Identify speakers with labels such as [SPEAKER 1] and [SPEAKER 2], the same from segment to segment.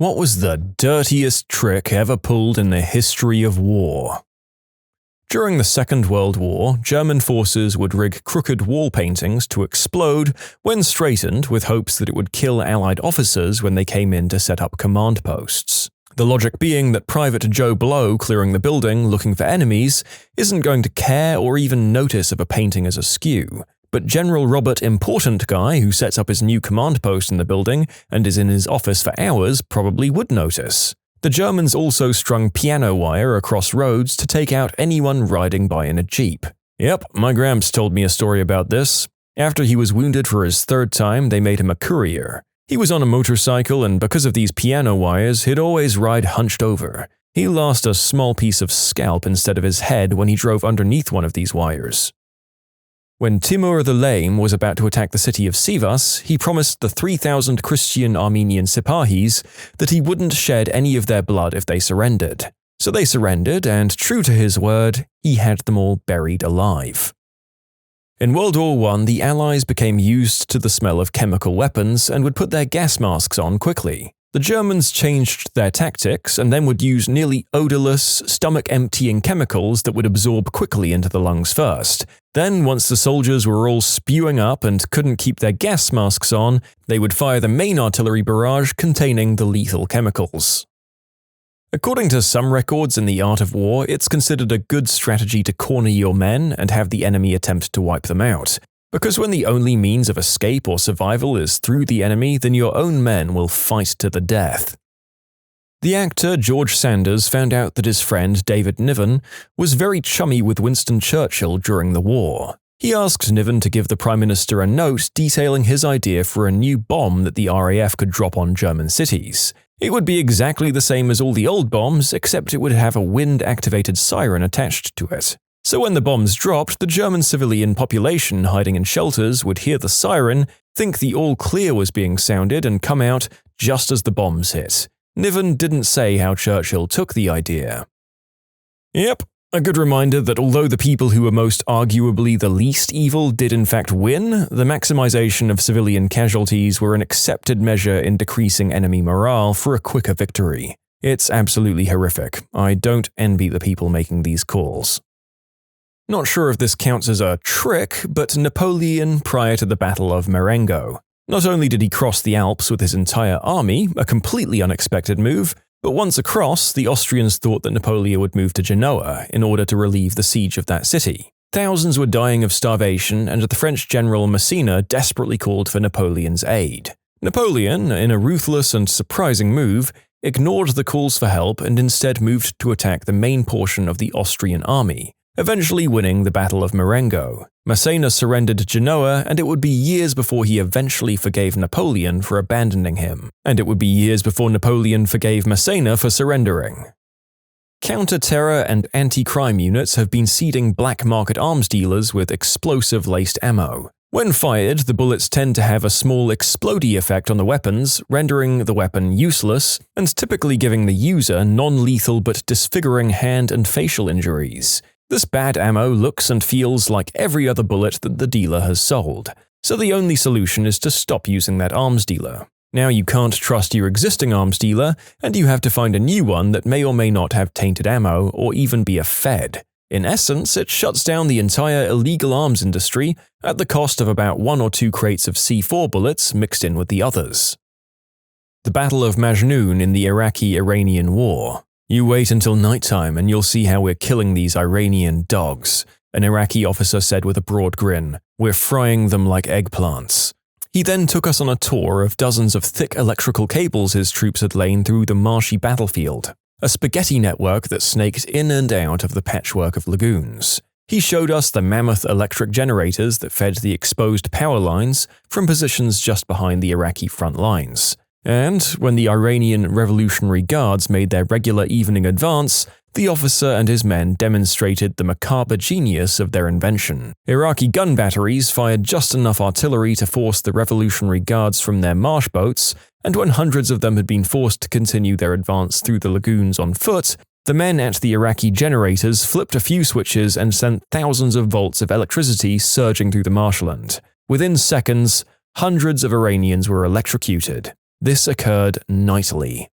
[SPEAKER 1] What was the dirtiest trick ever pulled in the history of war? During the Second World War, German forces would rig crooked wall paintings to explode when straightened with hopes that it would kill Allied officers when they came in to set up command posts. The logic being that Private Joe Blow clearing the building looking for enemies isn't going to care or even notice if a painting is askew. But General Robert Important Guy, who sets up his new command post in the building and is in his office for hours, probably would notice. The Germans also strung piano wire across roads to take out anyone riding by in a jeep. Yep, my gramps told me a story about this. After he was wounded for his third time, they made him a courier. He was on a motorcycle, and because of these piano wires, he'd always ride hunched over. He lost a small piece of scalp instead of his head when he drove underneath one of these wires. When Timur the Lame was about to attack the city of Sivas, he promised the 3,000 Christian Armenian Sipahis that he wouldn't shed any of their blood if they surrendered. So they surrendered, and true to his word, he had them all buried alive. In World War I, the Allies became used to the smell of chemical weapons and would put their gas masks on quickly. The Germans changed their tactics and then would use nearly odorless, stomach-emptying chemicals that would absorb quickly into the lungs first. Then, once the soldiers were all spewing up and couldn't keep their gas masks on, they would fire the main artillery barrage containing the lethal chemicals. According to some records in the art of war, it's considered a good strategy to corner your men and have the enemy attempt to wipe them out. Because when the only means of escape or survival is through the enemy, then your own men will fight to the death. The actor George Sanders found out that his friend David Niven was very chummy with Winston Churchill during the war. He asked Niven to give the Prime Minister a note detailing his idea for a new bomb that the RAF could drop on German cities. It would be exactly the same as all the old bombs, except it would have a wind-activated siren attached to it. So when the bombs dropped, the German civilian population hiding in shelters would hear the siren, think the all-clear was being sounded, and come out just as the bombs hit. Niven didn't say how Churchill took the idea. Yep, a good reminder that although the people who were most arguably the least evil did in fact win, the maximization of civilian casualties were an accepted measure in decreasing enemy morale for a quicker victory. It's absolutely horrific. I don't envy the people making these calls. Not sure if this counts as a trick, but Napoleon prior to the Battle of Marengo. Not only did he cross the Alps with his entire army, a completely unexpected move, but once across, the Austrians thought that Napoleon would move to Genoa in order to relieve the siege of that city. Thousands were dying of starvation, and the French general Massena desperately called for Napoleon's aid. Napoleon, in a ruthless and surprising move, ignored the calls for help and instead moved to attack the main portion of the Austrian army, eventually winning the Battle of Marengo. Massena surrendered Genoa, and it would be years before he eventually forgave Napoleon for abandoning him. And it would be years before Napoleon forgave Massena for surrendering. Counter-terror and anti-crime units have been seeding black market arms dealers with explosive-laced ammo. When fired, the bullets tend to have a small explodey effect on the weapons, rendering the weapon useless, and typically giving the user non-lethal but disfiguring hand and facial injuries. This bad ammo looks and feels like every other bullet that the dealer has sold, so the only solution is to stop using that arms dealer. Now you can't trust your existing arms dealer, and you have to find a new one that may or may not have tainted ammo or even be a Fed. In essence, it shuts down the entire illegal arms industry at the cost of about 1 or 2 crates of C4 bullets mixed in with the others. The Battle of Majnoon in the Iraqi-Iranian War. You wait until nighttime and you'll see how we're killing these Iranian dogs, an Iraqi officer said with a broad grin. We're frying them like eggplants. He then took us on a tour of dozens of thick electrical cables his troops had lain through the marshy battlefield, a spaghetti network that snaked in and out of the patchwork of lagoons. He showed us the mammoth electric generators that fed the exposed power lines from positions just behind the Iraqi front lines. And when the Iranian Revolutionary Guards made their regular evening advance, the officer and his men demonstrated the macabre genius of their invention. Iraqi gun batteries fired just enough artillery to force the Revolutionary Guards from their marsh boats, and when hundreds of them had been forced to continue their advance through the lagoons on foot, the men at the Iraqi generators flipped a few switches and sent thousands of volts of electricity surging through the marshland. Within seconds, hundreds of Iranians were electrocuted. This occurred nightly.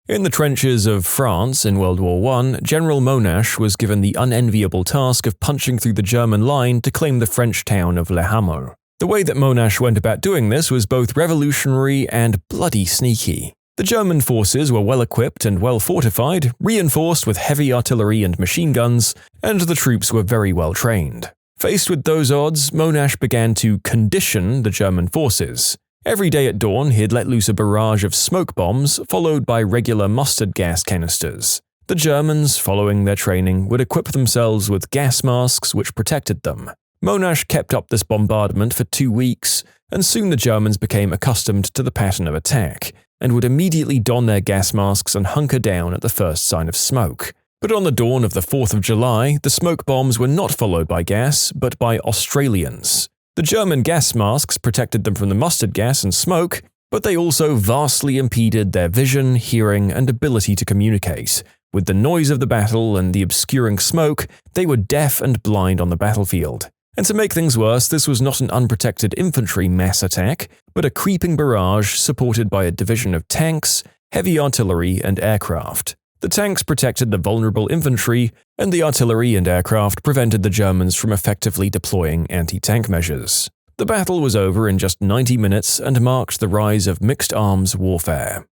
[SPEAKER 1] In the trenches of France in World War I, General Monash was given the unenviable task of punching through the German line to claim the French town of Le Hamel. The way that Monash went about doing this was both revolutionary and bloody sneaky. The German forces were well equipped and well fortified, reinforced with heavy artillery and machine guns, and the troops were very well trained. Faced with those odds, Monash began to condition the German forces. Every day at dawn, he'd let loose a barrage of smoke bombs, followed by regular mustard gas canisters. The Germans, following their training, would equip themselves with gas masks which protected them. Monash kept up this bombardment for 2 weeks, and soon the Germans became accustomed to the pattern of attack, and would immediately don their gas masks and hunker down at the first sign of smoke. But on the dawn of the 4th of July, the smoke bombs were not followed by gas, but by Australians. The German gas masks protected them from the mustard gas and smoke, but they also vastly impeded their vision, hearing, and ability to communicate. With the noise of the battle and the obscuring smoke, they were deaf and blind on the battlefield. And to make things worse, this was not an unprotected infantry mass attack, but a creeping barrage supported by a division of tanks, heavy artillery, and aircraft. The tanks protected the vulnerable infantry, and the artillery and aircraft prevented the Germans from effectively deploying anti-tank measures. The battle was over in just 90 minutes and marked the rise of mixed arms warfare.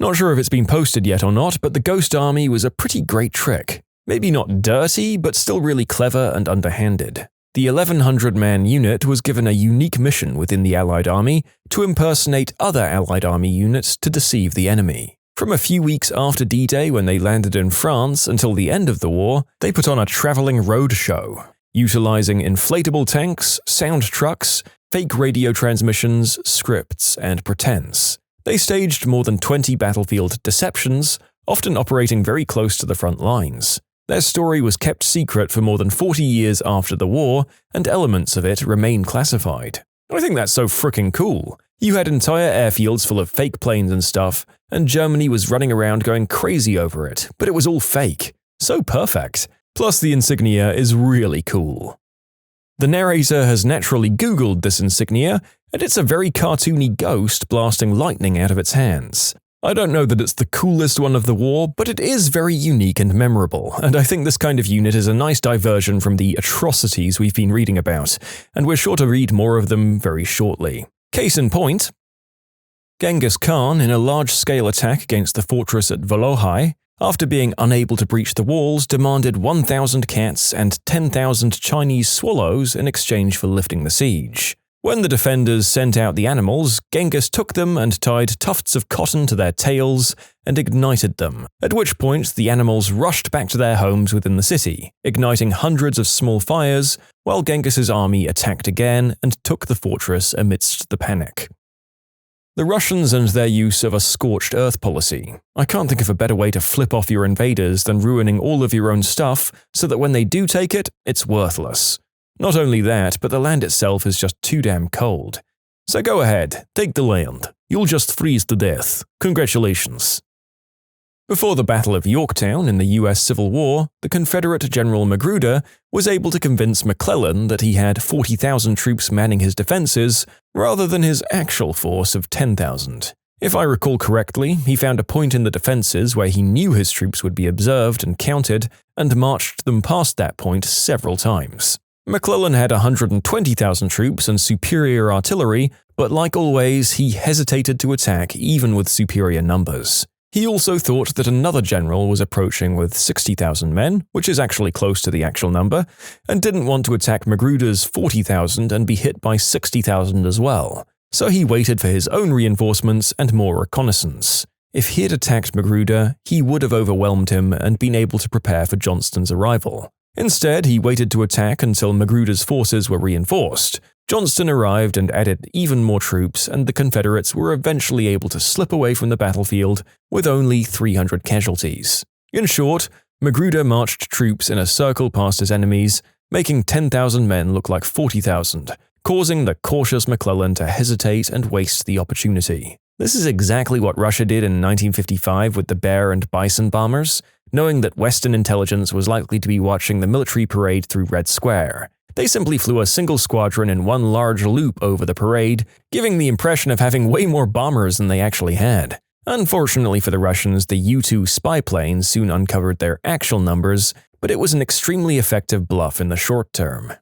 [SPEAKER 1] Not sure if it's been posted yet or not, but the Ghost Army was a pretty great trick. Maybe not dirty, but still really clever and underhanded. The 1,100-man unit was given a unique mission within the Allied army to impersonate other Allied army units to deceive the enemy. From a few weeks after D-Day when they landed in France until the end of the war, they put on a traveling road show, utilizing inflatable tanks, sound trucks, fake radio transmissions, scripts, and pretense. They staged more than 20 battlefield deceptions, often operating very close to the front lines. Their story was kept secret for more than 40 years after the war, and elements of it remain classified. I think that's so frickin' cool. You had entire airfields full of fake planes and stuff, and Germany was running around going crazy over it, but it was all fake. So perfect. Plus the insignia is really cool. The narrator has naturally Googled this insignia, and it's a very cartoony ghost blasting lightning out of its hands. I don't know that it's the coolest one of the war, but it is very unique and memorable, and I think this kind of unit is a nice diversion from the atrocities we've been reading about, and we're sure to read more of them very shortly. Case in point, Genghis Khan, in a large-scale attack against the fortress at Volokhai, after being unable to breach the walls, demanded 1,000 cats and 10,000 Chinese swallows in exchange for lifting the siege. When the defenders sent out the animals, Genghis took them and tied tufts of cotton to their tails and ignited them, at which point the animals rushed back to their homes within the city, igniting hundreds of small fires, while Genghis's army attacked again and took the fortress amidst the panic. The Russians and their use of a scorched earth policy. I can't think of a better way to flip off your invaders than ruining all of your own stuff so that when they do take it, it's worthless. Not only that, but the land itself is just too damn cold. So go ahead, take the land. You'll just freeze to death. Congratulations. Before the Battle of Yorktown in the US Civil War, the Confederate General Magruder was able to convince McClellan that he had 40,000 troops manning his defenses, rather than his actual force of 10,000. If I recall correctly, he found a point in the defenses where he knew his troops would be observed and counted, and marched them past that point several times. McClellan had 120,000 troops and superior artillery, but like always, he hesitated to attack even with superior numbers. He also thought that another general was approaching with 60,000 men, which is actually close to the actual number, and didn't want to attack Magruder's 40,000 and be hit by 60,000 as well. So he waited for his own reinforcements and more reconnaissance. If he had attacked Magruder, he would have overwhelmed him and been able to prepare for Johnston's arrival. Instead, he waited to attack until Magruder's forces were reinforced. Johnston arrived and added even more troops, and the Confederates were eventually able to slip away from the battlefield with only 300 casualties. In short, Magruder marched troops in a circle past his enemies, making 10,000 men look like 40,000, causing the cautious McClellan to hesitate and waste the opportunity. This is exactly what Russia did in 1955 with the Bear and Bison bombers, knowing that Western intelligence was likely to be watching the military parade through Red Square. They simply flew a single squadron in one large loop over the parade, giving the impression of having way more bombers than they actually had. Unfortunately for the Russians, the U-2 spy plane soon uncovered their actual numbers, but it was an extremely effective bluff in the short term.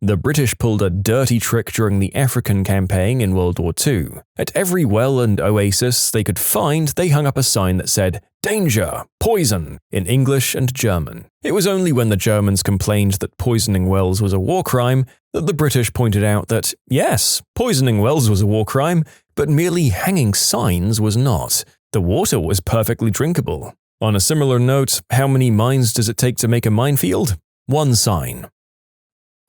[SPEAKER 1] The British pulled a dirty trick during the African campaign in World War II. At every well and oasis they could find, they hung up a sign that said, "Danger! Poison!" in English and German. It was only when the Germans complained that poisoning wells was a war crime that the British pointed out that, yes, poisoning wells was a war crime, but merely hanging signs was not. The water was perfectly drinkable. On a similar note, how many mines does it take to make a minefield? One sign.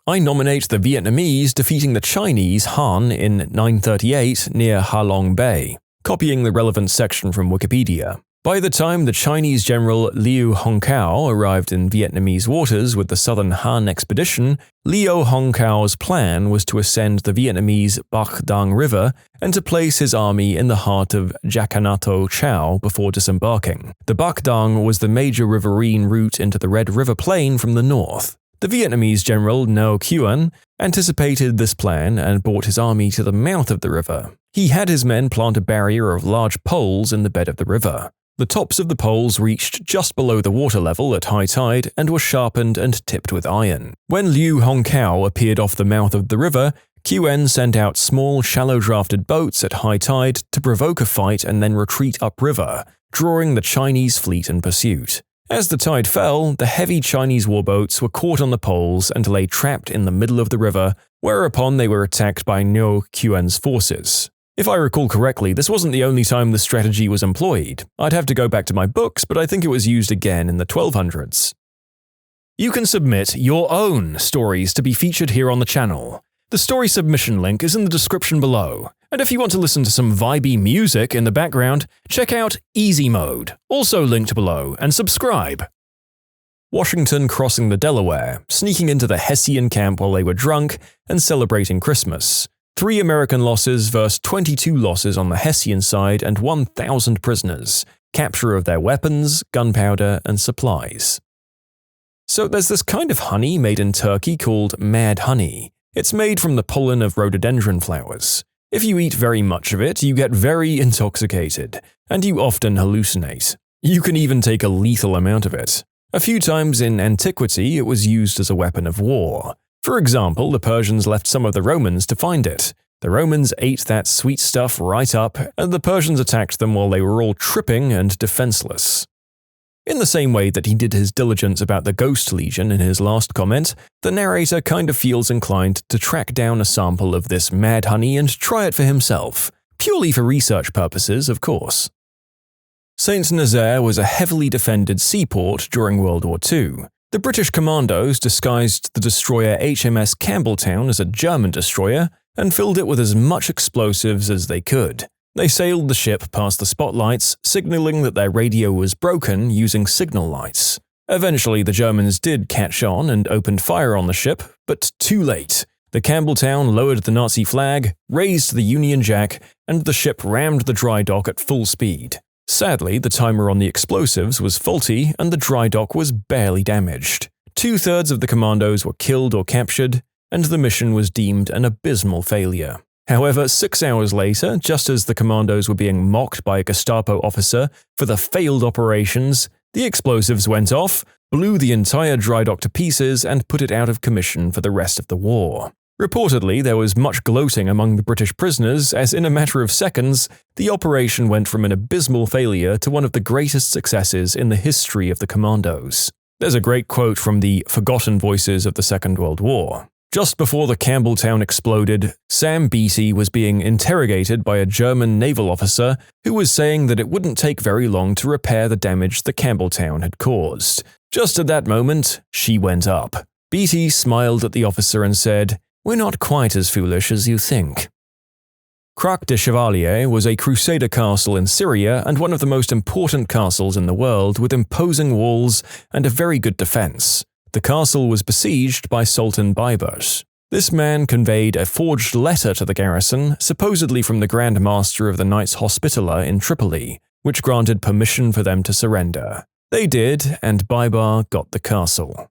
[SPEAKER 1] I nominate the Vietnamese defeating the Chinese Han in 938 near Ha Long Bay, copying the relevant section from Wikipedia. By the time the Chinese general Liu Hongkao arrived in Vietnamese waters with the Southern Han expedition, Liu Hongkao's plan was to ascend the Vietnamese Bac Dang River and to place his army in the heart of Jacanato Chao before disembarking. The Bac Dang was the major riverine route into the Red River Plain from the north. The Vietnamese general Ngo Quyen anticipated this plan and brought his army to the mouth of the river. He had his men plant a barrier of large poles in the bed of the river. The tops of the poles reached just below the water level at high tide and were sharpened and tipped with iron. When Liu Hongkao appeared off the mouth of the river, Quyen sent out small, shallow-drafted boats at high tide to provoke a fight and then retreat upriver, drawing the Chinese fleet in pursuit. As the tide fell, the heavy Chinese warboats were caught on the poles and lay trapped in the middle of the river, whereupon they were attacked by Ngo Quyen's forces. If I recall correctly, this wasn't the only time this strategy was employed. I'd have to go back to my books, but I think it was used again in the 1200s. You can submit your own stories to be featured here on the channel. The story submission link is in the description below. And if you want to listen to some vibey music in the background, check out easymode, also linked below, and subscribe. Washington crossing the Delaware, sneaking into the Hessian camp while they were drunk, and celebrating Christmas. 3 American losses versus 22 losses on the Hessian side and 1,000 prisoners. Capture of their weapons, gunpowder, and supplies. So there's this kind of honey made in Turkey called mad honey. It's made from the pollen of rhododendron flowers. If you eat very much of it, you get very intoxicated, and you often hallucinate. You can even take a lethal amount of it. A few times in antiquity, it was used as a weapon of war. For example, the Persians left some of the Romans to find it. The Romans ate that sweet stuff right up, and the Persians attacked them while they were all tripping and defenseless. In the same way that he did his diligence about the Ghost Legion in his last comment, the narrator kind of feels inclined to track down a sample of this mad honey and try it for himself. Purely for research purposes, of course. Saint Nazaire was a heavily defended seaport during World War II. The British Commandos disguised the destroyer HMS Campbelltown as a German destroyer and filled it with as much explosives as they could. They sailed the ship past the spotlights, signaling that their radio was broken using signal lights. Eventually, the Germans did catch on and opened fire on the ship, but too late. The Campbelltown lowered the Nazi flag, raised the Union Jack, and the ship rammed the dry dock at full speed. Sadly, the timer on the explosives was faulty and the dry dock was barely damaged. 2/3 of the commandos were killed or captured, and the mission was deemed an abysmal failure. However, 6 hours later, just as the commandos were being mocked by a Gestapo officer for the failed operations, the explosives went off, blew the entire dry dock to pieces, and put it out of commission for the rest of the war. Reportedly, there was much gloating among the British prisoners as in a matter of seconds, the operation went from an abysmal failure to one of the greatest successes in the history of the Commandos. There's a great quote from the Forgotten Voices of the Second World War. Just before the Campbelltown exploded, Sam Beatty was being interrogated by a German naval officer who was saying that it wouldn't take very long to repair the damage the Campbelltown had caused. Just at that moment, she went up. Beatty smiled at the officer and said, "We're not quite as foolish as you think." Crac de Chevalier was a Crusader castle in Syria and one of the most important castles in the world with imposing walls and a very good defense. The castle was besieged by Sultan Baybars. This man conveyed a forged letter to the garrison, supposedly from the Grand Master of the Knights Hospitaller in Tripoli, which granted permission for them to surrender. They did, and Baybar got the castle.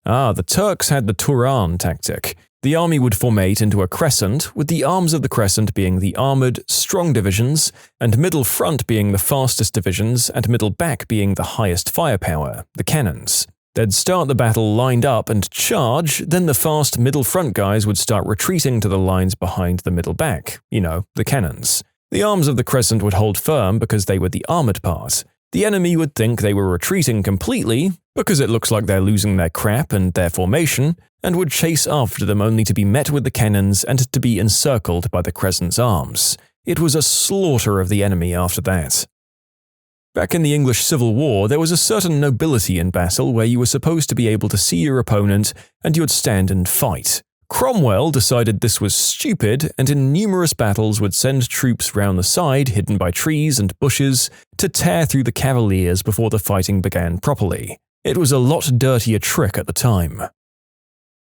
[SPEAKER 1] The Turks had the Turan tactic. The army would formate into a crescent, with the arms of the crescent being the armoured, strong divisions, and middle front being the fastest divisions, and middle back being the highest firepower, the cannons. They'd start the battle lined up and charge, then the fast middle front guys would start retreating to the lines behind the middle back, the cannons. The arms of the crescent would hold firm because they were the armoured part. The enemy would think they were retreating completely, because it looks like they're losing their crap and their formation, and would chase after them only to be met with the cannons and to be encircled by the crescent's arms. It was a slaughter of the enemy after that. Back in the English Civil War, there was a certain nobility in battle where you were supposed to be able to see your opponent and you would stand and fight. Cromwell decided this was stupid and in numerous battles would send troops round the side, hidden by trees and bushes, to tear through the cavaliers before the fighting began properly. It was a lot dirtier trick at the time.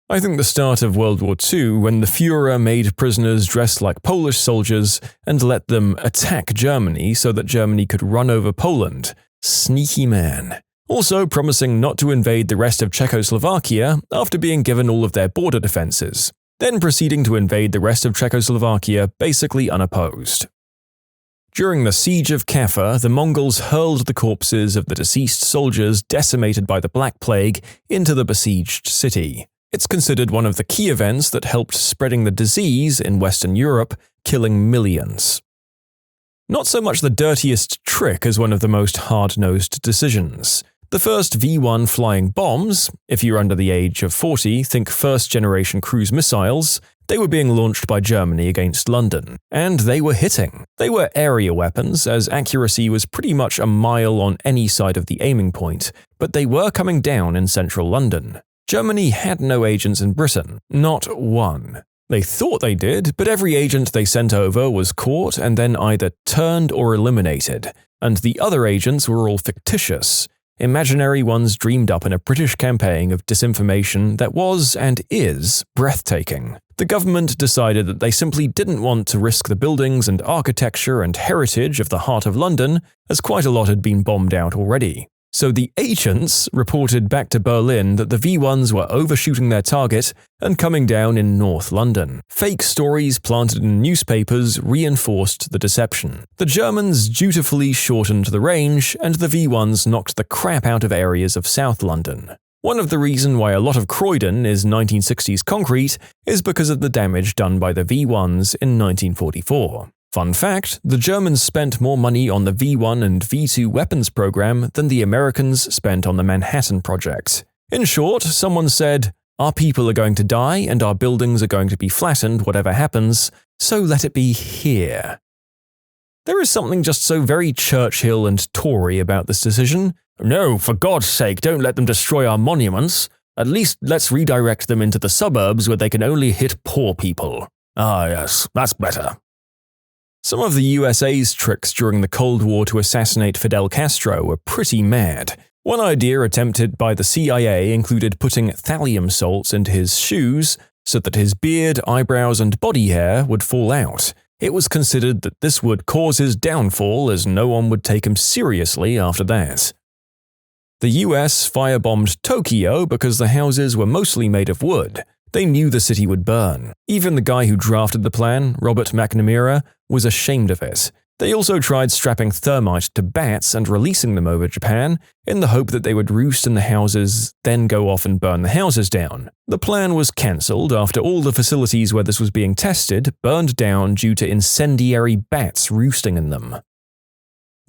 [SPEAKER 1] I think the start of World War II, when the Führer made prisoners dress like Polish soldiers and let them attack Germany so that Germany could run over Poland. Sneaky man. Also promising not to invade the rest of Czechoslovakia after being given all of their border defenses, then proceeding to invade the rest of Czechoslovakia basically unopposed. During the Siege of Kaffa, the Mongols hurled the corpses of the deceased soldiers decimated by the Black Plague into the besieged city. It's considered one of the key events that helped spreading the disease in Western Europe, killing millions. Not so much the dirtiest trick as one of the most hard-nosed decisions. The first V-1 flying bombs, if you're under the age of 40, think first-generation cruise missiles, they were being launched by Germany against London, and they were hitting. They were area weapons, as accuracy was pretty much a mile on any side of the aiming point, but they were coming down in central London. Germany had no agents in Britain, not one. They thought they did, but every agent they sent over was caught and then either turned or eliminated, and the other agents were all fictitious, imaginary ones dreamed up in a British campaign of disinformation that was and is breathtaking. The government decided that they simply didn't want to risk the buildings and architecture and heritage of the heart of London, as quite a lot had been bombed out already. So the agents reported back to Berlin that the V-1s were overshooting their target and coming down in North London. Fake stories planted in newspapers reinforced the deception. The Germans dutifully shortened the range, and the V-1s knocked the crap out of areas of South London. One of the reasons why a lot of Croydon is 1960s concrete is because of the damage done by the V-1s in 1944. Fun fact, the Germans spent more money on the V-1 and V-2 weapons program than the Americans spent on the Manhattan Project. In short, someone said, "Our people are going to die and our buildings are going to be flattened whatever happens, so let it be here." There is something just so very Churchill and Tory about this decision. No, for God's sake, don't let them destroy our monuments. At least let's redirect them into the suburbs where they can only hit poor people. Ah yes, that's better. Some of the USA's tricks during the Cold War to assassinate Fidel Castro were pretty mad. One idea attempted by the CIA included putting thallium salts into his shoes so that his beard, eyebrows, and body hair would fall out. It was considered that this would cause his downfall, as no one would take him seriously after that. The US firebombed Tokyo because the houses were mostly made of wood. They knew the city would burn. Even the guy who drafted the plan, Robert McNamara, was ashamed of it. They also tried strapping thermite to bats and releasing them over Japan, in the hope that they would roost in the houses, then go off and burn the houses down. The plan was cancelled after all the facilities where this was being tested burned down due to incendiary bats roosting in them.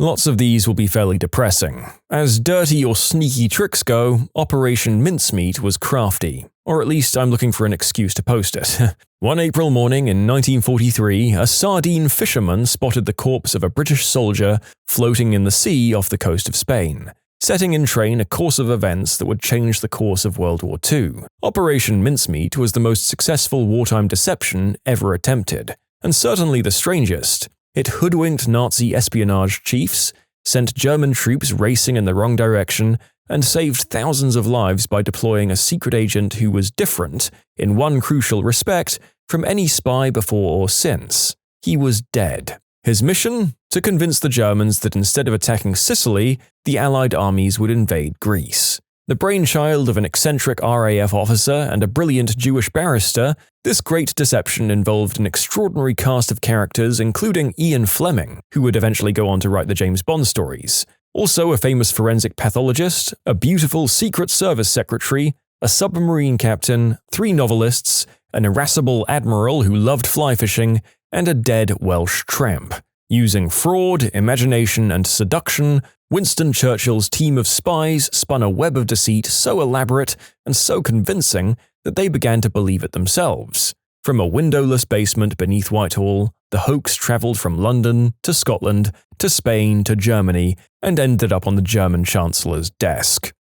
[SPEAKER 1] Lots of these will be fairly depressing. As dirty or sneaky tricks go, Operation Mincemeat was crafty. Or at least I'm looking for an excuse to post it. One April morning in 1943, a sardine fisherman spotted the corpse of a British soldier floating in the sea off the coast of Spain, setting in train a course of events that would change the course of World War II. Operation Mincemeat was the most successful wartime deception ever attempted, and certainly the strangest. It hoodwinked Nazi espionage chiefs, sent German troops racing in the wrong direction, and saved thousands of lives by deploying a secret agent who was different, in one crucial respect, from any spy before or since. He was dead. His mission? To convince the Germans that instead of attacking Sicily, the Allied armies would invade Greece. The brainchild of an eccentric RAF officer and a brilliant Jewish barrister, this great deception involved an extraordinary cast of characters including Ian Fleming, who would eventually go on to write the James Bond stories, also a famous forensic pathologist, a beautiful Secret Service secretary, a submarine captain, 3 novelists, an irascible admiral who loved fly fishing, and a dead Welsh tramp. Using fraud, imagination, and seduction, Winston Churchill's team of spies spun a web of deceit so elaborate and so convincing that they began to believe it themselves. From a windowless basement beneath Whitehall, the hoax travelled from London to Scotland to Spain to Germany and ended up on the German Chancellor's desk.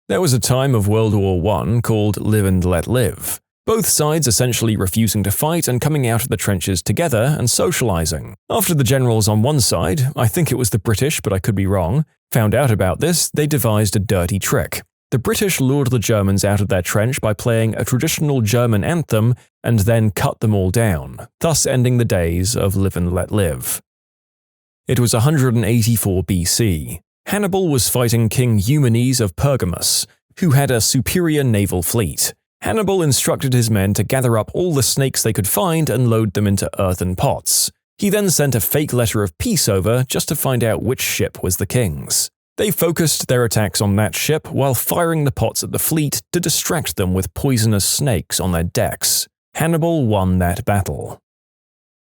[SPEAKER 1] There was a time of World War I called Live and Let Live. Both sides essentially refusing to fight and coming out of the trenches together and socializing. After the generals on one side, I think it was the British but I could be wrong, found out about this, they devised a dirty trick. The British lured the Germans out of their trench by playing a traditional German anthem and then cut them all down, thus ending the days of Live and Let Live. It was 184 BC. Hannibal was fighting King Eumenes of Pergamus, who had a superior naval fleet. Hannibal instructed his men to gather up all the snakes they could find and load them into earthen pots. He then sent a fake letter of peace over just to find out which ship was the king's. They focused their attacks on that ship while firing the pots at the fleet to distract them with poisonous snakes on their decks. Hannibal won that battle.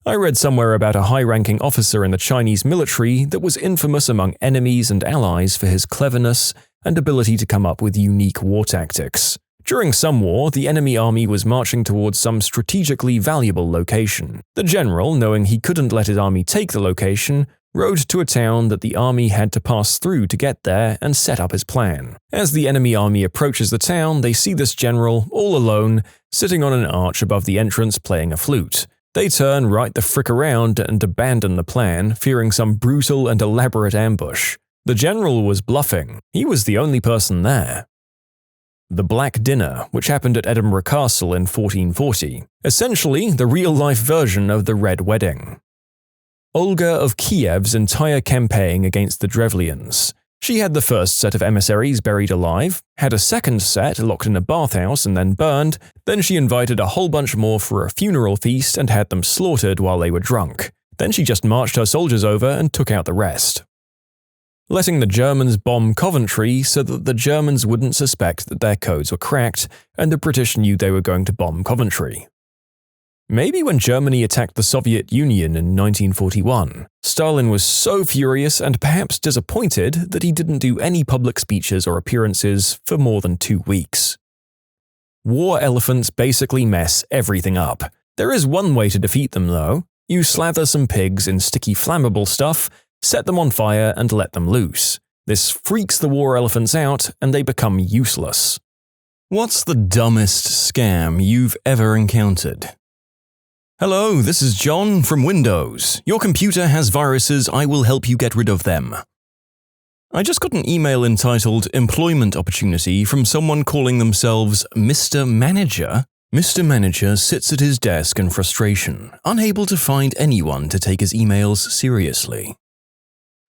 [SPEAKER 1] I read somewhere about a high-ranking officer in the Chinese military that was infamous among enemies and allies for his cleverness and ability to come up with unique war tactics. During some war, the enemy army was marching towards some strategically valuable location. The general, knowing he couldn't let his army take the location, rode to a town that the army had to pass through to get there and set up his plan. As the enemy army approaches the town, they see this general, all alone, sitting on an arch above the entrance playing a flute. They turn right the frick around and abandon the plan, fearing some brutal and elaborate ambush. The general was bluffing. He was the only person there. The Black Dinner, which happened at Edinburgh Castle in 1440, essentially the real-life version of the Red Wedding. Olga of Kiev's entire campaign against the Drevlians. She had the first set of emissaries buried alive, had a second set locked in a bathhouse and then burned, then she invited a whole bunch more for a funeral feast and had them slaughtered while they were drunk. Then she just marched her soldiers over and took out the rest. Letting the Germans bomb Coventry so that the Germans wouldn't suspect that their codes were cracked and the British knew they were going to bomb Coventry. Maybe when Germany attacked the Soviet Union in 1941, Stalin was so furious and perhaps disappointed that he didn't do any public speeches or appearances for more than 2 weeks. War elephants basically mess everything up. There is one way to defeat them though. You slather some pigs in sticky flammable stuff, set them on fire and let them loose. This freaks the war elephants out and they become useless. What's the dumbest scam you've ever encountered? Hello, this is John from Windows. Your computer has viruses, I will help you get rid of them. I just got an email entitled Employment Opportunity from someone calling themselves Mr. Manager. Mr. Manager sits at his desk in frustration, unable to find anyone to take his emails seriously.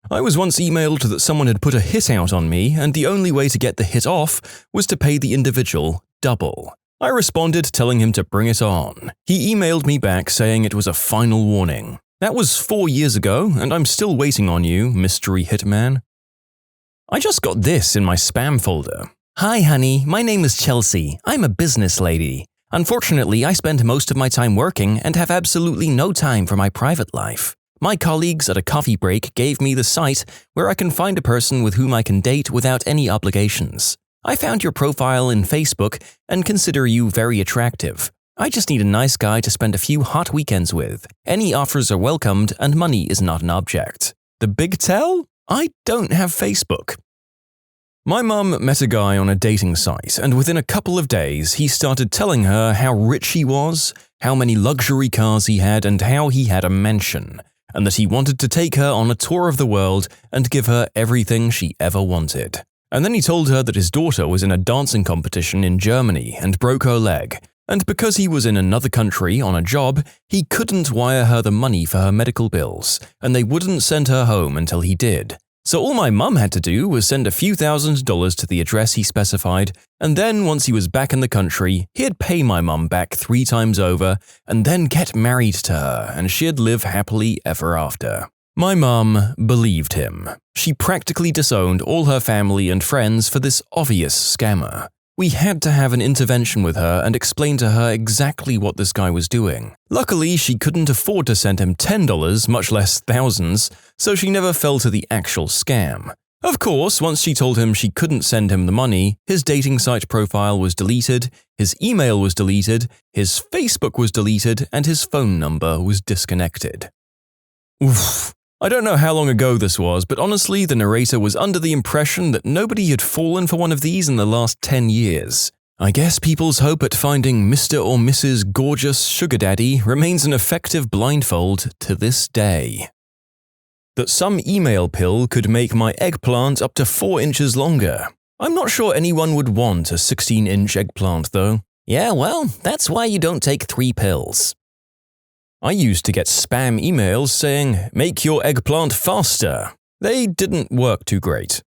[SPEAKER 1] I was once emailed that someone had put a hit out on me and the only way to get the hit off was to pay the individual double. I responded telling him to bring it on. He emailed me back saying it was a final warning. That was 4 years ago and I'm still waiting on you, mystery hitman. I just got this in my spam folder. Hi honey, my name is Chelsea. I'm a business lady. Unfortunately, I spend most of my time working and have absolutely no time for my private life. My colleagues at a coffee break gave me the site where I can find a person with whom I can date without any obligations. I found your profile in Facebook and consider you very attractive. I just need a nice guy to spend a few hot weekends with. Any offers are welcomed and money is not an object. The big tell? I don't have Facebook. My mum met a guy on a dating site and within a couple of days he started telling her how rich he was, how many luxury cars he had and how he had a mansion, and that he wanted to take her on a tour of the world and give her everything she ever wanted. And then he told her that his daughter was in a dancing competition in Germany and broke her leg, and because he was in another country on a job, he couldn't wire her the money for her medical bills, and they wouldn't send her home until he did. So all my mum had to do was send a few $1,000s to the address he specified, and then once he was back in the country, he'd pay my mum back 3 times over and then get married to her, and she'd live happily ever after. My mum believed him. She practically disowned all her family and friends for this obvious scammer. We had to have an intervention with her and explain to her exactly what this guy was doing. Luckily, she couldn't afford to send him $10, much less thousands, so she never fell to the actual scam. Of course, once she told him she couldn't send him the money, his dating site profile was deleted, his email was deleted, his Facebook was deleted, and his phone number was disconnected. Oof. I don't know how long ago this was, but honestly, the narrator was under the impression that nobody had fallen for one of these in the last 10 years. I guess people's hope at finding Mr. or Mrs. Gorgeous Sugar Daddy remains an effective blindfold to this day. That some email pill could make my eggplant up to 4 inches longer. I'm not sure anyone would want a 16-inch eggplant, though. Yeah, well, that's why you don't take 3 pills. I used to get spam emails saying, "Make your eggplant faster." They didn't work too great.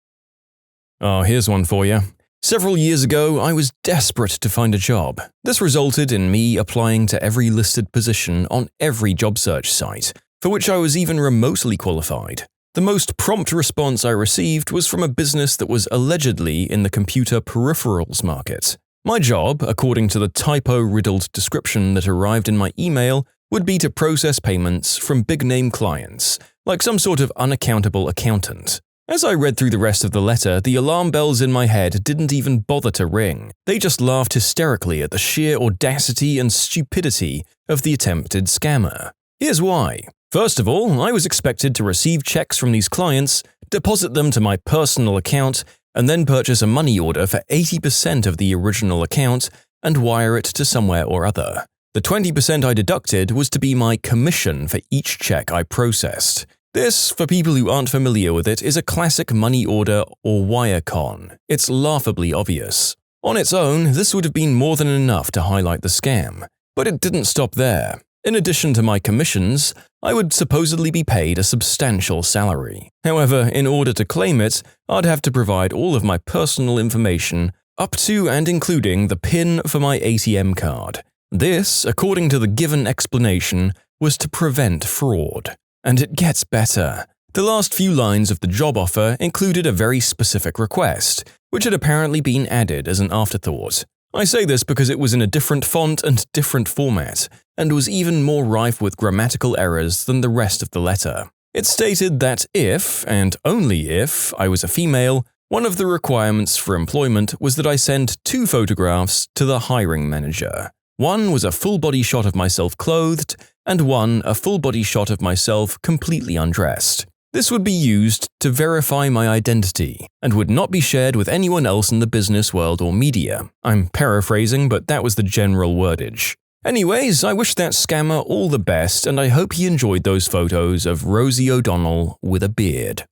[SPEAKER 1] Oh, here's one for you. Several years ago, I was desperate to find a job. This resulted in me applying to every listed position on every job search site, for which I was even remotely qualified. The most prompt response I received was from a business that was allegedly in the computer peripherals market. My job, according to the typo-riddled description that arrived in my email, would be to process payments from big-name clients, like some sort of unaccountable accountant. As I read through the rest of the letter, the alarm bells in my head didn't even bother to ring. They just laughed hysterically at the sheer audacity and stupidity of the attempted scammer. Here's why. First of all, I was expected to receive checks from these clients, deposit them to my personal account, and then purchase a money order for 80% of the original account and wire it to somewhere or other. The 20% I deducted was to be my commission for each check I processed. This, for people who aren't familiar with it, is a classic money order or wire con. It's laughably obvious. On its own, this would have been more than enough to highlight the scam. But it didn't stop there. In addition to my commissions, I would supposedly be paid a substantial salary. However, in order to claim it, I'd have to provide all of my personal information, up to and including the PIN for my ATM card. This, according to the given explanation, was to prevent fraud. And it gets better. The last few lines of the job offer included a very specific request, which had apparently been added as an afterthought. I say this because it was in a different font and different format, and was even more rife with grammatical errors than the rest of the letter. It stated that if, and only if, I was a female, one of the requirements for employment was that I send 2 photographs to the hiring manager. One was a full-body shot of myself clothed, and one a full-body shot of myself completely undressed. This would be used to verify my identity, and would not be shared with anyone else in the business world or media. I'm paraphrasing, but that was the general wordage. Anyways, I wish that scammer all the best, and I hope he enjoyed those photos of Rosie O'Donnell with a beard.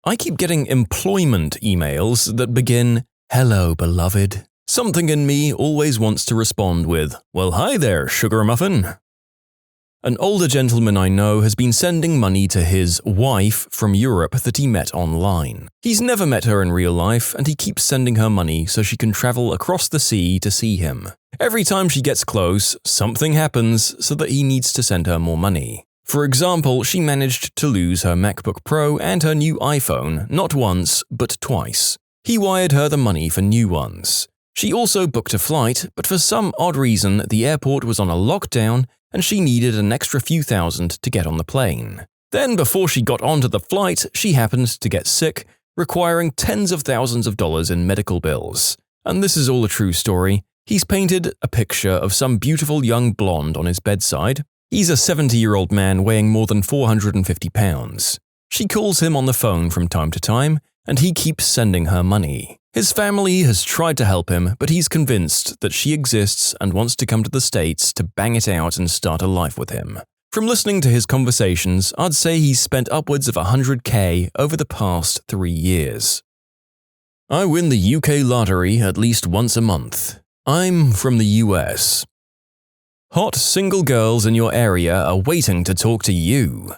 [SPEAKER 1] I keep getting employment emails that begin, "Hello, beloved." Something in me always wants to respond with, "Well, hi there, sugar muffin." An older gentleman I know has been sending money to his wife from Europe that he met online. He's never met her in real life, and he keeps sending her money so she can travel across the sea to see him. Every time she gets close, something happens so that he needs to send her more money. For example, she managed to lose her MacBook Pro and her new iPhone not once, but twice. He wired her the money for new ones. She also booked a flight, but for some odd reason, the airport was on a lockdown and she needed an extra few thousand to get on the plane. Then, before she got onto the flight, she happened to get sick, requiring tens of thousands of dollars in medical bills. And this is all a true story. He's painted a picture of some beautiful young blonde on his bedside. He's a 70-year-old man weighing more than 450 pounds. She calls him on the phone from time to time, and he keeps sending her money. His family has tried to help him, but he's convinced that she exists and wants to come to the States to bang it out and start a life with him. From listening to his conversations, I'd say he's spent upwards of $100K over the past 3 years. I win the UK lottery at least once a month. I'm from the US. Hot single girls in your area are waiting to talk to you.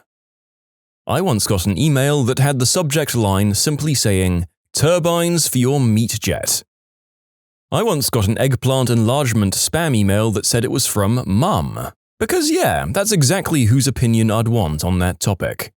[SPEAKER 1] I once got an email that had the subject line simply saying, "Turbines for your meat jet." I once got an eggplant enlargement spam email that said it was from Mum. Because yeah, that's exactly whose opinion I'd want on that topic.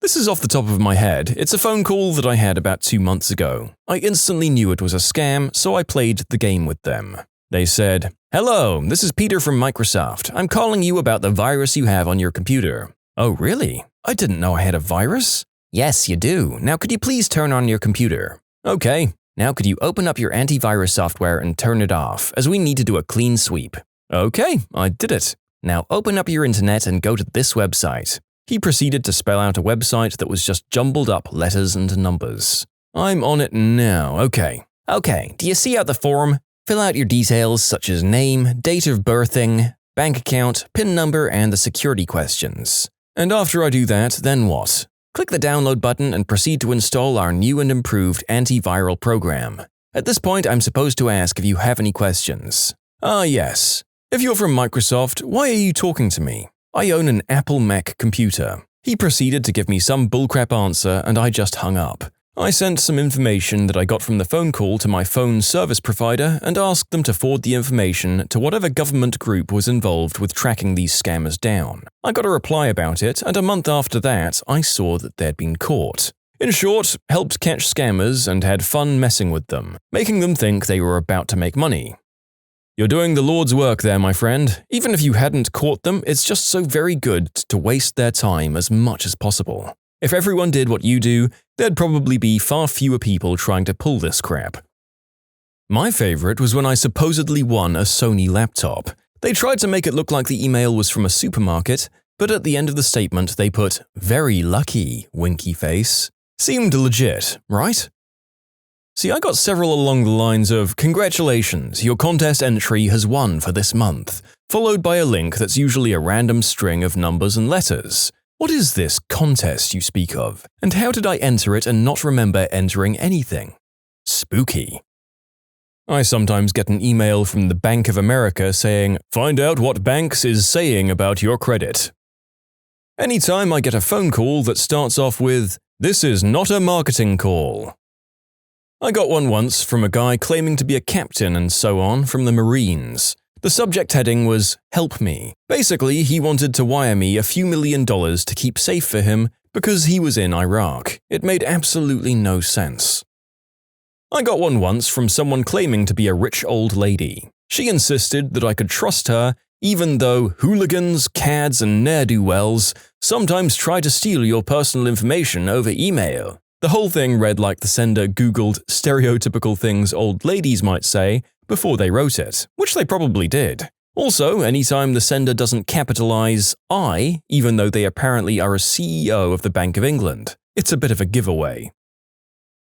[SPEAKER 1] This is off the top of my head. It's a phone call that I had about 2 months ago. I instantly knew it was a scam, so I played the game with them. They said, "Hello, this is Peter from Microsoft. I'm calling you about the virus you have on your computer." "Oh, really? I didn't know I had a virus." "Yes, you do. Now could you please turn on your computer?" "Okay. Now could you open up your antivirus software and turn it off, as we need to do a clean sweep." "Okay, I did it." "Now open up your internet and go to this website." He proceeded to spell out a website that was just jumbled up letters and numbers. "I'm on it now, okay." "Okay, do you see out the form? Fill out your details such as name, date of birthing, bank account, PIN number, and the security questions." "And after I do that, then what?" "Click the download button and proceed to install our new and improved antiviral program. At this point, I'm supposed to ask if you have any questions." "Ah, yes. If you're from Microsoft, why are you talking to me? I own an Apple Mac computer." He proceeded to give me some bullcrap answer and I just hung up. I sent some information that I got from the phone call to my phone service provider and asked them to forward the information to whatever government group was involved with tracking these scammers down. I got a reply about it, and a month after that, I saw that they'd been caught. In short, helped catch scammers and had fun messing with them, making them think they were about to make money. You're doing the Lord's work there, my friend. Even if you hadn't caught them, it's just so very good to waste their time as much as possible. If everyone did what you do, there'd probably be far fewer people trying to pull this crap. My favorite was when I supposedly won a Sony laptop. They tried to make it look like the email was from a supermarket, but at the end of the statement they put, "Very lucky, winky face." Seemed legit, right? See, I got several along the lines of, "Congratulations, your contest entry has won for this month," followed by a link that's usually a random string of numbers and letters. What is this contest you speak of? And how did I enter it and not remember entering anything? Spooky. I sometimes get an email from the Bank of America saying, "Find out what Banks is saying about your credit." Anytime I get a phone call that starts off with, "This is not a marketing call." I got one once from a guy claiming to be a captain and so on from the Marines. The subject heading was, "Help me." Basically, he wanted to wire me a few $1,000,000 to keep safe for him because he was in Iraq. It made absolutely no sense. I got one once from someone claiming to be a rich old lady. She insisted that I could trust her even though hooligans, cads, and ne'er-do-wells sometimes try to steal your personal information over email. The whole thing read like the sender Googled stereotypical things old ladies might say before they wrote it, which they probably did. Also, anytime the sender doesn't capitalize I, even though they apparently are a CEO of the Bank of England, it's a bit of a giveaway.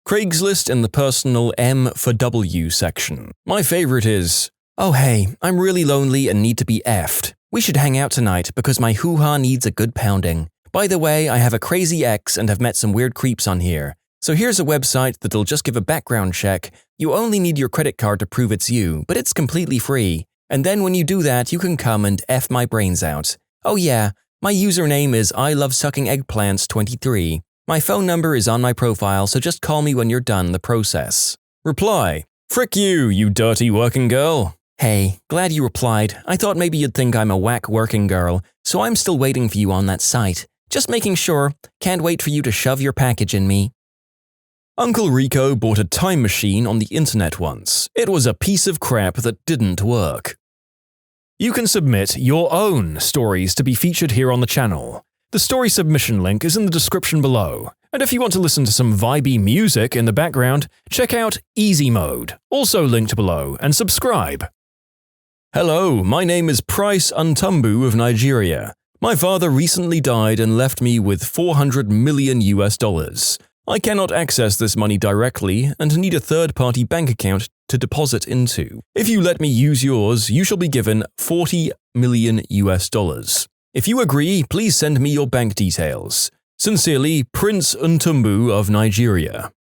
[SPEAKER 1] Craigslist in the personal M for W section. My favorite is, "Oh hey, I'm really lonely and need to be effed. We should hang out tonight because my hoo-ha needs a good pounding. By the way, I have a crazy ex and have met some weird creeps on here. So here's a website that'll just give a background check. You only need your credit card to prove it's you, but it's completely free. And then when you do that, you can come and F my brains out. Oh yeah, my username is ILoveSuckingEggplants23. My phone number is on my profile, so just call me when you're done the process." Reply: "Frick you, you dirty working girl." "Hey, glad you replied. I thought maybe you'd think I'm a whack working girl, so I'm still waiting for you on that site. Just making sure. Can't wait for you to shove your package in me." Uncle Rico bought a time machine on the internet once. It was a piece of crap that didn't work. You can submit your own stories to be featured here on the channel. The story submission link is in the description below. And if you want to listen to some vibey music in the background, check out easymode, also linked below, and subscribe. Hello, my name is Price Untumbu of Nigeria. My father recently died and left me with $400 million US. I cannot access this money directly and need a third-party bank account to deposit into. If you let me use yours, you shall be given $40 million US. If you agree, please send me your bank details. Sincerely, Prince Untumbu of Nigeria.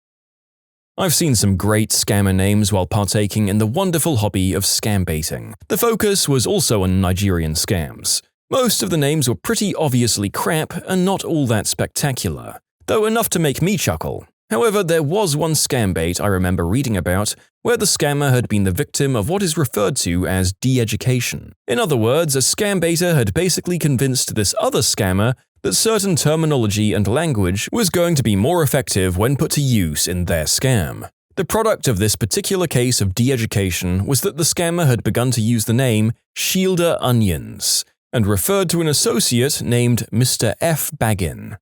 [SPEAKER 1] I've seen some great scammer names while partaking in the wonderful hobby of scam baiting. The focus was also on Nigerian scams. Most of the names were pretty obviously crap and not all that spectacular, though enough to make me chuckle. However, there was one scam bait I remember reading about where the scammer had been the victim of what is referred to as de-education. In other words, a scam baiter had basically convinced this other scammer that certain terminology and language was going to be more effective when put to use in their scam. The product of this particular case of de-education was that the scammer had begun to use the name Shielder Onions and referred to an associate named Mr. F. Baggin.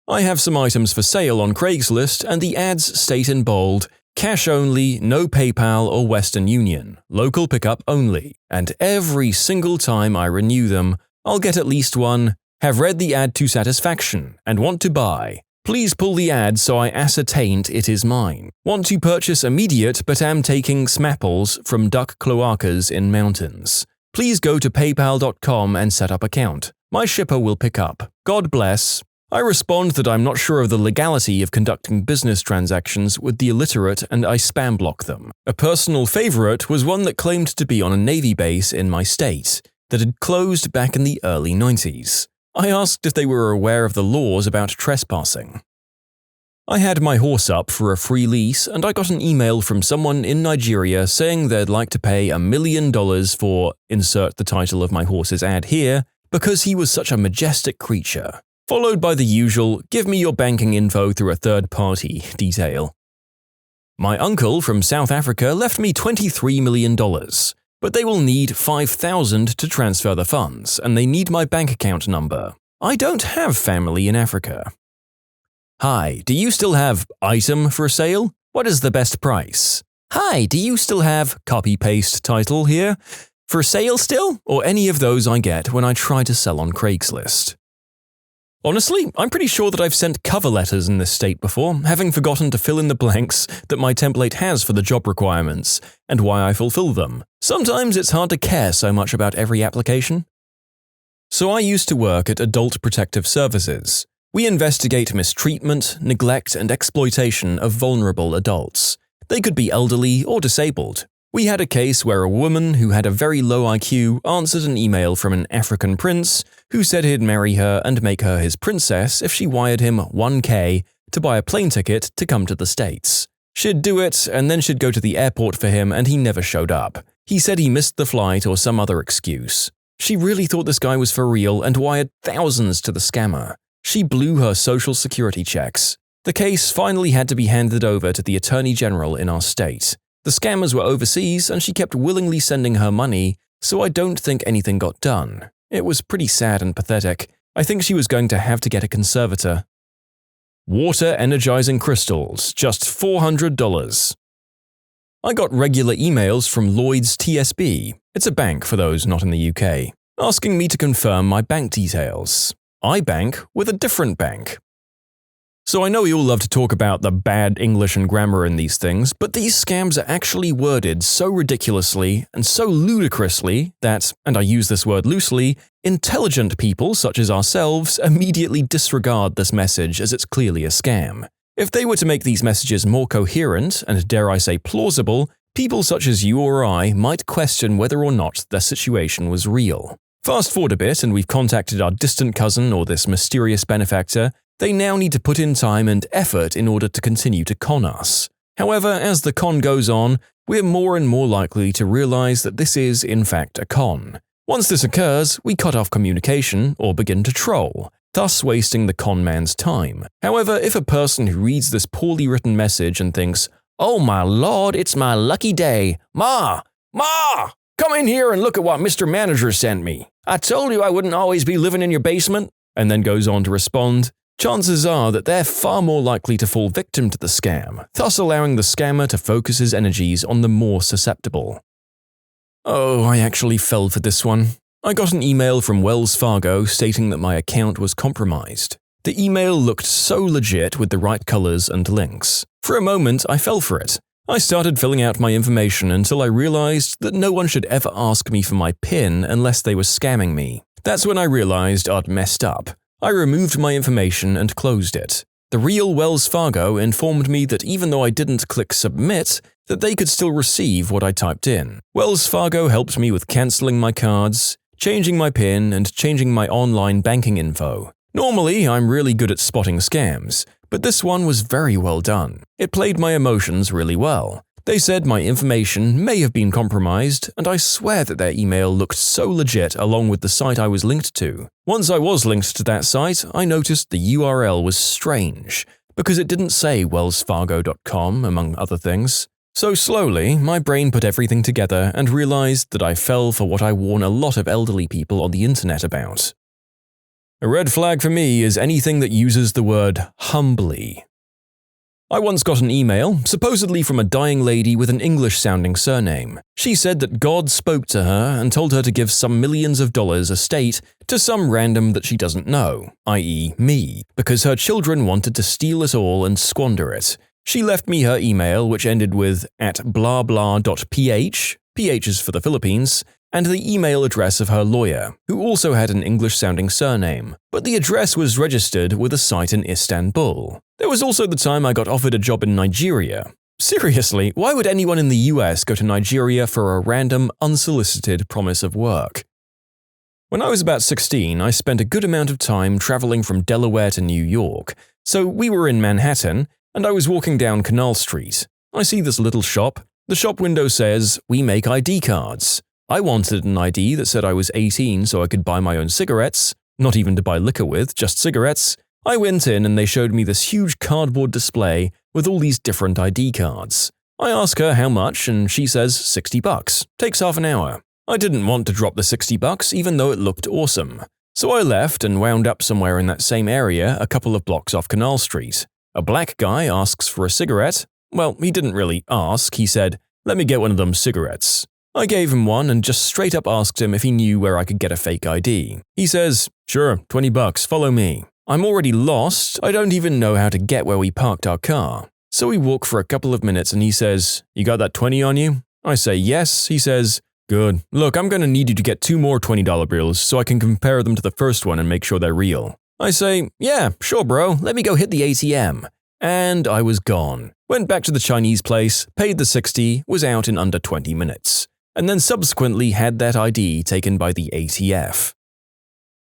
[SPEAKER 1] I have some items for sale on Craigslist and the ads state in bold, cash only, no PayPal or Western Union, local pickup only, and every single time I renew them, I'll get at least one, have read the ad to satisfaction and want to buy. Please pull the ad so I ascertained it is mine. Want to purchase immediate but am taking smapples from duck cloacas in mountains. Please go to paypal.com and set up account. My shipper will pick up. God bless. I respond that I'm not sure of the legality of conducting business transactions with the illiterate and I spam block them. A personal favorite was one that claimed to be on a Navy base in my state that had closed back in the early 90s. I asked if they were aware of the laws about trespassing. I had my horse up for a free lease and I got an email from someone in Nigeria saying they'd like to pay $1 million for, insert the title of my horse's ad here, because he was such a majestic creature. Followed by the usual, give me your banking info through a third party detail. My uncle from South Africa left me $23 million, but they will need $5,000 to transfer the funds, and they need my bank account number. I don't have family in Africa. Hi, do you still have item for sale? What is the best price? Hi, do you still have copy-paste title here? For sale still? Or any of those I get when I try to sell on Craigslist? Honestly, I'm pretty sure that I've sent cover letters in this state before, having forgotten to fill in the blanks that my template has for the job requirements, and why I fulfill them. Sometimes it's hard to care so much about every application. So I used to work at Adult Protective Services. We investigate mistreatment, neglect, and exploitation of vulnerable adults. They could be elderly or disabled. We had a case where a woman who had a very low IQ answered an email from an African prince who said he'd marry her and make her his princess if she wired him $1,000 to buy a plane ticket to come to the States. She'd do it, and then she'd go to the airport for him and he never showed up. He said he missed the flight or some other excuse. She really thought this guy was for real and wired thousands to the scammer. She blew her social security checks. The case finally had to be handed over to the Attorney General in our state. The scammers were overseas and she kept willingly sending her money, so I don't think anything got done. It was pretty sad and pathetic. I think she was going to have to get a conservator. Water energizing crystals, just $400. I got regular emails from Lloyds TSB, it's a bank for those not in the UK, asking me to confirm my bank details. I bank with a different bank. So I know you all love to talk about the bad English and grammar in these things, but these scams are actually worded so ridiculously and so ludicrously that, and I use this word loosely, intelligent people such as ourselves immediately disregard this message as it's clearly a scam. If they were to make these messages more coherent and, dare I say, plausible, people such as you or I might question whether or not their situation was real. Fast forward a bit and we've contacted our distant cousin or this mysterious benefactor. They now need to put in time and effort in order to continue to con us. However, as the con goes on, we're more and more likely to realize that this is, in fact, a con. Once this occurs, we cut off communication or begin to troll, thus wasting the con man's time. However, if a person who reads this poorly written message and thinks, "Oh my lord, it's my lucky day. Ma! Come in here and look at what Mr. Manager sent me. I told you I wouldn't always be living in your basement," and then goes on to respond, chances are that they're far more likely to fall victim to the scam, thus allowing the scammer to focus his energies on the more susceptible. Oh, I actually fell for this one. I got an email from Wells Fargo stating that my account was compromised. The email looked so legit with the right colors and links. For a moment, I fell for it. I started filling out my information until I realized that no one should ever ask me for my PIN unless they were scamming me. That's when I realized I'd messed up. I removed my information and closed it. The real Wells Fargo informed me that even though I didn't click submit, that they could still receive what I typed in. Wells Fargo helped me with cancelling my cards, changing my PIN, and changing my online banking info. Normally, I'm really good at spotting scams, but this one was very well done. It played my emotions really well. They said my information may have been compromised, and I swear that their email looked so legit along with the site I was linked to. Once I was linked to that site, I noticed the URL was strange, because it didn't say wellsfargo.com, among other things. So slowly, my brain put everything together and realized that I fell for what I warn a lot of elderly people on the internet about. A red flag for me is anything that uses the word humbly. I once got an email, supposedly from a dying lady with an English-sounding surname. She said that God spoke to her and told her to give some millions of dollars estate to some random that she doesn't know, i.e. me, because her children wanted to steal it all and squander it. She left me her email, which ended with @blahblah.ph, PH is for the Philippines, and the email address of her lawyer, who also had an English-sounding surname, but the address was registered with a site in Istanbul. There was also the time I got offered a job in Nigeria. Seriously, why would anyone in the US go to Nigeria for a random, unsolicited promise of work? When I was about 16, I spent a good amount of time traveling from Delaware to New York, so we were in Manhattan, and I was walking down Canal Street. I see this little shop. The shop window says, "We make ID cards." I wanted an ID that said I was 18 so I could buy my own cigarettes, not even to buy liquor with, just cigarettes. I went in and they showed me this huge cardboard display with all these different ID cards. I ask her how much and she says $60. Takes half an hour. I didn't want to drop the $60 even though it looked awesome. So I left and wound up somewhere in that same area a couple of blocks off Canal Street. A black guy asks for a cigarette. Well, he didn't really ask, he said, "Let me get one of them cigarettes." I gave him one and just straight up asked him if he knew where I could get a fake ID. He says, "Sure, $20, follow me." I'm already lost, I don't even know how to get where we parked our car. So we walk for a couple of minutes and he says, "You got that 20 on you?" I say yes, he says, "Good. Look, I'm gonna need you to get 2 more $20 bills so I can compare them to the first one and make sure they're real." I say, "Yeah, sure bro, let me go hit the ATM." And I was gone. Went back to the Chinese place, paid the 60, was out in under 20 minutes. And then subsequently had that ID taken by the ATF.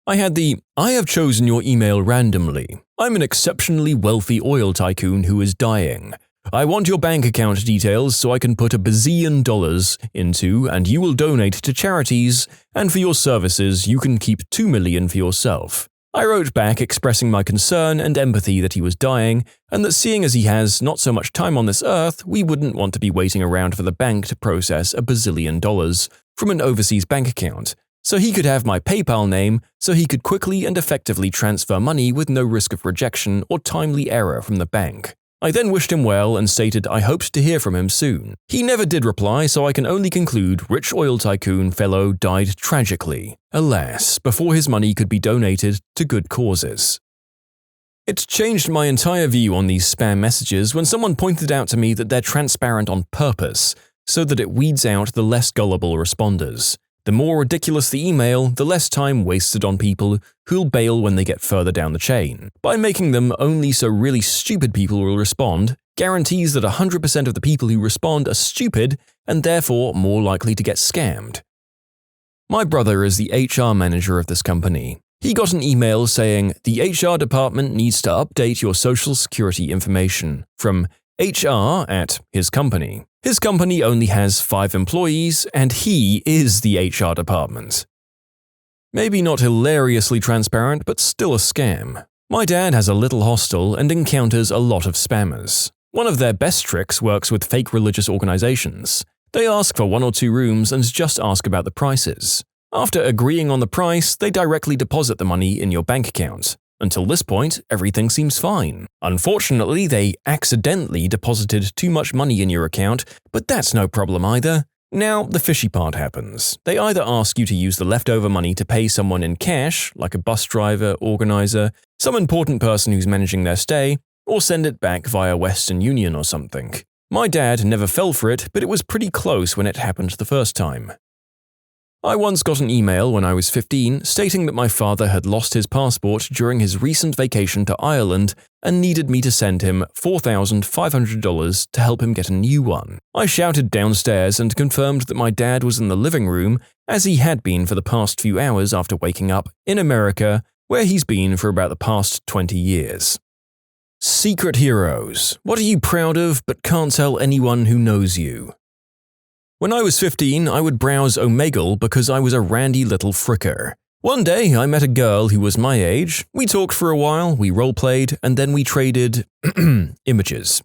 [SPEAKER 1] I had the, "I have chosen your email randomly. I'm an exceptionally wealthy oil tycoon who is dying. I want your bank account details so I can put $1 bazillion into and you will donate to charities, and for your services you can keep $2 million for yourself." I wrote back expressing my concern and empathy that he was dying, and that seeing as he has not so much time on this earth, we wouldn't want to be waiting around for the bank to process $1 bazillion from an overseas bank account, so he could have my PayPal name so he could quickly and effectively transfer money with no risk of rejection or timely error from the bank. I then wished him well and stated I hoped to hear from him soon. He never did reply, so I can only conclude rich oil tycoon fellow died tragically, alas, before his money could be donated to good causes. It changed my entire view on these spam messages when someone pointed out to me that they're transparent on purpose, so that it weeds out the less gullible responders. The more ridiculous the email, the less time wasted on people who'll bail when they get further down the chain. By making them only so really stupid people will respond, guarantees that 100% of the people who respond are stupid and therefore more likely to get scammed. My brother is the HR manager of this company. He got an email saying, "The HR department needs to update your social security information," from HR at his company. His company only has 5 employees, and he is the HR department. Maybe not hilariously transparent, but still a scam. My dad has a little hostel and encounters a lot of spammers. One of their best tricks works with fake religious organizations. They ask for 1 or 2 rooms and just ask about the prices. After agreeing on the price, they directly deposit the money in your bank account. Until this point, everything seems fine. Unfortunately, they accidentally deposited too much money in your account, but that's no problem either. Now, the fishy part happens. They either ask you to use the leftover money to pay someone in cash, like a bus driver, organizer, some important person who's managing their stay, or send it back via Western Union or something. My dad never fell for it, but it was pretty close when it happened the first time. I once got an email when I was 15 stating that my father had lost his passport during his recent vacation to Ireland and needed me to send him $4,500 to help him get a new one. I shouted downstairs and confirmed that my dad was in the living room, as he had been for the past few hours after waking up, in America, where he's been for about the past 20 years. Secret heroes. What are you proud of but can't tell anyone who knows you? When I was 15, I would browse Omegle because I was a randy little fricker. One day, I met a girl who was my age. We talked for a while, we roleplayed, and then we traded images.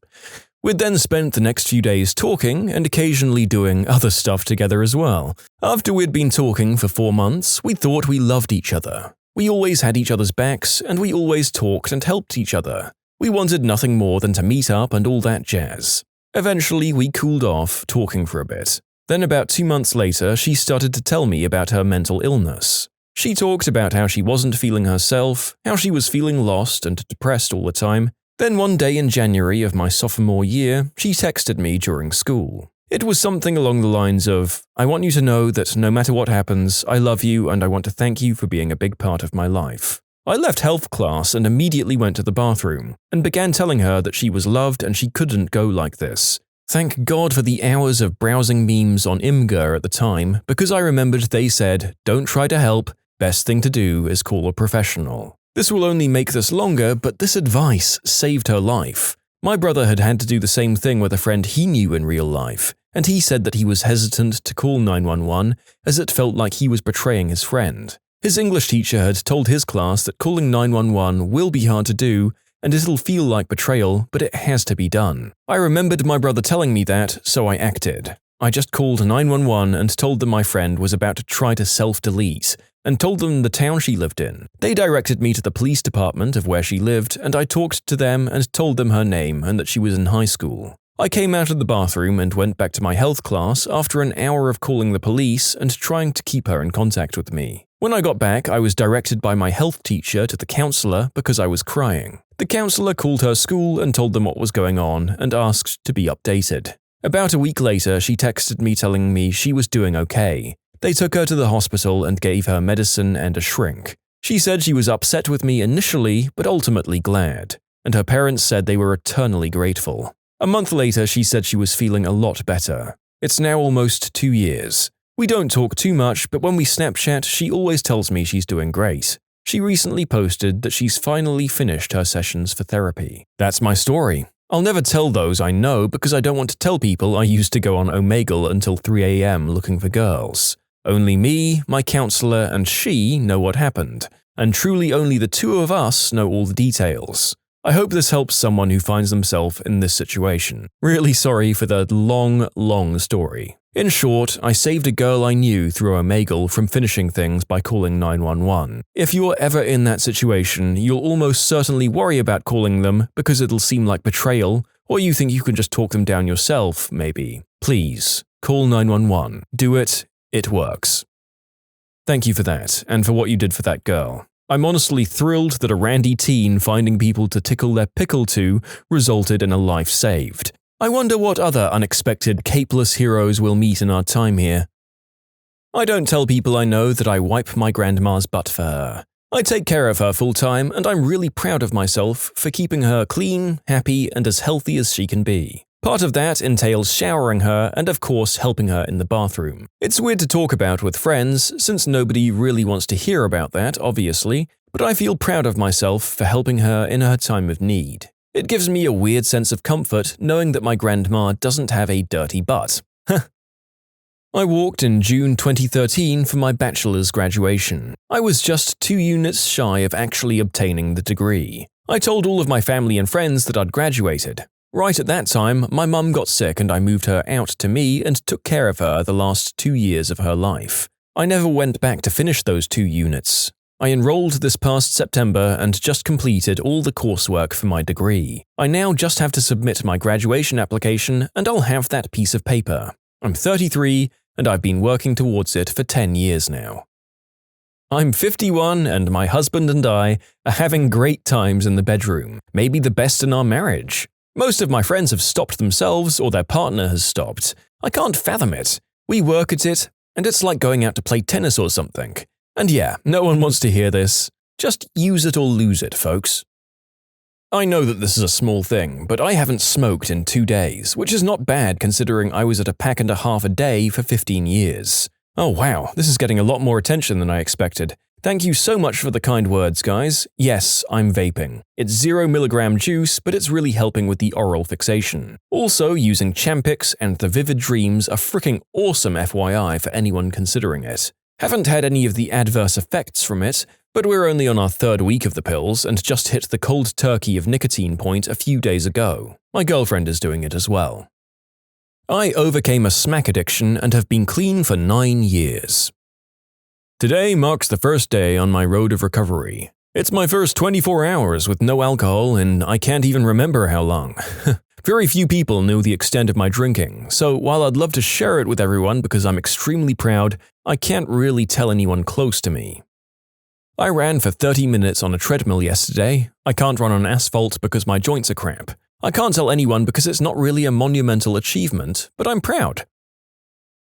[SPEAKER 1] We'd then spent the next few days talking and occasionally doing other stuff together as well. After we'd been talking for 4 months, we thought we loved each other. We always had each other's backs, and we always talked and helped each other. We wanted nothing more than to meet up and all that jazz. Eventually, we cooled off, talking for a bit. Then about 2 months later, she started to tell me about her mental illness. She talked about how she wasn't feeling herself, how she was feeling lost and depressed all the time. Then one day in January of my sophomore year, she texted me during school. It was something along the lines of, "I want you to know that no matter what happens, I love you and I want to thank you for being a big part of my life." I left health class and immediately went to the bathroom, and began telling her that she was loved and she couldn't go like this. Thank God for the hours of browsing memes on Imgur at the time, because I remembered they said, "Don't try to help, best thing to do is call a professional." This will only make this longer, but this advice saved her life. My brother had had to do the same thing with a friend he knew in real life, and he said that he was hesitant to call 911 as it felt like he was betraying his friend. His English teacher had told his class that calling 911 will be hard to do, and it'll feel like betrayal, but it has to be done. I remembered my brother telling me that, so I acted. I just called 911 and told them my friend was about to try to self-delete, and told them the town she lived in. They directed me to the police department of where she lived, and I talked to them and told them her name and that she was in high school. I came out of the bathroom and went back to my health class after an hour of calling the police and trying to keep her in contact with me. When I got back, I was directed by my health teacher to the counselor because I was crying. The counselor called her school and told them what was going on and asked to be updated. About a week later, she texted me telling me she was doing okay. They took her to the hospital and gave her medicine and a shrink. She said she was upset with me initially, but ultimately glad, and her parents said they were eternally grateful. A month later, she said she was feeling a lot better. It's now almost 2 years. We don't talk too much, but when we Snapchat, she always tells me she's doing great. She recently posted that she's finally finished her sessions for therapy. That's my story. I'll never tell those I know because I don't want to tell people I used to go on Omegle until 3 a.m. looking for girls. Only me, my counselor, and she know what happened, and truly only the two of us know all the details. I hope this helps someone who finds themselves in this situation. Really sorry for the long story. In short, I saved a girl I knew through Omegle from finishing things by calling 911. If you're ever in that situation, you'll almost certainly worry about calling them because it'll seem like betrayal, or you think you can just talk them down yourself, maybe. Please, call 911. Do it. It works. Thank you for that, and for what you did for that girl. I'm honestly thrilled that a randy teen finding people to tickle their pickle to resulted in a life saved. I wonder what other unexpected capeless heroes we'll meet in our time here. I don't tell people I know that I wipe my grandma's butt for her. I take care of her full time, and I'm really proud of myself for keeping her clean, happy, and as healthy as she can be. Part of that entails showering her and of course helping her in the bathroom. It's weird to talk about with friends, since nobody really wants to hear about that, obviously, but I feel proud of myself for helping her in her time of need. It gives me a weird sense of comfort knowing that my grandma doesn't have a dirty butt. I walked in June 2013 for my bachelor's graduation. I was just 2 units shy of actually obtaining the degree. I told all of my family and friends that I'd graduated. Right at that time, my mum got sick and I moved her out to me and took care of her the last 2 years of her life. I never went back to finish those 2 units. I enrolled this past September and just completed all the coursework for my degree. I now just have to submit my graduation application and I'll have that piece of paper. I'm 33 and I've been working towards it for 10 years now. I'm 51 and my husband and I are having great times in the bedroom, maybe the best in our marriage. Most of my friends have stopped themselves or their partner has stopped. I can't fathom it. We work at it, and it's like going out to play tennis or something. And yeah, no one wants to hear this. Just use it or lose it, folks. I know that this is a small thing, but I haven't smoked in 2 days, which is not bad considering I was at a pack and a half a day for 15 years. Oh wow, this is getting a lot more attention than I expected. Thank you so much for the kind words, guys. Yes, I'm vaping. It's 0 milligram juice, but it's really helping with the oral fixation. Also, using Champix and the Vivid Dreams are freaking awesome FYI for anyone considering it. Haven't had any of the adverse effects from it, but we're only on our 3rd week of the pills and just hit the cold turkey of nicotine point a few days ago. My girlfriend is doing it as well. I overcame a smack addiction and have been clean for 9 years. Today marks the first day on my road of recovery. It's my first 24 hours with no alcohol, and I can't even remember how long. Very few people knew the extent of my drinking, so while I'd love to share it with everyone because I'm extremely proud, I can't really tell anyone close to me. I ran for 30 minutes on a treadmill yesterday. I can't run on asphalt because my joints are cramp. I can't tell anyone because it's not really a monumental achievement, but I'm proud.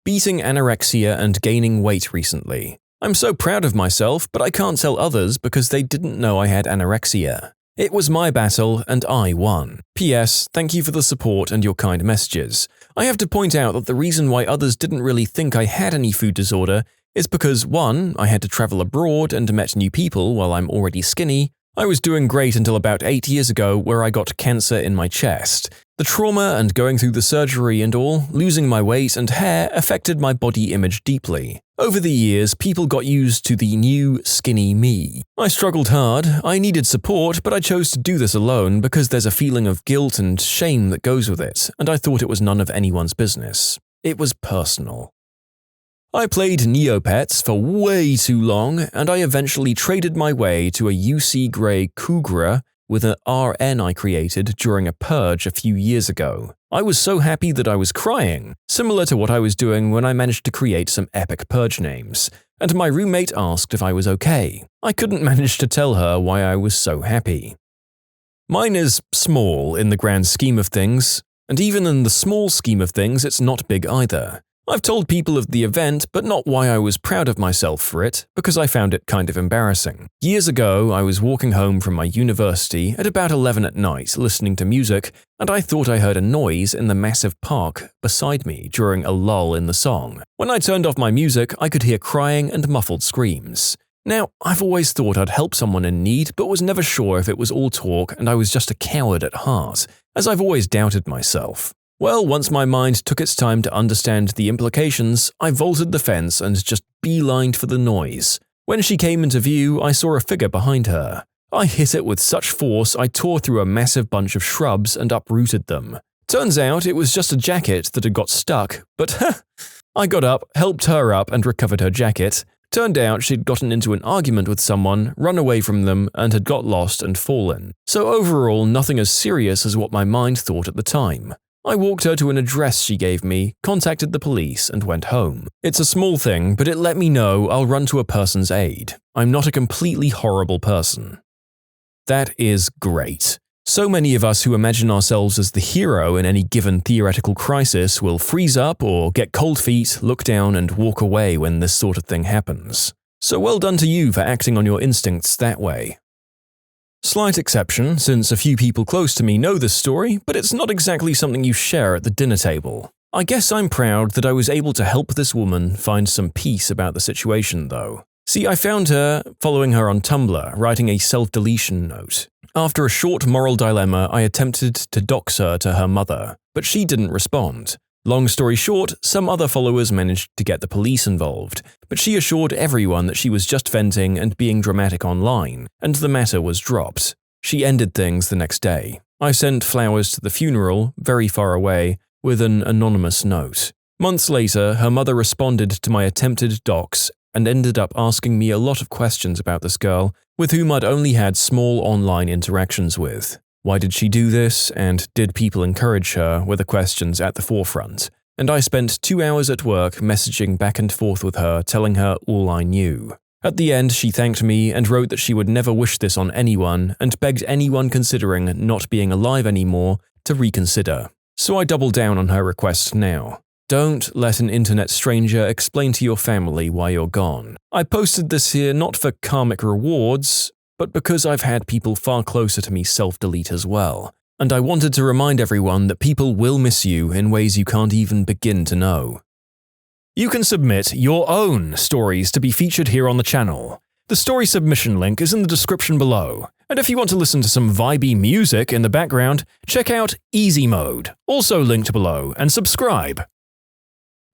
[SPEAKER 1] Beating anorexia and gaining weight recently. I'm so proud of myself, but I can't tell others because they didn't know I had anorexia. It was my battle, and I won. P.S. Thank you for the support and your kind messages. I have to point out that the reason why others didn't really think I had any food disorder is because 1. I had to travel abroad and met new people while I'm already skinny. I was doing great until about 8 years ago where I got cancer in my chest. The trauma and going through the surgery and all, losing my weight and hair affected my body image deeply. Over the years, people got used to the new, skinny me. I struggled hard, I needed support, but I chose to do this alone because there's a feeling of guilt and shame that goes with it, and I thought it was none of anyone's business. It was personal. I played Neopets for way too long, and I eventually traded my way to a UC Grey Cougar with an RN I created during a purge a few years ago. I was so happy that I was crying, similar to what I was doing when I managed to create some epic purge names, and my roommate asked if I was okay. I couldn't manage to tell her why I was so happy. Mine is small in the grand scheme of things, and even in the small scheme of things it's not big either. I've told people of the event, but not why I was proud of myself for it, because I found it kind of embarrassing. Years ago, I was walking home from my university at about 11 at night listening to music, and I thought I heard a noise in the massive park beside me during a lull in the song. When I turned off my music, I could hear crying and muffled screams. Now, I've always thought I'd help someone in need, but was never sure if it was all talk and I was just a coward at heart, as I've always doubted myself. Well, once my mind took its time to understand the implications, I vaulted the fence and just beelined for the noise. When she came into view, I saw a figure behind her. I hit it with such force I tore through a massive bunch of shrubs and uprooted them. Turns out it was just a jacket that had got stuck, but I got up, helped her up and recovered her jacket. Turned out she'd gotten into an argument with someone, run away from them, and had got lost and fallen. So overall, nothing as serious as what my mind thought at the time. I walked her to an address she gave me, contacted the police, and went home. It's a small thing, but it let me know I'll run to a person's aid. I'm not a completely horrible person. That is great. So many of us who imagine ourselves as the hero in any given theoretical crisis will freeze up or get cold feet, look down, and walk away when this sort of thing happens. So well done to you for acting on your instincts that way. Slight exception, since a few people close to me know this story, but it's not exactly something you share at the dinner table. I guess I'm proud that I was able to help this woman find some peace about the situation, though. See, I found her following her on Tumblr, writing a self-deletion note. After a short moral dilemma, I attempted to dox her to her mother, but she didn't respond. Long story short, some other followers managed to get the police involved, but she assured everyone that she was just venting and being dramatic online, and the matter was dropped. She ended things the next day. I sent flowers to the funeral, very far away, with an anonymous note. Months later, her mother responded to my attempted dox and ended up asking me a lot of questions about this girl, with whom I'd only had small online interactions with. Why did she do this, and did people encourage her, were the questions at the forefront. And I spent 2 hours at work messaging back and forth with her, telling her all I knew. At the end, she thanked me and wrote that she would never wish this on anyone, and begged anyone considering not being alive anymore to reconsider. So I doubled down on her request now. Don't let an internet stranger explain to your family why you're gone. I posted this here not for karmic rewards, but because I've had people far closer to me self-delete as well. And I wanted to remind everyone that people will miss you in ways you can't even begin to know. You can submit your own stories to be featured here on the channel. The story submission link is in the description below. And if you want to listen to some vibey music in the background, check out easymode, also linked below, and subscribe.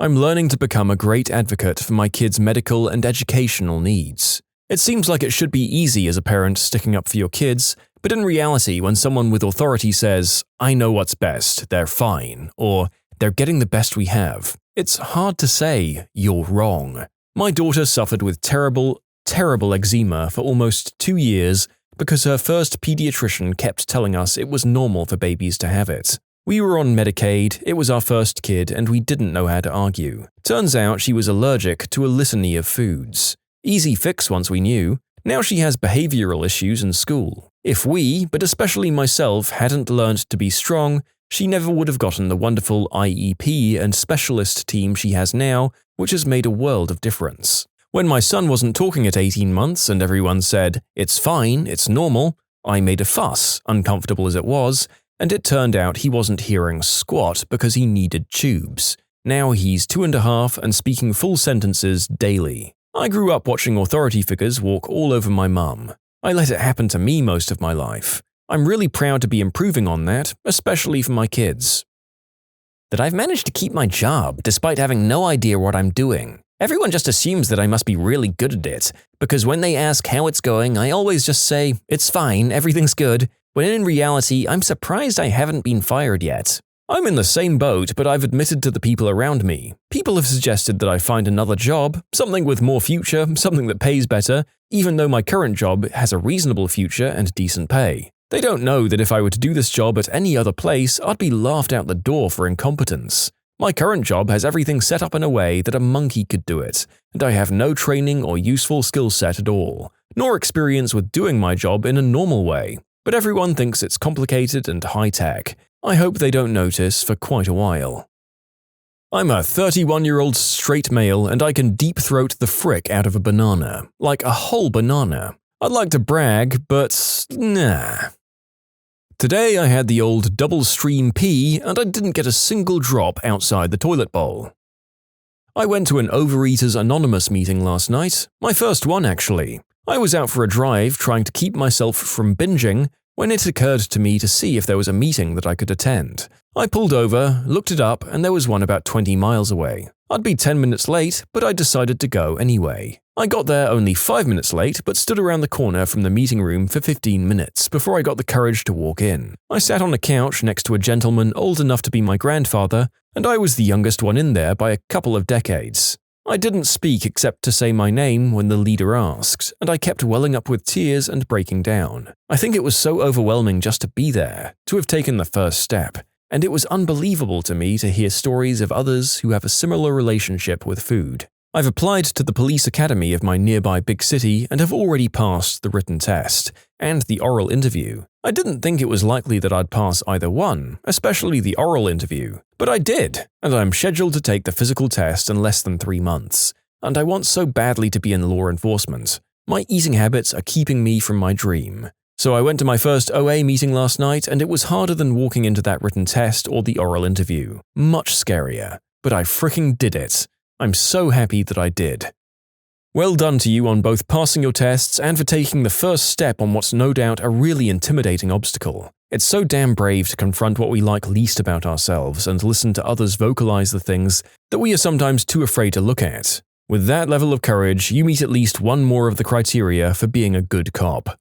[SPEAKER 1] I'm learning to become a great advocate for my kids' medical and educational needs. It seems like it should be easy as a parent sticking up for your kids, but in reality, when someone with authority says, "I know what's best, they're fine," or "they're getting the best we have," it's hard to say, "You're wrong." My daughter suffered with terrible eczema for almost 2 years because her first pediatrician kept telling us it was normal for babies to have it. We were on Medicaid, it was our first kid, and we didn't know how to argue. Turns out she was allergic to a litany of foods. Easy fix once we knew. Now she has behavioral issues in school. If we, but especially myself, hadn't learned to be strong, she never would have gotten the wonderful IEP and specialist team she has now, which has made a world of difference. When my son wasn't talking at 18 months and everyone said, "It's fine, it's normal," I made a fuss, uncomfortable as it was, and it turned out he wasn't hearing squat because he needed tubes. Now he's 2.5 and speaking full sentences daily. I grew up watching authority figures walk all over my mum. I let it happen to me most of my life. I'm really proud to be improving on that, especially for my kids. That I've managed to keep my job despite having no idea what I'm doing. Everyone just assumes that I must be really good at it, because when they ask how it's going, I always just say, "It's fine, everything's good," when in reality, I'm surprised I haven't been fired yet. I'm in the same boat, but I've admitted to the people around me. People have suggested that I find another job, something with more future, something that pays better, even though my current job has a reasonable future and decent pay. They don't know that if I were to do this job at any other place, I'd be laughed out the door for incompetence. My current job has everything set up in a way that a monkey could do it, and I have no training or useful skill set at all, nor experience with doing my job in a normal way. But everyone thinks it's complicated and high-tech. I hope they don't notice for quite a while. I'm a 31-year-old straight male and I can deep-throat the frick out of a banana. Like a whole banana. I'd like to brag, but nah. Today I had the old double stream pee and I didn't get a single drop outside the toilet bowl. I went to an Overeaters Anonymous meeting last night, my first one actually. I was out for a drive trying to keep myself from binging when it occurred to me to see if there was a meeting that I could attend. I pulled over, looked it up, and there was one about 20 miles away. I'd be 10 minutes late, but I decided to go anyway. I got there only 5 minutes late, but stood around the corner from the meeting room for 15 minutes before I got the courage to walk in. I sat on a couch next to a gentleman old enough to be my grandfather, and I was the youngest one in there by a couple of decades. I didn't speak except to say my name when the leader asked, and I kept welling up with tears and breaking down. I think it was so overwhelming just to be there, to have taken the first step, and it was unbelievable to me to hear stories of others who have a similar relationship with food. I've applied to the police academy of my nearby big city and have already passed the written test and the oral interview. I didn't think it was likely that I'd pass either one, especially the oral interview, but I did, and I'm scheduled to take the physical test in less than 3 months. And I want so badly to be in law enforcement. My eating habits are keeping me from my dream. So I went to my first OA meeting last night and it was harder than walking into that written test or the oral interview. Much scarier. But I fricking did it. I'm so happy that I did. Well done to you on both passing your tests and for taking the first step on what's no doubt a really intimidating obstacle. It's so damn brave to confront what we like least about ourselves and listen to others vocalize the things that we are sometimes too afraid to look at. With that level of courage, you meet at least one more of the criteria for being a good cop.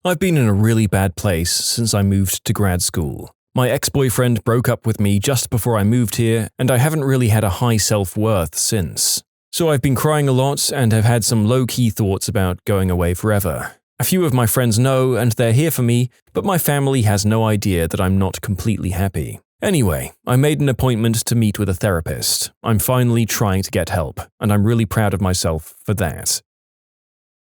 [SPEAKER 1] I've been in a really bad place since I moved to grad school. My ex-boyfriend broke up with me just before I moved here, and I haven't really had a high self-worth since. So I've been crying a lot and have had some low-key thoughts about going away forever. A few of my friends know and they're here for me, but my family has no idea that I'm not completely happy. Anyway, I made an appointment to meet with a therapist. I'm finally trying to get help, and I'm really proud of myself for that.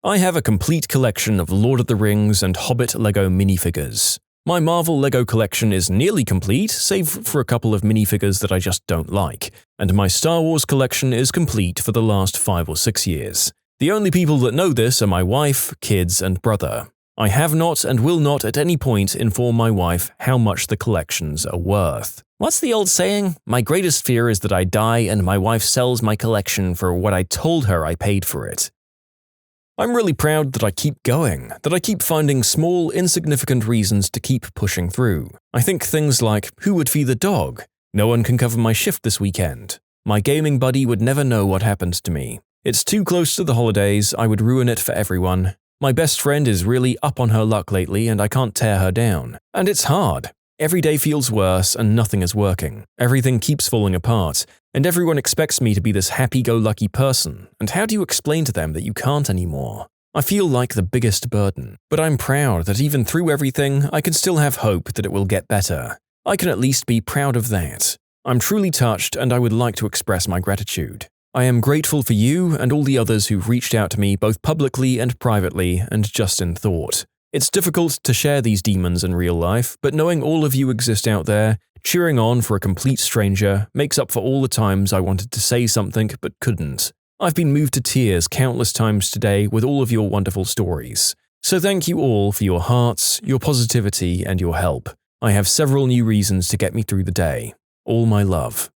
[SPEAKER 1] I have a complete collection of Lord of the Rings and Hobbit Lego minifigures. My Marvel Lego collection is nearly complete, save for a couple of minifigures that I just don't like, and my Star Wars collection is complete for the last 5 or 6 years. The only people that know this are my wife, kids, and brother. I have not and will not at any point inform my wife how much the collections are worth. What's the old saying? My greatest fear is that I die and my wife sells my collection for what I told her I paid for it. I'm really proud that I keep going, that I keep finding small, insignificant reasons to keep pushing through. I think things like, who would feed the dog? No one can cover my shift this weekend. My gaming buddy would never know what happened to me. It's too close to the holidays, I would ruin it for everyone. My best friend is really up on her luck lately and I can't tear her down. And it's hard. Every day feels worse and nothing is working. Everything keeps falling apart, and everyone expects me to be this happy-go-lucky person, and how do you explain to them that you can't anymore? I feel like the biggest burden, but I'm proud that even through everything, I can still have hope that it will get better. I can at least be proud of that. I'm truly touched and I would like to express my gratitude. I am grateful for you and all the others who've reached out to me both publicly and privately and just in thought. It's difficult to share these demons in real life, but knowing all of you exist out there, cheering on for a complete stranger, makes up for all the times I wanted to say something but couldn't. I've been moved to tears countless times today with all of your wonderful stories. So thank you all for your hearts, your positivity, and your help. I have several new reasons to get me through the day. All my love.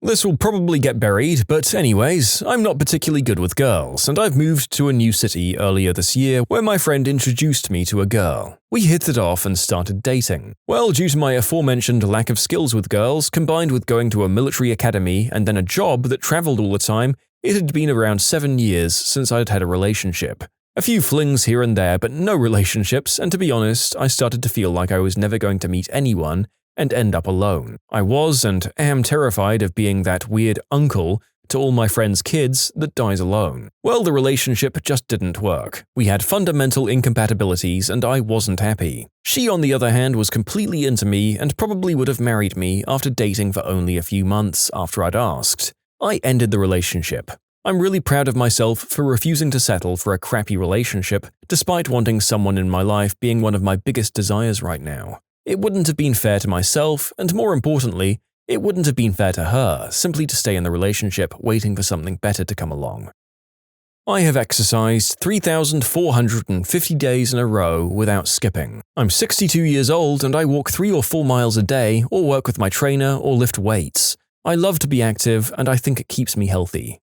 [SPEAKER 1] This will probably get buried, but anyways, I'm not particularly good with girls, and I've moved to a new city earlier this year where my friend introduced me to a girl. We hit it off and started dating. Well, due to my aforementioned lack of skills with girls, combined with going to a military academy and then a job that traveled all the time, it had been around 7 years since I'd had a relationship. A few flings here and there, but no relationships, and to be honest, I started to feel like I was never going to meet anyone and end up alone. I was and am terrified of being that weird uncle to all my friends' kids that dies alone. Well, the relationship just didn't work. We had fundamental incompatibilities and I wasn't happy. She, on the other hand, was completely into me and probably would have married me after dating for only a few months after I'd asked. I ended the relationship. I'm really proud of myself for refusing to settle for a crappy relationship, despite wanting someone in my life being one of my biggest desires right now. It wouldn't have been fair to myself, and more importantly, it wouldn't have been fair to her, simply to stay in the relationship waiting for something better to come along. I have exercised 3,450 days in a row without skipping. I'm 62 years old and I walk 3 or 4 miles a day, or work with my trainer, or lift weights. I love to be active and I think it keeps me healthy.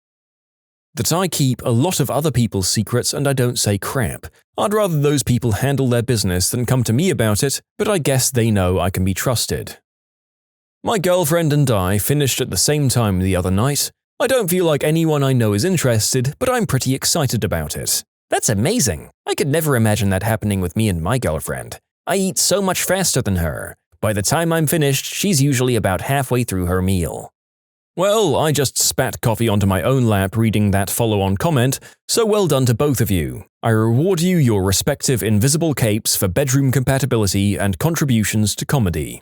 [SPEAKER 1] That I keep a lot of other people's secrets and I don't say crap. I'd rather those people handle their business than come to me about it, but I guess they know I can be trusted. My girlfriend and I finished at the same time the other night. I don't feel like anyone I know is interested, but I'm pretty excited about it. That's amazing. I could never imagine that happening with me and my girlfriend. I eat so much faster than her. By the time I'm finished, she's usually about halfway through her meal. Well, I just spat coffee onto my own lap reading that follow-on comment, so well done to both of you. I reward you your respective invisible capes for bedroom compatibility and contributions to comedy.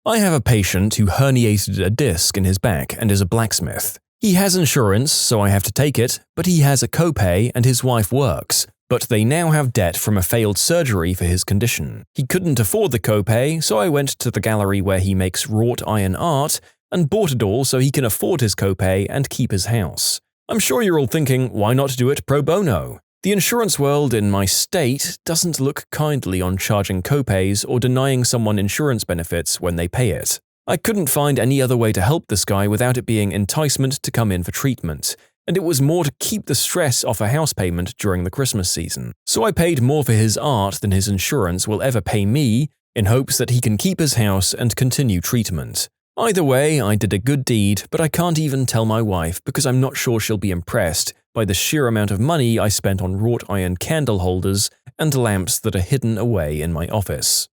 [SPEAKER 1] I have a patient who herniated a disc in his back and is a blacksmith. He has insurance, so I have to take it, but he has a copay and his wife works, but they now have debt from a failed surgery for his condition. He couldn't afford the copay, so I went to the gallery where he makes wrought iron art and bought it all so he can afford his copay and keep his house. I'm sure you're all thinking, why not do it pro bono? The insurance world in my state doesn't look kindly on charging copays or denying someone insurance benefits when they pay it. I couldn't find any other way to help this guy without it being enticement to come in for treatment, and it was more to keep the stress off a house payment during the Christmas season. So I paid more for his art than his insurance will ever pay me, in hopes that he can keep his house and continue treatment. Either way, I did a good deed, but I can't even tell my wife because I'm not sure she'll be impressed by the sheer amount of money I spent on wrought iron candle holders and lamps that are hidden away in my office.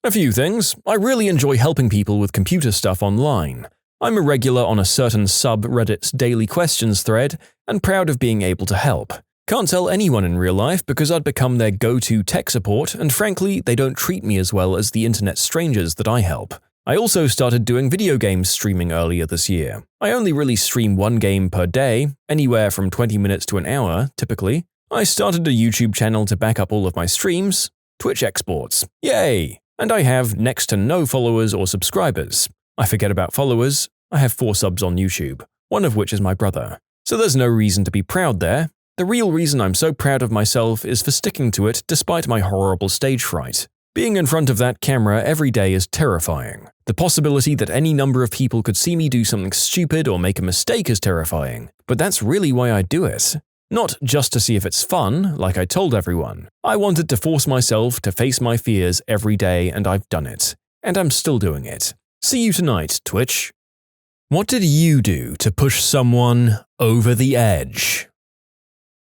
[SPEAKER 1] A few things. I really enjoy helping people with computer stuff online. I'm a regular on a certain subreddit's daily questions thread and proud of being able to help. Can't tell anyone in real life because I'd become their go-to tech support, and frankly, they don't treat me as well as the internet strangers that I help. I also started doing video games streaming earlier this year. I only really stream 1 game per day, anywhere from 20 minutes to an hour, typically. I started a YouTube channel to back up all of my streams. Twitch exports. Yay! And I have next to no followers or subscribers. I forget about followers. I have 4 subs on YouTube, one of which is my brother. So there's no reason to be proud there. The real reason I'm so proud of myself is for sticking to it despite my horrible stage fright. Being in front of that camera every day is terrifying. The possibility that any number of people could see me do something stupid or make a mistake is terrifying, but that's really why I do it. Not just to see if it's fun, like I told everyone. I wanted to force myself to face my fears every day, and I've done it. And I'm still doing it. See you tonight, Twitch. What did you do to push someone over the edge?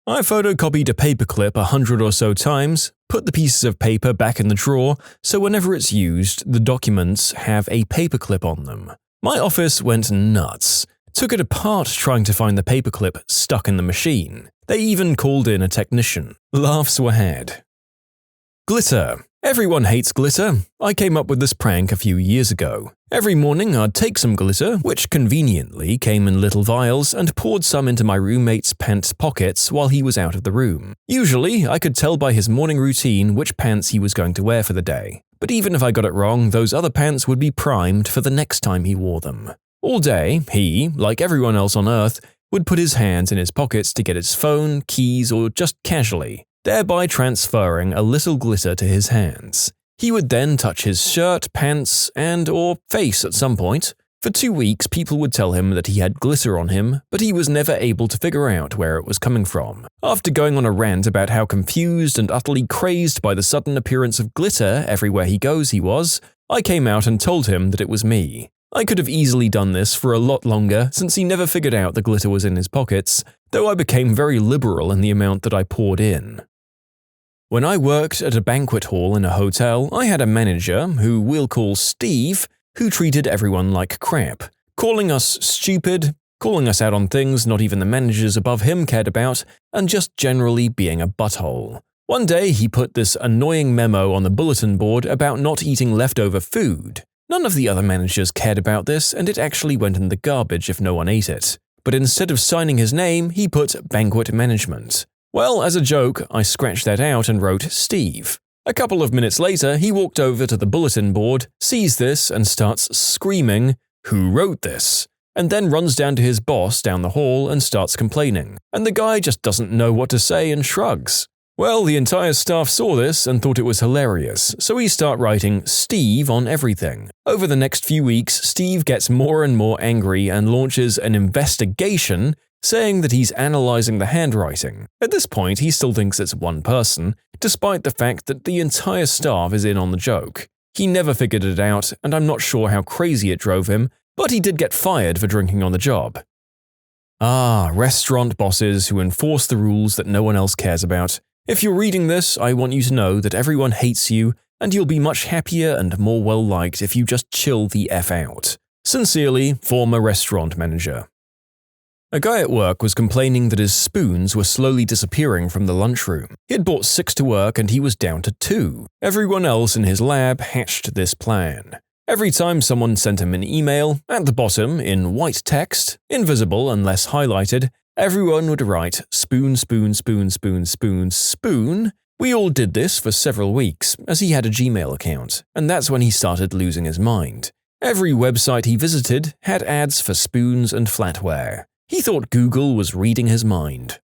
[SPEAKER 1] I photocopied a paperclip 100 or so times, put the pieces of paper back in the drawer, so whenever it's used, the documents have a paperclip on them. My office went nuts. Took it apart trying to find the paperclip stuck in the machine. They even called in a technician. Laughs were had. Glitter. Everyone hates glitter. I came up with this prank a few years ago. Every morning I'd take some glitter, which conveniently came in little vials, and poured some into my roommate's pants pockets while he was out of the room. Usually, I could tell by his morning routine which pants he was going to wear for the day. But even if I got it wrong, those other pants would be primed for the next time he wore them. All day, he, like everyone else on Earth, would put his hands in his pockets to get his phone, keys, or just casually, thereby transferring a little glitter to his hands. He would then touch his shirt, pants, and/or face at some point. For 2 weeks, people would tell him that he had glitter on him, but he was never able to figure out where it was coming from. After going on a rant about how confused and utterly crazed by the sudden appearance of glitter everywhere he goes he was, I came out and told him that it was me. I could have easily done this for a lot longer since he never figured out the glitter was in his pockets, though I became very liberal in the amount that I poured in. When I worked at a banquet hall in a hotel, I had a manager, who we'll call Steve, who treated everyone like crap, calling us stupid, calling us out on things not even the managers above him cared about, and just generally being a butthole. One day he put this annoying memo on the bulletin board about not eating leftover food. None of the other managers cared about this, and it actually went in the garbage if no one ate it. But instead of signing his name, he put banquet management. Well, as a joke, I scratched that out and wrote Steve. A couple of minutes later, he walked over to the bulletin board, sees this, and starts screaming, "Who wrote this?" and then runs down to his boss down the hall and starts complaining. And the guy just doesn't know what to say and shrugs. Well, the entire staff saw this and thought it was hilarious, so we start writing Steve on everything. Over the next few weeks, Steve gets more and more angry and launches an investigation, saying that he's analyzing the handwriting. At this point, he still thinks it's one person, despite the fact that the entire staff is in on the joke. He never figured it out, and I'm not sure how crazy it drove him, but he did get fired for drinking on the job. Ah, restaurant bosses who enforce the rules that no one else cares about. If you're reading this, I want you to know that everyone hates you, and you'll be much happier and more well-liked if you just chill the F out. Sincerely, former restaurant manager. A guy at work was complaining that his spoons were slowly disappearing from the lunchroom. He had brought 6 to work and he was down to 2. Everyone else in his lab hatched this plan. Every time someone sent him an email, at the bottom, in white text, invisible unless highlighted, everyone would write spoon, spoon, spoon, spoon, spoon, spoon. We all did this for several weeks, as he had a Gmail account, and that's when he started losing his mind. Every website he visited had ads for spoons and flatware. He thought Google was reading his mind.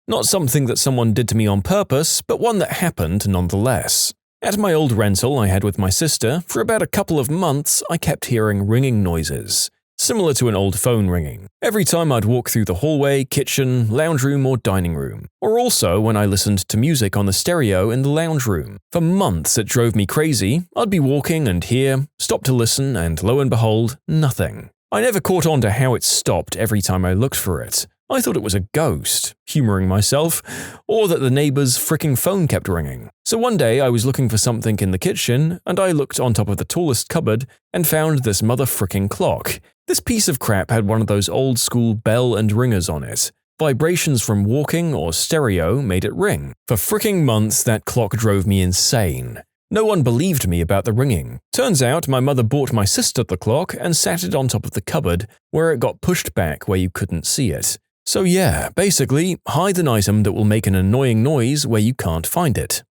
[SPEAKER 1] Not something that someone did to me on purpose, but one that happened nonetheless. At my old rental I had with my sister, for about a couple of months I kept hearing ringing noises. Similar to an old phone ringing, every time I'd walk through the hallway, kitchen, lounge room or dining room, or also when I listened to music on the stereo in the lounge room. For months it drove me crazy. I'd be walking and hear, stop to listen, and lo and behold, nothing. I never caught on to how it stopped every time I looked for it. I thought it was a ghost, humoring myself, or that the neighbor's fricking phone kept ringing. So one day I was looking for something in the kitchen, and I looked on top of the tallest cupboard and found this mother-fricking clock. This piece of crap had one of those old-school bell and ringers on it. Vibrations from walking or stereo made it ring. For fricking months that clock drove me insane. No one believed me about the ringing. Turns out my mother bought my sister the clock and sat it on top of the cupboard, where it got pushed back where you couldn't see it. So yeah, basically, hide an item that will make an annoying noise where you can't find it.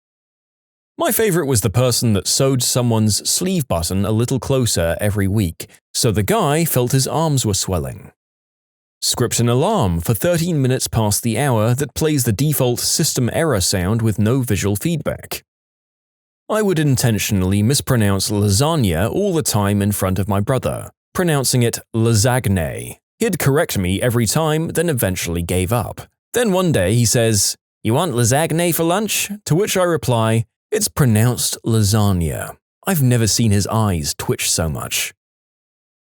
[SPEAKER 1] My favorite was the person that sewed someone's sleeve button a little closer every week, so the guy felt his arms were swelling. Script an alarm for 13 minutes past the hour that plays the default system error sound with no visual feedback. I would intentionally mispronounce lasagna all the time in front of my brother, pronouncing it lasagne. He'd correct me every time, then eventually gave up. Then one day he says, "You want lasagne for lunch?" To which I reply, "It's pronounced lasagna." I've never seen his eyes twitch so much.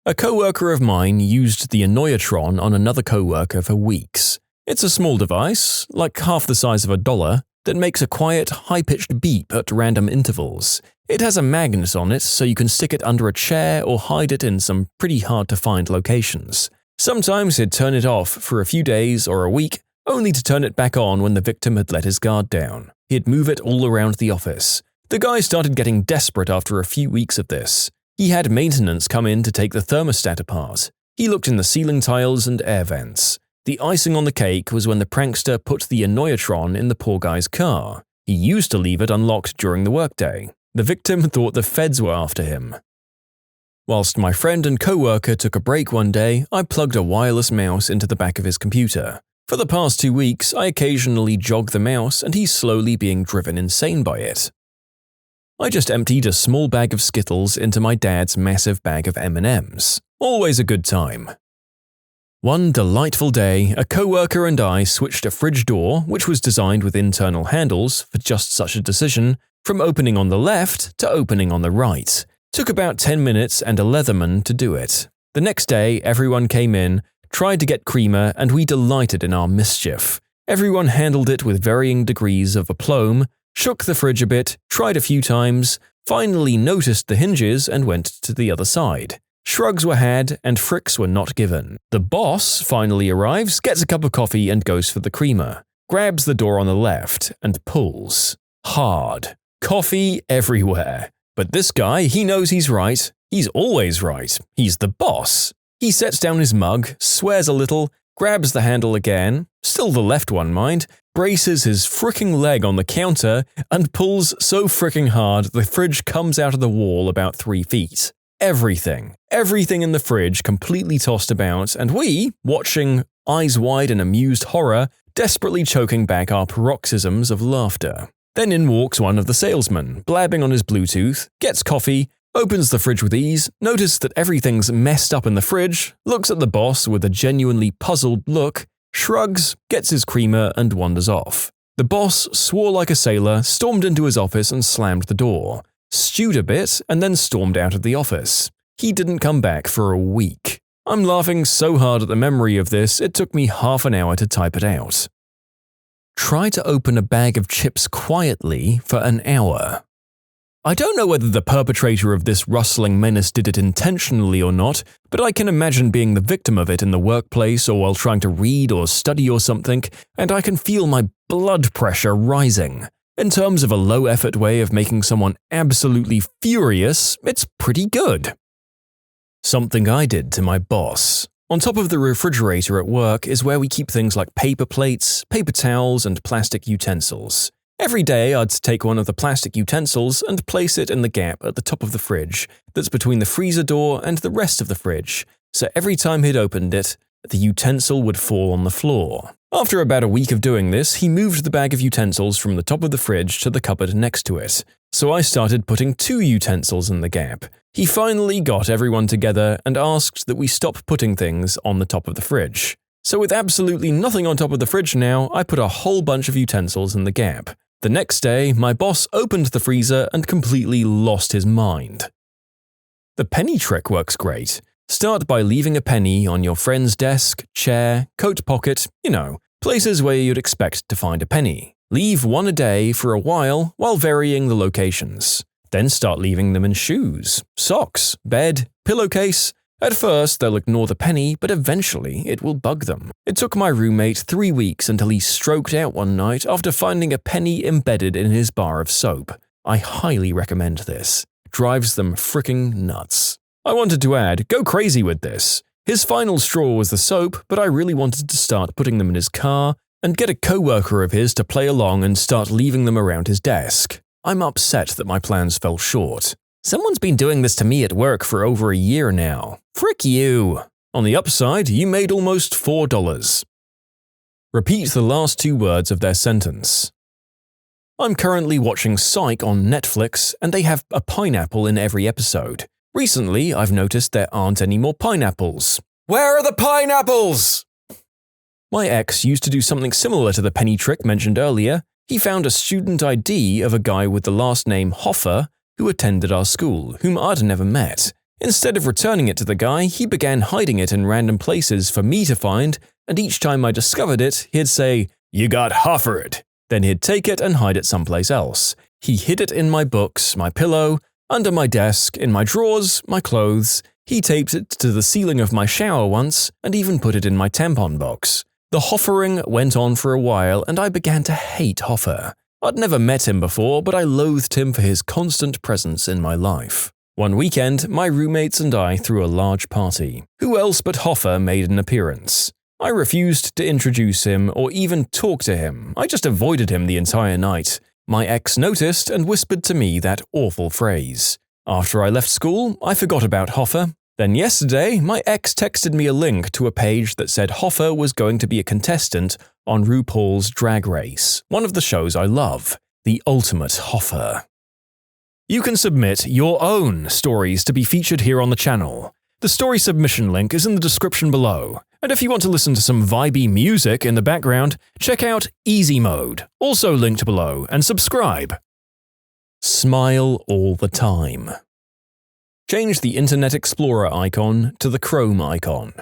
[SPEAKER 1] A coworker of mine used the Annoyatron on another coworker for weeks. It's a small device, like half the size of a dollar, that makes a quiet, high-pitched beep at random intervals. It has a magnet on it so you can stick it under a chair or hide it in some pretty hard-to-find locations. Sometimes he'd turn it off for a few days or a week, only to turn it back on when the victim had let his guard down. He'd move it all around the office. The guy started getting desperate after a few weeks of this. He had maintenance come in to take the thermostat apart. He looked in the ceiling tiles and air vents. The icing on the cake was when the prankster put the Annoyatron in the poor guy's car. He used to leave it unlocked during the workday. The victim thought the feds were after him. Whilst my friend and coworker took a break one day, I plugged a wireless mouse into the back of his computer. For the past 2 weeks, I occasionally jog the mouse and he's slowly being driven insane by it. I just emptied a small bag of Skittles into my dad's massive bag of M&Ms. Always a good time. One delightful day, a coworker and I switched a fridge door, which was designed with internal handles for just such a decision, from opening on the left to opening on the right. Took about 10 minutes and a Leatherman to do it. The next day, everyone came in, tried to get creamer, and we delighted in our mischief. Everyone handled it with varying degrees of aplomb, shook the fridge a bit, tried a few times, finally noticed the hinges and went to the other side. Shrugs were had and fricks were not given. The boss finally arrives, gets a cup of coffee and goes for the creamer. Grabs the door on the left and pulls. Hard. Coffee everywhere. But this guy, he knows he's right. He's always right. He's the boss. He sets down his mug, swears a little, grabs the handle again, still the left one, mind, braces his fricking leg on the counter, and pulls so fricking hard the fridge comes out of the wall about 3 feet. Everything in the fridge completely tossed about, and we, watching, eyes wide in amused horror, desperately choking back our paroxysms of laughter. Then in walks one of the salesmen, blabbing on his Bluetooth, gets coffee, opens the fridge with ease, notices that everything's messed up in the fridge, looks at the boss with a genuinely puzzled look, shrugs, gets his creamer, and wanders off. The boss swore like a sailor, stormed into his office and slammed the door, stewed a bit, and then stormed out of the office. He didn't come back for a week. I'm laughing so hard at the memory of this, it took me half an hour to type it out. Try to open a bag of chips quietly for an hour. I don't know whether the perpetrator of this rustling menace did it intentionally or not, but I can imagine being the victim of it in the workplace or while trying to read or study or something, and I can feel my blood pressure rising. In terms of a low-effort way of making someone absolutely furious, it's pretty good. Something I did to my boss. On top of the refrigerator at work is where we keep things like paper plates, paper towels, and plastic utensils. Every day I'd take one of the plastic utensils and place it in the gap at the top of the fridge that's between the freezer door and the rest of the fridge, so every time he'd opened it, the utensil would fall on the floor. After about a week of doing this, he moved the bag of utensils from the top of the fridge to the cupboard next to it, so I started putting 2 utensils in the gap. He finally got everyone together and asked that we stop putting things on the top of the fridge. So with absolutely nothing on top of the fridge now, I put a whole bunch of utensils in the gap. The next day, my boss opened the freezer and completely lost his mind. The penny trick works great. Start by leaving a penny on your friend's desk, chair, coat pocket, places where you'd expect to find a penny. Leave one a day for a while varying the locations. Then start leaving them in shoes, socks, bed, pillowcase. At first, they'll ignore the penny, but eventually it will bug them. It took my roommate 3 weeks until he stroked out one night after finding a penny embedded in his bar of soap. I highly recommend this. Drives them fricking nuts. I wanted to add, go crazy with this. His final straw was the soap, but I really wanted to start putting them in his car and get a coworker of his to play along and start leaving them around his desk. I'm upset that my plans fell short. Someone's been doing this to me at work for over a year now. Frick you! On the upside, you made almost $4. Repeat the last 2 words of their sentence. I'm currently watching Psych on Netflix, and they have a pineapple in every episode. Recently, I've noticed there aren't any more pineapples. Where are the pineapples? My ex used to do something similar to the penny trick mentioned earlier. He found a student ID of a guy with the last name Hofer who attended our school, whom I'd never met. Instead of returning it to the guy, he began hiding it in random places for me to find, and each time I discovered it, he'd say, "You got Hofered." Then he'd take it and hide it someplace else. He hid it in my books, my pillow, under my desk, in my drawers, my clothes. He taped it to the ceiling of my shower once, and even put it in my tampon box. The Hoffering went on for a while, and I began to hate Hofer. I'd never met him before, but I loathed him for his constant presence in my life. One weekend, my roommates and I threw a large party. Who else but Hofer made an appearance? I refused to introduce him or even talk to him. I just avoided him the entire night. My ex noticed and whispered to me that awful phrase. After I left school, I forgot about Hofer. Then yesterday, my ex texted me a link to a page that said Hofer was going to be a contestant on RuPaul's Drag Race, one of the shows I love, the ultimate Hofer. You can submit your own stories to be featured here on the channel. The story submission link is in the description below. And if you want to listen to some vibey music in the background, check out easymode, also linked below, and subscribe. Smile all the time. Change the Internet Explorer icon to the Chrome icon.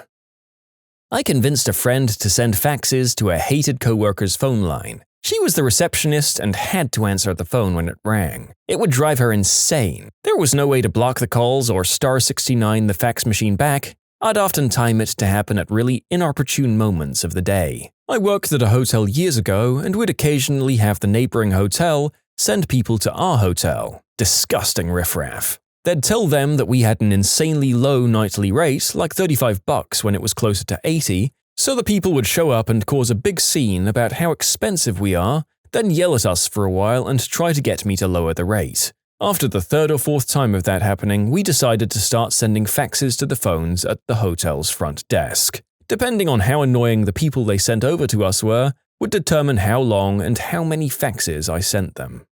[SPEAKER 1] I convinced a friend to send faxes to a hated coworker's phone line. She was the receptionist and had to answer the phone when it rang. It would drive her insane. There was no way to block the calls or star 69 the fax machine back. I'd often time it to happen at really inopportune moments of the day. I worked at a hotel years ago and would occasionally have the neighboring hotel send people to our hotel. Disgusting riffraff. They'd tell them that we had an insanely low nightly rate, like $35 when it was closer to $80, so the people would show up and cause a big scene about how expensive we are, then yell at us for a while and try to get me to lower the rate. After the 3rd or 4th time of that happening, we decided to start sending faxes to the phones at the hotel's front desk. Depending on how annoying the people they sent over to us were, would determine how long and how many faxes I sent them.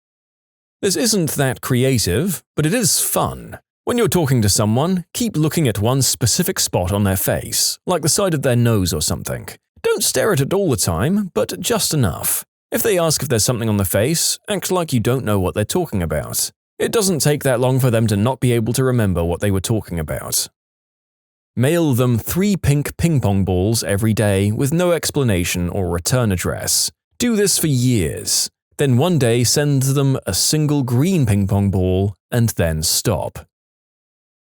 [SPEAKER 1] This isn't that creative, but it is fun. When you're talking to someone, keep looking at one specific spot on their face, like the side of their nose or something. Don't stare at it all the time, but just enough. If they ask if there's something on the face, act like you don't know what they're talking about. It doesn't take that long for them to not be able to remember what they were talking about. Mail them 3 pink ping-pong balls every day with no explanation or return address. Do this for years. Then one day send them a single green ping-pong ball and then stop.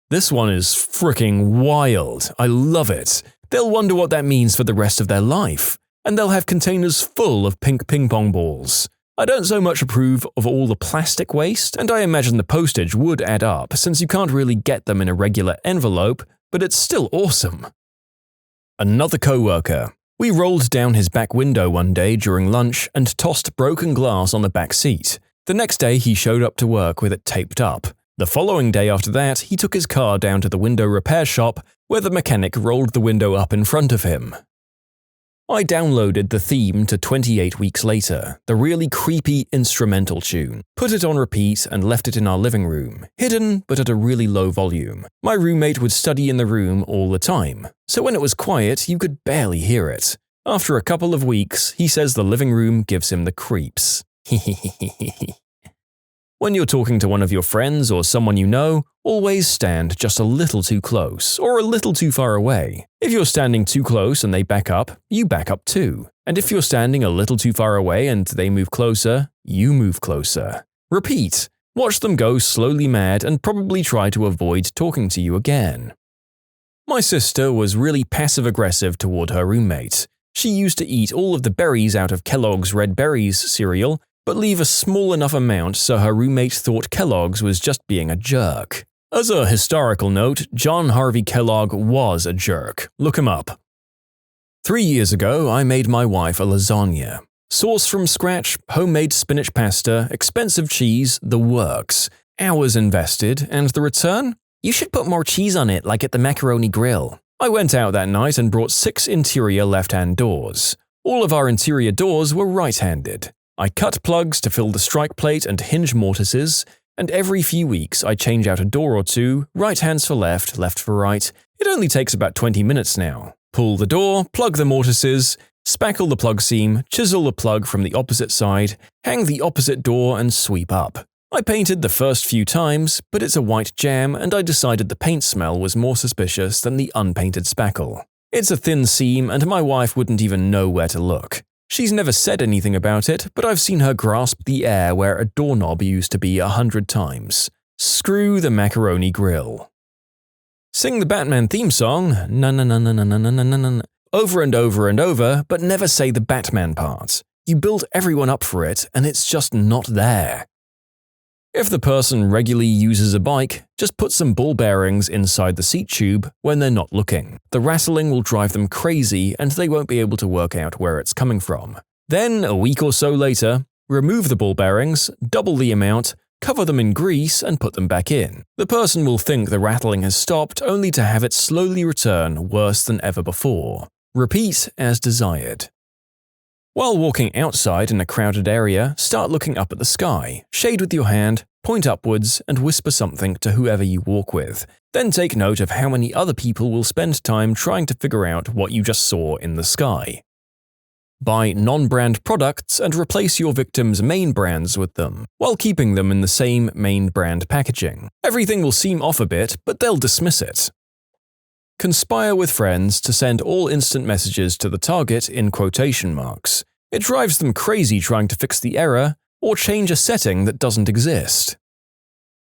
[SPEAKER 1] This one is fricking wild. I love it. They'll wonder what that means for the rest of their life. And they'll have containers full of pink ping-pong balls. I don't so much approve of all the plastic waste, and I imagine the postage would add up since you can't really get them in a regular envelope, but it's still awesome. Another coworker. We rolled down his back window one day during lunch and tossed broken glass on the back seat. The next day he showed up to work with it taped up. The following day after that, he took his car down to the window repair shop where the mechanic rolled the window up in front of him. I downloaded the theme to 28 Weeks Later, the really creepy instrumental tune, put it on repeat and left it in our living room, hidden but at a really low volume. My roommate would study in the room all the time, so when it was quiet you could barely hear it. After a couple of weeks, he says the living room gives him the creeps. When you're talking to one of your friends or someone you know, always stand just a little too close or a little too far away. If you're standing too close and they back up, you back up too. And if you're standing a little too far away and they move closer, you move closer. Repeat. Watch them go slowly mad and probably try to avoid talking to you again. My sister was really passive-aggressive toward her roommate. She used to eat all of the berries out of Kellogg's Red Berries cereal, but leave a small enough amount so her roommate thought Kellogg's was just being a jerk. As a historical note, John Harvey Kellogg was a jerk. Look him up. 3 years ago, I made my wife a lasagna. Sauce from scratch, homemade spinach pasta, expensive cheese, the works. Hours invested, and the return? You should put more cheese on it like at the macaroni grill. I went out that night and brought 6 interior left-hand doors. All of our interior doors were right-handed. I cut plugs to fill the strike plate and hinge mortises, and every few weeks I change out a door or two, right hands for left, left for right. It only takes about 20 minutes now. Pull the door, plug the mortises, spackle the plug seam, chisel the plug from the opposite side, hang the opposite door and sweep up. I painted the first few times, but it's a white jam and I decided the paint smell was more suspicious than the unpainted spackle. It's a thin seam and my wife wouldn't even know where to look. She's never said anything about it, but I've seen her grasp the air where a doorknob used to be 100 times. Screw the macaroni grill. Sing the Batman theme song, na na na na na na na na na, over and over and over, but never say the Batman part. You build everyone up for it, and it's just not there. If the person regularly uses a bike, just put some ball bearings inside the seat tube when they're not looking. The rattling will drive them crazy and they won't be able to work out where it's coming from. Then, a week or so later, remove the ball bearings, double the amount, cover them in grease and put them back in. The person will think the rattling has stopped only to have it slowly return worse than ever before. Repeat as desired. While walking outside in a crowded area, start looking up at the sky, shade with your hand, point upwards, and whisper something to whoever you walk with. Then take note of how many other people will spend time trying to figure out what you just saw in the sky. Buy non-brand products and replace your victim's main brands with them, while keeping them in the same main brand packaging. Everything will seem off a bit, but they'll dismiss it. Conspire with friends to send all instant messages to the target in quotation marks. It drives them crazy trying to fix the error or change a setting that doesn't exist.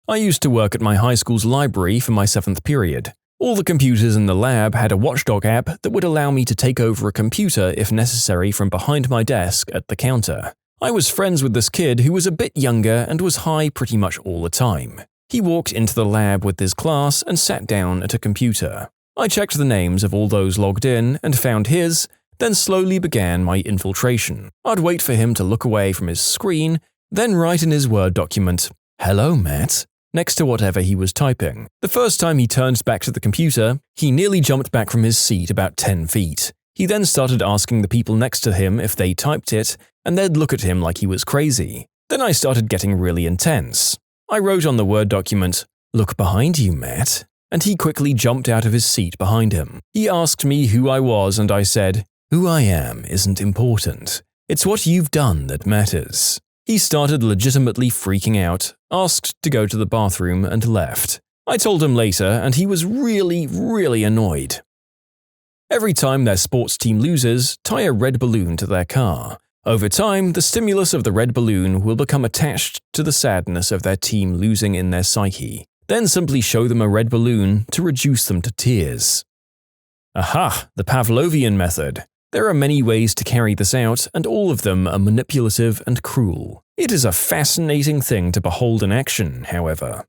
[SPEAKER 1] I used to work at my high school's library for my 7th period. All the computers in the lab had a watchdog app that would allow me to take over a computer if necessary from behind my desk at the counter. I was friends with this kid who was a bit younger and was high pretty much all the time. He walked into the lab with his class and sat down at a computer. I checked the names of all those logged in and found his, then slowly began my infiltration. I'd wait for him to look away from his screen, then write in his Word document, "Hello, Matt," next to whatever he was typing. The first time he turned back to the computer, he nearly jumped back from his seat about 10 feet. He then started asking the people next to him if they typed it, and they'd look at him like he was crazy. Then I started getting really intense. I wrote on the Word document, "Look behind you, Matt," and he quickly jumped out of his seat behind him. He asked me who I was and I said, "Who I am isn't important. It's what you've done that matters." He started legitimately freaking out, asked to go to the bathroom and left. I told him later and he was really annoyed. Every time their sports team loses, tie a red balloon to their car. Over time, the stimulus of the red balloon will become attached to the sadness of their team losing in their psyche. Then simply show them a red balloon to reduce them to tears. Aha, the Pavlovian method. There are many ways to carry this out, and all of them are manipulative and cruel. It is a fascinating thing to behold in action, however.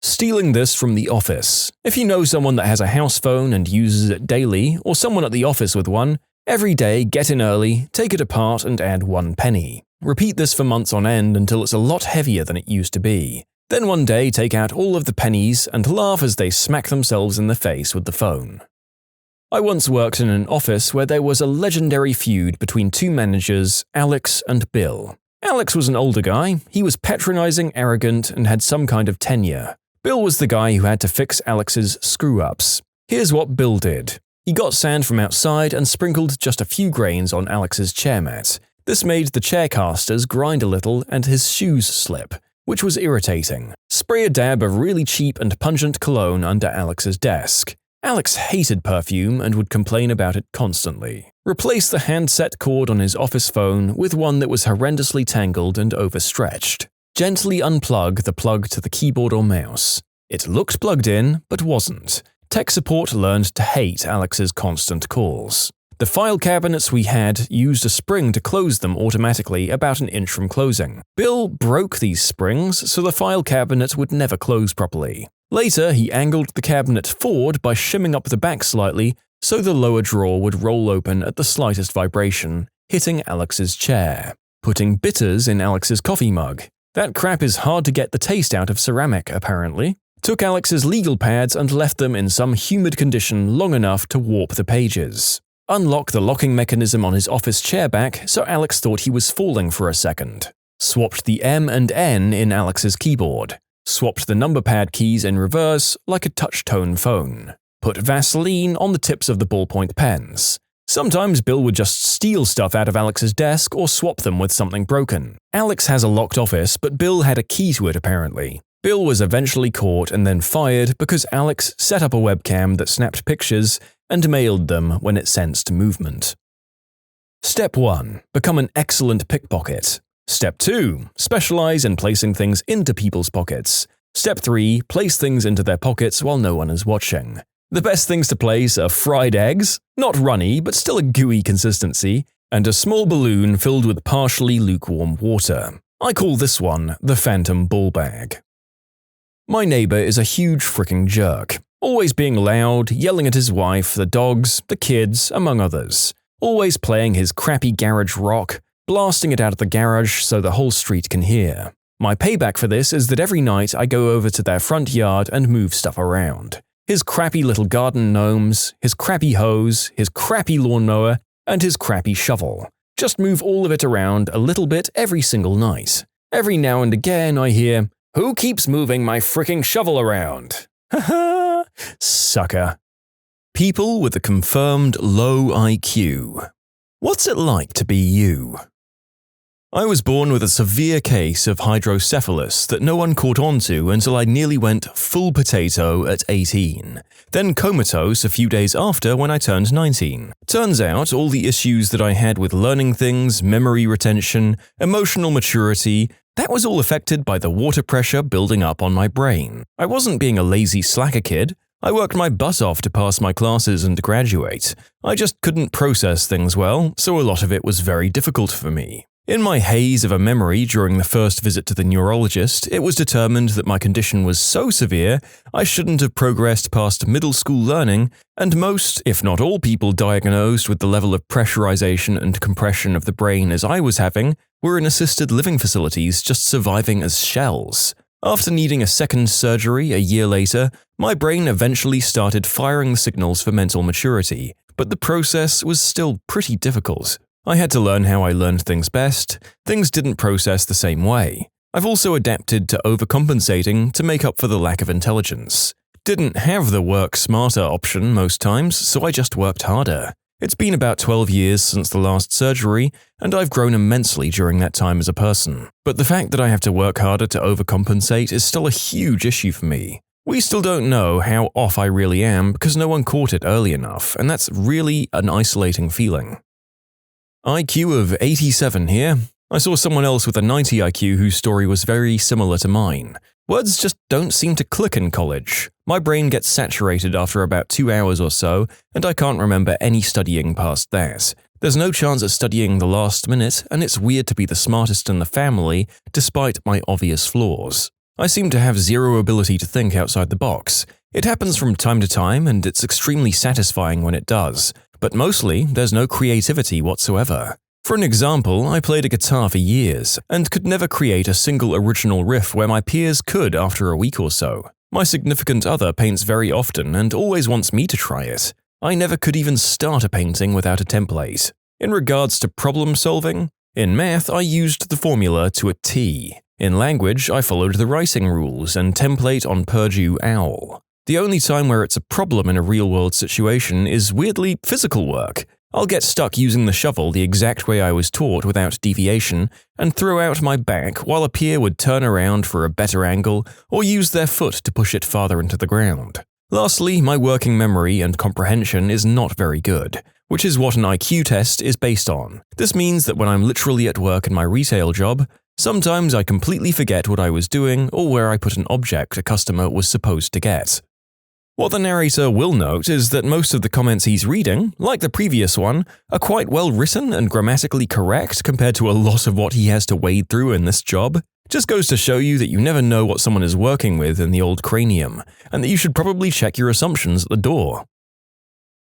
[SPEAKER 1] Stealing this from the office. If you know someone that has a house phone and uses it daily, or someone at the office with one, every day get in early, take it apart and add 1 penny. Repeat this for months on end until it's a lot heavier than it used to be. Then one day take out all of the pennies and laugh as they smack themselves in the face with the phone. I once worked in an office where there was a legendary feud between 2 managers, Alex and Bill. Alex was an older guy, he was patronizing, arrogant, and had some kind of tenure. Bill was the guy who had to fix Alex's screw-ups. Here's what Bill did. He got sand from outside and sprinkled just a few grains on Alex's chair mat. This made the chair casters grind a little and his shoes slip, which was irritating. Spray a dab of really cheap and pungent cologne under Alex's desk. Alex hated perfume and would complain about it constantly. Replace the handset cord on his office phone with one that was horrendously tangled and overstretched. Gently unplug the plug to the keyboard or mouse. It looked plugged in, but wasn't. Tech support learned to hate Alex's constant calls. The file cabinets we had used a spring to close them automatically about an inch from closing. Bill broke these springs so the file cabinet would never close properly. Later, he angled the cabinet forward by shimming up the back slightly so the lower drawer would roll open at the slightest vibration, hitting Alex's chair, putting bitters in Alex's coffee mug. That crap is hard to get the taste out of ceramic, apparently. Took Alex's legal pads and left them in some humid condition long enough to warp the pages. Unlock the locking mechanism on his office chair back so Alex thought he was falling for a second. Swapped the M and N in Alex's keyboard. Swapped the number pad keys in reverse like a touch-tone phone. Put Vaseline on the tips of the ballpoint pens. Sometimes Bill would just steal stuff out of Alex's desk or swap them with something broken. Alex has a locked office, but Bill had a key to it apparently. Bill was eventually caught and then fired because Alex set up a webcam that snapped pictures and mailed them when it sensed movement. Step 1. Become an excellent pickpocket. Step 2. Specialize in placing things into people's pockets. Step 3. Place things into their pockets while no one is watching. The best things to place are fried eggs, not runny but still a gooey consistency, and a small balloon filled with partially lukewarm water. I call this one the phantom ball bag. My neighbor is a huge freaking jerk, always being loud, yelling at his wife, the dogs, the kids, among others. Always playing his crappy garage rock, blasting it out of the garage so the whole street can hear. My payback for this is that every night I go over to their front yard and move stuff around. His crappy little garden gnomes, his crappy hose, his crappy lawnmower, and his crappy shovel. Just move all of it around a little bit every single night. Every now and again I hear, "Who keeps moving my fricking shovel around?" Haha, sucker. People with a confirmed low IQ. What's it like to be you? I was born with a severe case of hydrocephalus that no one caught on to until I nearly went full potato at 18, then comatose a few days after when I turned 19. Turns out all the issues that I had with learning things, memory retention, emotional maturity, that was all affected by the water pressure building up on my brain. I wasn't being a lazy slacker kid. I worked my butt off to pass my classes and graduate. I just couldn't process things well, so a lot of it was very difficult for me. In my haze of a memory during the first visit to the neurologist, it was determined that my condition was so severe I shouldn't have progressed past middle school learning, and most, if not all people diagnosed with the level of pressurization and compression of the brain as I was having, were in assisted living facilities just surviving as shells. After needing a second surgery a year later, my brain eventually started firing the signals for mental maturity, but the process was still pretty difficult. I had to learn how I learned things best. Things didn't process the same way. I've also adapted to overcompensating to make up for the lack of intelligence. Didn't have the work smarter option most times, so I just worked harder. It's been about 12 years since the last surgery, and I've grown immensely during that time as a person. But the fact that I have to work harder to overcompensate is still a huge issue for me. We still don't know how off I really am because no one caught it early enough, and that's really an isolating feeling. IQ of 87 here. I saw someone else with a 90 IQ whose story was very similar to mine. Words just don't seem to click in college. My brain gets saturated after about 2 hours or so, and I can't remember any studying past that. There's no chance at studying the last minute, and it's weird to be the smartest in the family, despite my obvious flaws. I seem to have zero ability to think outside the box. It happens from time to time, and it's extremely satisfying when it does. But mostly, there's no creativity whatsoever. For an example, I played a guitar for years, and could never create a single original riff where my peers could after a week or so. My significant other paints very often and always wants me to try it. I never could even start a painting without a template. In regards to problem solving, in math I used the formula to a T. In language, I followed the writing rules and template on Purdue OWL. The only time where it's a problem in a real-world situation is weirdly physical work. I'll get stuck using the shovel the exact way I was taught without deviation and throw out my back while a peer would turn around for a better angle or use their foot to push it farther into the ground. Lastly, my working memory and comprehension is not very good, which is what an IQ test is based on. This means that when I'm literally at work in my retail job, sometimes I completely forget what I was doing or where I put an object a customer was supposed to get. What the narrator will note is that most of the comments he's reading, like the previous one, are quite well written and grammatically correct compared to a lot of what he has to wade through in this job. Just goes to show you that you never know what someone is working with in the old cranium, and that you should probably check your assumptions at the door.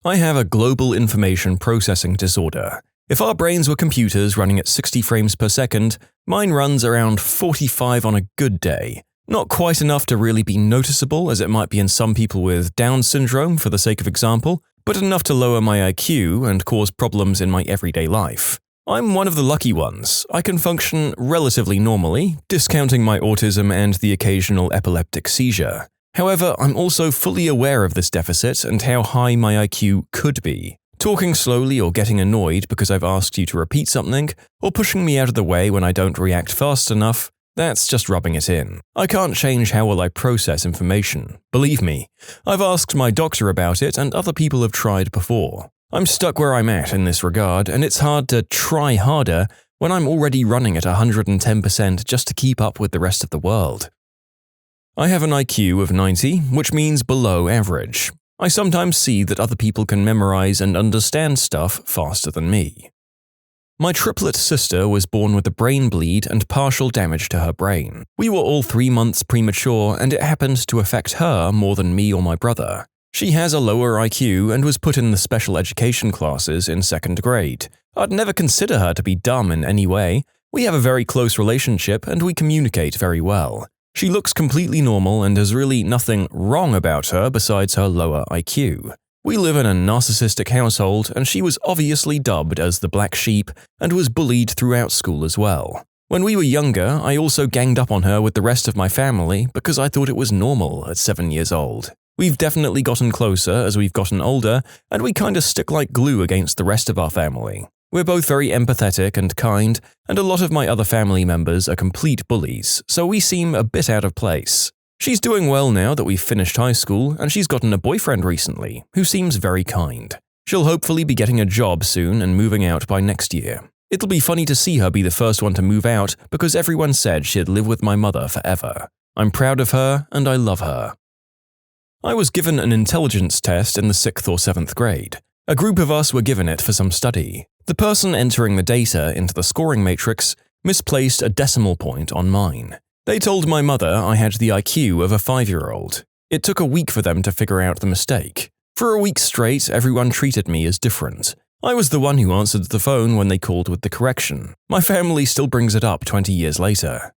[SPEAKER 1] I have a global information processing disorder. If our brains were computers running at 60 frames per second, mine runs around 45 on a good day. Not quite enough to really be noticeable as it might be in some people with Down syndrome for the sake of example, but enough to lower my IQ and cause problems in my everyday life. I'm one of the lucky ones. I can function relatively normally, discounting my autism and the occasional epileptic seizure. However, I'm also fully aware of this deficit and how high my IQ could be. Talking slowly or getting annoyed because I've asked you to repeat something, or pushing me out of the way when I don't react fast enough, that's just rubbing it in. I can't change how well I process information. Believe me, I've asked my doctor about it and other people have tried before. I'm stuck where I'm at in this regard, and it's hard to try harder when I'm already running at 110% just to keep up with the rest of the world. I have an IQ of 90, which means below average. I sometimes see that other people can memorize and understand stuff faster than me. My triplet sister was born with a brain bleed and partial damage to her brain. We were all 3 months premature, and it happened to affect her more than me or my brother. She has a lower IQ and was put in the special education classes in 2nd grade. I'd never consider her to be dumb in any way. We have a very close relationship and we communicate very well. She looks completely normal and there's really nothing wrong about her besides her lower IQ. We live in a narcissistic household and she was obviously dubbed as the black sheep and was bullied throughout school as well. When we were younger, I also ganged up on her with the rest of my family because I thought it was normal at 7 years old. We've definitely gotten closer as we've gotten older and we kinda stick like glue against the rest of our family. We're both very empathetic and kind, and a lot of my other family members are complete bullies, so we seem a bit out of place. She's doing well now that we've finished high school, and she's gotten a boyfriend recently, who seems very kind. She'll hopefully be getting a job soon and moving out by next year. It'll be funny to see her be the first one to move out because everyone said she'd live with my mother forever. I'm proud of her, and I love her. I was given an intelligence test in the 6th or 7th grade. A group of us were given it for some study. The person entering the data into the scoring matrix misplaced a decimal point on mine. They told my mother I had the IQ of a 5-year-old. It took a week for them to figure out the mistake. For a week straight, everyone treated me as different. I was the one who answered the phone when they called with the correction. My family still brings it up 20 years later.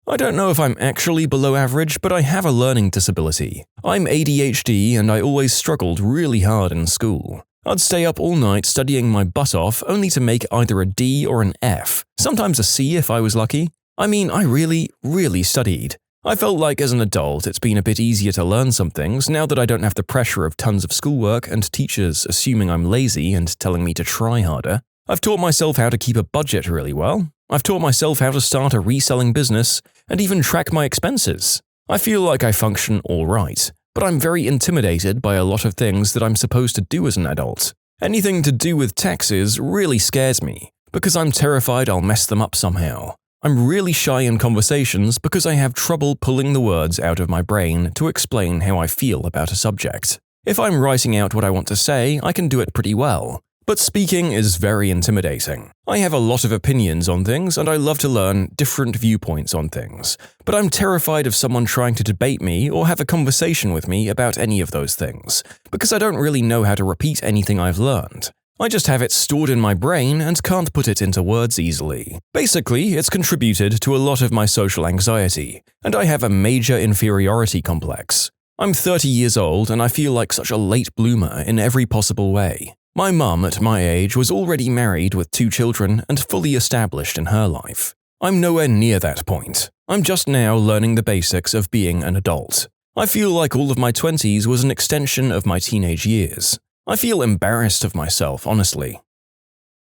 [SPEAKER 1] I don't know if I'm actually below average, but I have a learning disability. I'm ADHD and I always struggled really hard in school. I'd stay up all night studying my butt off only to make either a D or an F, sometimes a C if I was lucky. I mean, I really studied. I felt like as an adult it's been a bit easier to learn some things now that I don't have the pressure of tons of schoolwork and teachers assuming I'm lazy and telling me to try harder. I've taught myself how to keep a budget really well. I've taught myself how to start a reselling business and even track my expenses. I feel like I function all right, but I'm very intimidated by a lot of things that I'm supposed to do as an adult. Anything to do with taxes really scares me, because I'm terrified I'll mess them up somehow. I'm really shy in conversations because I have trouble pulling the words out of my brain to explain how I feel about a subject. If I'm writing out what I want to say, I can do it pretty well. But speaking is very intimidating. I have a lot of opinions on things and I love to learn different viewpoints on things, but I'm terrified of someone trying to debate me or have a conversation with me about any of those things, because I don't really know how to repeat anything I've learned. I just have it stored in my brain and can't put it into words easily. Basically, it's contributed to a lot of my social anxiety, and I have a major inferiority complex. I'm 30 years old and I feel like such a late bloomer in every possible way. My mum at my age was already married with 2 children and fully established in her life. I'm nowhere near that point. I'm just now learning the basics of being an adult. I feel like all of my 20s was an extension of my teenage years. I feel embarrassed of myself, honestly.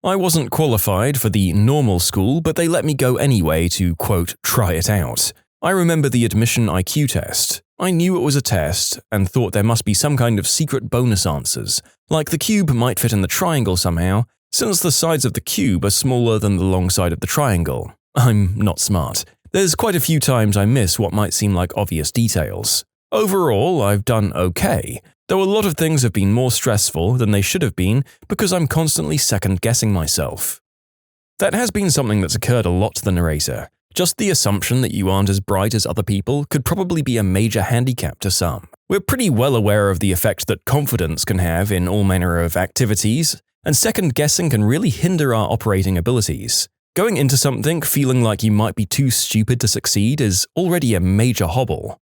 [SPEAKER 1] I wasn't qualified for the normal school, but they let me go anyway to, quote, try it out. I remember the admission IQ test. I knew it was a test and thought there must be some kind of secret bonus answers, like the cube might fit in the triangle somehow, since the sides of the cube are smaller than the long side of the triangle. I'm not smart. There's quite a few times I miss what might seem like obvious details. Overall, I've done okay, though a lot of things have been more stressful than they should have been because I'm constantly second-guessing myself. That has been something that's occurred a lot to the narrator. Just the assumption that you aren't as bright as other people could probably be a major handicap to some. We're pretty well aware of the effect that confidence can have in all manner of activities, and second guessing can really hinder our operating abilities. Going into something feeling like you might be too stupid to succeed is already a major hobble.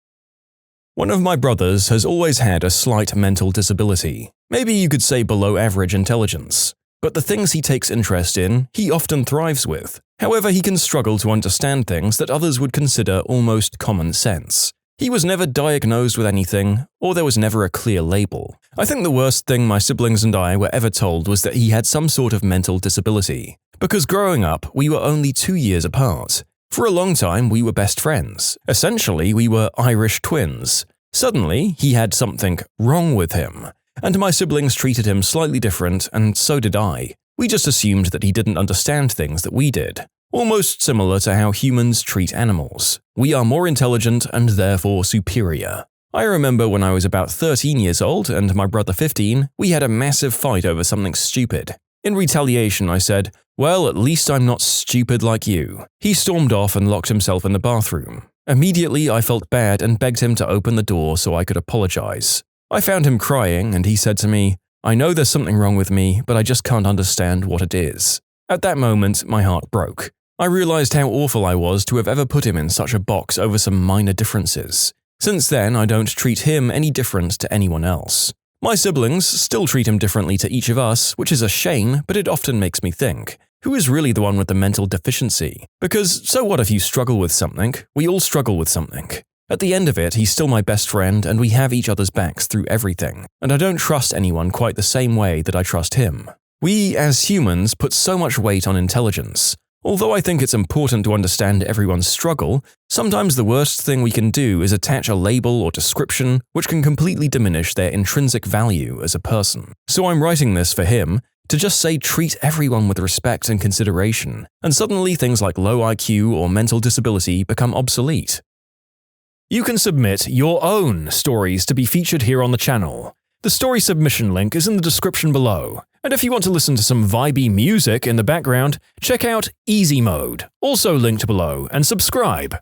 [SPEAKER 1] One of my brothers has always had a slight mental disability. Maybe you could say below average intelligence. But the things he takes interest in, he often thrives with. However, he can struggle to understand things that others would consider almost common sense. He was never diagnosed with anything, or there was never a clear label. I think the worst thing my siblings and I were ever told was that he had some sort of mental disability. Because growing up, we were only 2 years apart. For a long time, we were best friends. Essentially, we were Irish twins. Suddenly, he had something wrong with him. And my siblings treated him slightly different, and so did I. We just assumed that he didn't understand things that we did. Almost similar to how humans treat animals. We are more intelligent and therefore superior. I remember when I was about 13 years old and my brother 15, we had a massive fight over something stupid. In retaliation, I said, "Well, at least I'm not stupid like you." He stormed off and locked himself in the bathroom. Immediately, I felt bad and begged him to open the door so I could apologize. I found him crying and he said to me, "I know there's something wrong with me, but I just can't understand what it is." At that moment, my heart broke. I realized how awful I was to have ever put him in such a box over some minor differences. Since then, I don't treat him any different to anyone else. My siblings still treat him differently to each of us, which is a shame, but it often makes me think, who is really the one with the mental deficiency? Because so what if you struggle with something? We all struggle with something. At the end of it, he's still my best friend and we have each other's backs through everything, and I don't trust anyone quite the same way that I trust him. We, as humans, put so much weight on intelligence. Although I think it's important to understand everyone's struggle, sometimes the worst thing we can do is attach a label or description which can completely diminish their intrinsic value as a person. So I'm writing this for him, to just say treat everyone with respect and consideration, and suddenly things like low IQ or mental disability become obsolete. You can submit your own stories to be featured here on the channel. The story submission link is in the description below, and if you want to listen to some vibey music in the background, check out easymode, also linked below, and subscribe.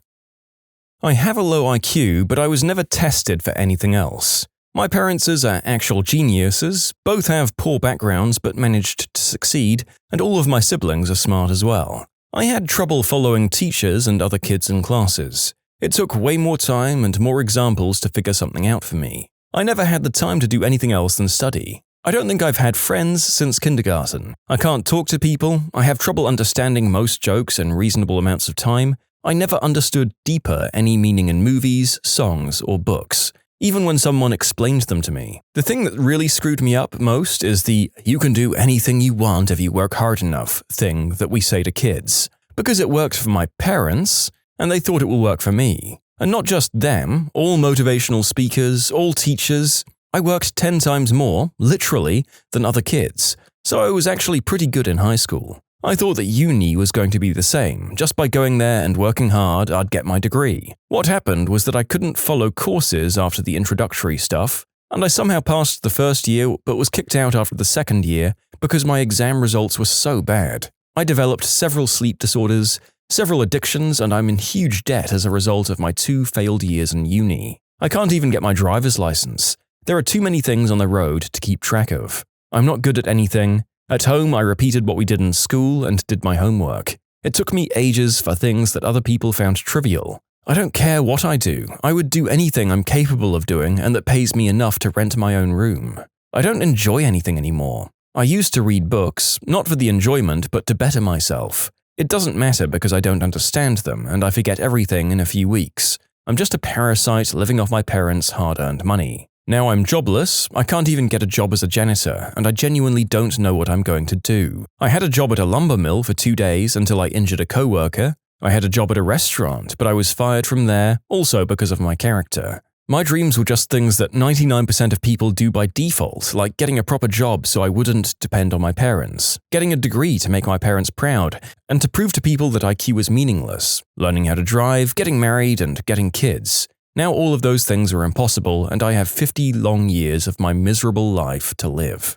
[SPEAKER 1] I have a low IQ, but I was never tested for anything else. My parents are actual geniuses, both have poor backgrounds but managed to succeed, and all of my siblings are smart as well. I had trouble following teachers and other kids in classes. It took way more time and more examples to figure something out for me. I never had the time to do anything else than study. I don't think I've had friends since kindergarten. I can't talk to people, I have trouble understanding most jokes in reasonable amounts of time. I never understood deeper any meaning in movies, songs, or books, even when someone explained them to me. The thing that really screwed me up most is the "you can do anything you want if you work hard enough" thing that we say to kids. Because it worked for my parents, and they thought it will work for me. And not just them, all motivational speakers, all teachers. I worked 10 times more, literally, than other kids, so I was actually pretty good in high school. I thought that uni was going to be the same. Just by going there and working hard, I'd get my degree. What happened was that I couldn't follow courses after the introductory stuff, and I somehow passed the first year but was kicked out after the second year because my exam results were so bad. I developed several sleep disorders, several addictions, and I'm in huge debt as a result of my 2 failed years in uni. I can't even get my driver's license. There are too many things on the road to keep track of. I'm not good at anything. At home, I repeated what we did in school and did my homework. It took me ages for things that other people found trivial. I don't care what I do. I would do anything I'm capable of doing and that pays me enough to rent my own room. I don't enjoy anything anymore. I used to read books, not for the enjoyment, but to better myself. It doesn't matter because I don't understand them and I forget everything in a few weeks. I'm just a parasite living off my parents' hard-earned money. Now I'm jobless, I can't even get a job as a janitor, and I genuinely don't know what I'm going to do. I had a job at a lumber mill for 2 days until I injured a coworker. I had a job at a restaurant, but I was fired from there, also because of my character. My dreams were just things that 99% of people do by default, like getting a proper job so I wouldn't depend on my parents, getting a degree to make my parents proud, and to prove to people that IQ was meaningless, learning how to drive, getting married, and getting kids. Now all of those things are impossible, and I have 50 long years of my miserable life to live.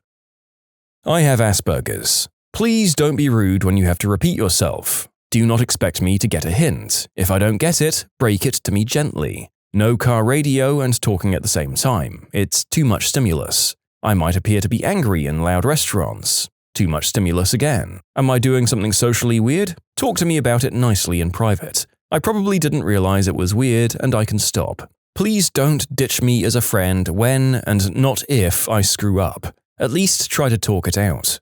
[SPEAKER 1] I have Asperger's. Please don't be rude when you have to repeat yourself. Do not expect me to get a hint. If I don't get it, break it to me gently. No car radio and talking at the same time. It's too much stimulus. I might appear to be angry in loud restaurants. Too much stimulus again. Am I doing something socially weird? Talk to me about it nicely in private. I probably didn't realize it was weird and I can stop. Please don't ditch me as a friend when and not if I screw up. At least try to talk it out.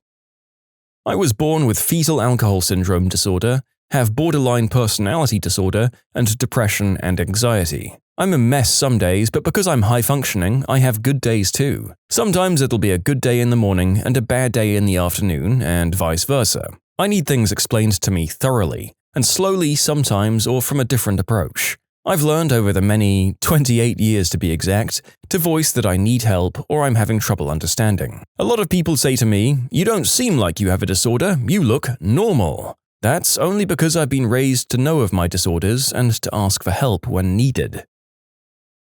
[SPEAKER 1] I was born with fetal alcohol syndrome disorder, have borderline personality disorder, and depression and anxiety. I'm a mess some days, but because I'm high-functioning, I have good days too. Sometimes it'll be a good day in the morning and a bad day in the afternoon, and vice versa. I need things explained to me thoroughly, and slowly sometimes or from a different approach. I've learned over the many 28 years to be exact, to voice that I need help or I'm having trouble understanding. A lot of people say to me, "You don't seem like you have a disorder, you look normal." That's only because I've been raised to know of my disorders and to ask for help when needed.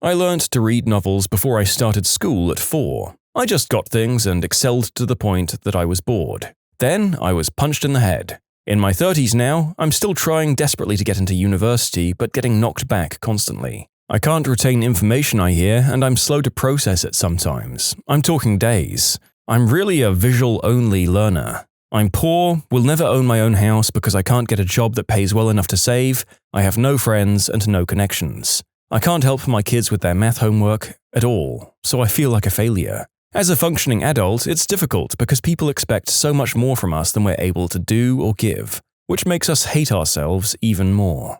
[SPEAKER 1] I learned to read novels before I started school at 4. I just got things and excelled to the point that I was bored. Then I was punched in the head. In my 30s now, I'm still trying desperately to get into university but getting knocked back constantly. I can't retain information I hear and I'm slow to process it sometimes. I'm talking days. I'm really a visual-only learner. I'm poor, will never own my own house because I can't get a job that pays well enough to save, I have no friends and no connections. I can't help my kids with their math homework at all, so I feel like a failure. As a functioning adult, it's difficult because people expect so much more from us than we're able to do or give, which makes us hate ourselves even more.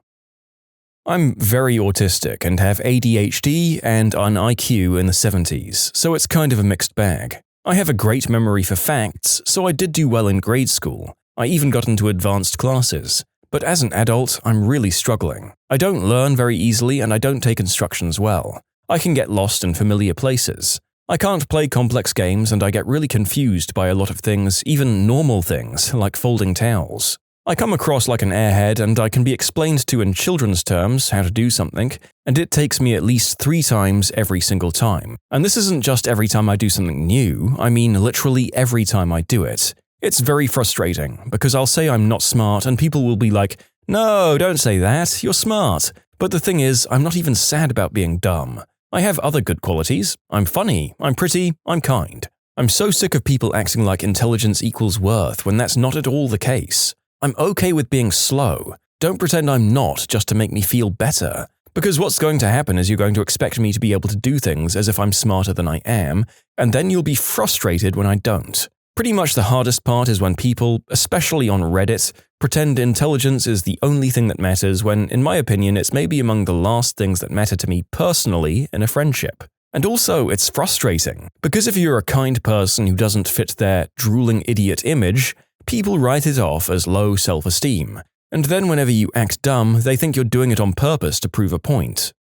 [SPEAKER 1] I'm very autistic and have ADHD and an IQ in the 70s, so it's kind of a mixed bag. I have a great memory for facts, so I did do well in grade school. I even got into advanced classes. But as an adult, I'm really struggling. I don't learn very easily and I don't take instructions well. I can get lost in familiar places. I can't play complex games and I get really confused by a lot of things, even normal things, like folding towels. I come across like an airhead and I can be explained to in children's terms how to do something, and it takes me at least 3 times every single time. And this isn't just every time I do something new, I mean literally every time I do it. It's very frustrating, because I'll say I'm not smart and people will be like, "No, don't say that, you're smart." But the thing is, I'm not even sad about being dumb. I have other good qualities. I'm funny, I'm pretty, I'm kind. I'm so sick of people acting like intelligence equals worth when that's not at all the case. I'm okay with being slow. Don't pretend I'm not just to make me feel better. Because what's going to happen is you're going to expect me to be able to do things as if I'm smarter than I am, and then you'll be frustrated when I don't. Pretty much the hardest part is when people, especially on Reddit, pretend intelligence is the only thing that matters when, in my opinion, it's maybe among the last things that matter to me personally in a friendship. And also, it's frustrating, because if you're a kind person who doesn't fit their drooling idiot image, people write it off as low self-esteem, and then whenever you act dumb, they think you're doing it on purpose to prove a point.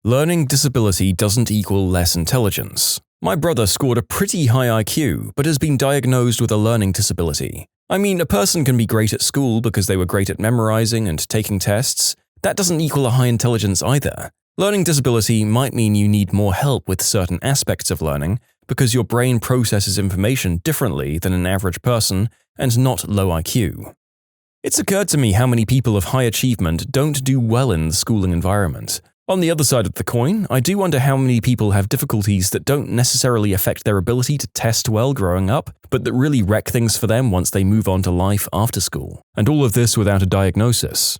[SPEAKER 1] Learning disability doesn't equal less intelligence. My brother scored a pretty high IQ, but has been diagnosed with a learning disability. I mean, a person can be great at school because they were great at memorizing and taking tests. That doesn't equal a high intelligence either. Learning disability might mean you need more help with certain aspects of learning because your brain processes information differently than an average person and not low IQ. It's occurred to me how many people of high achievement don't do well in the schooling environment. On the other side of the coin, I do wonder how many people have difficulties that don't necessarily affect their ability to test well growing up, but that really wreck things for them once they move on to life after school. And all of this without a diagnosis.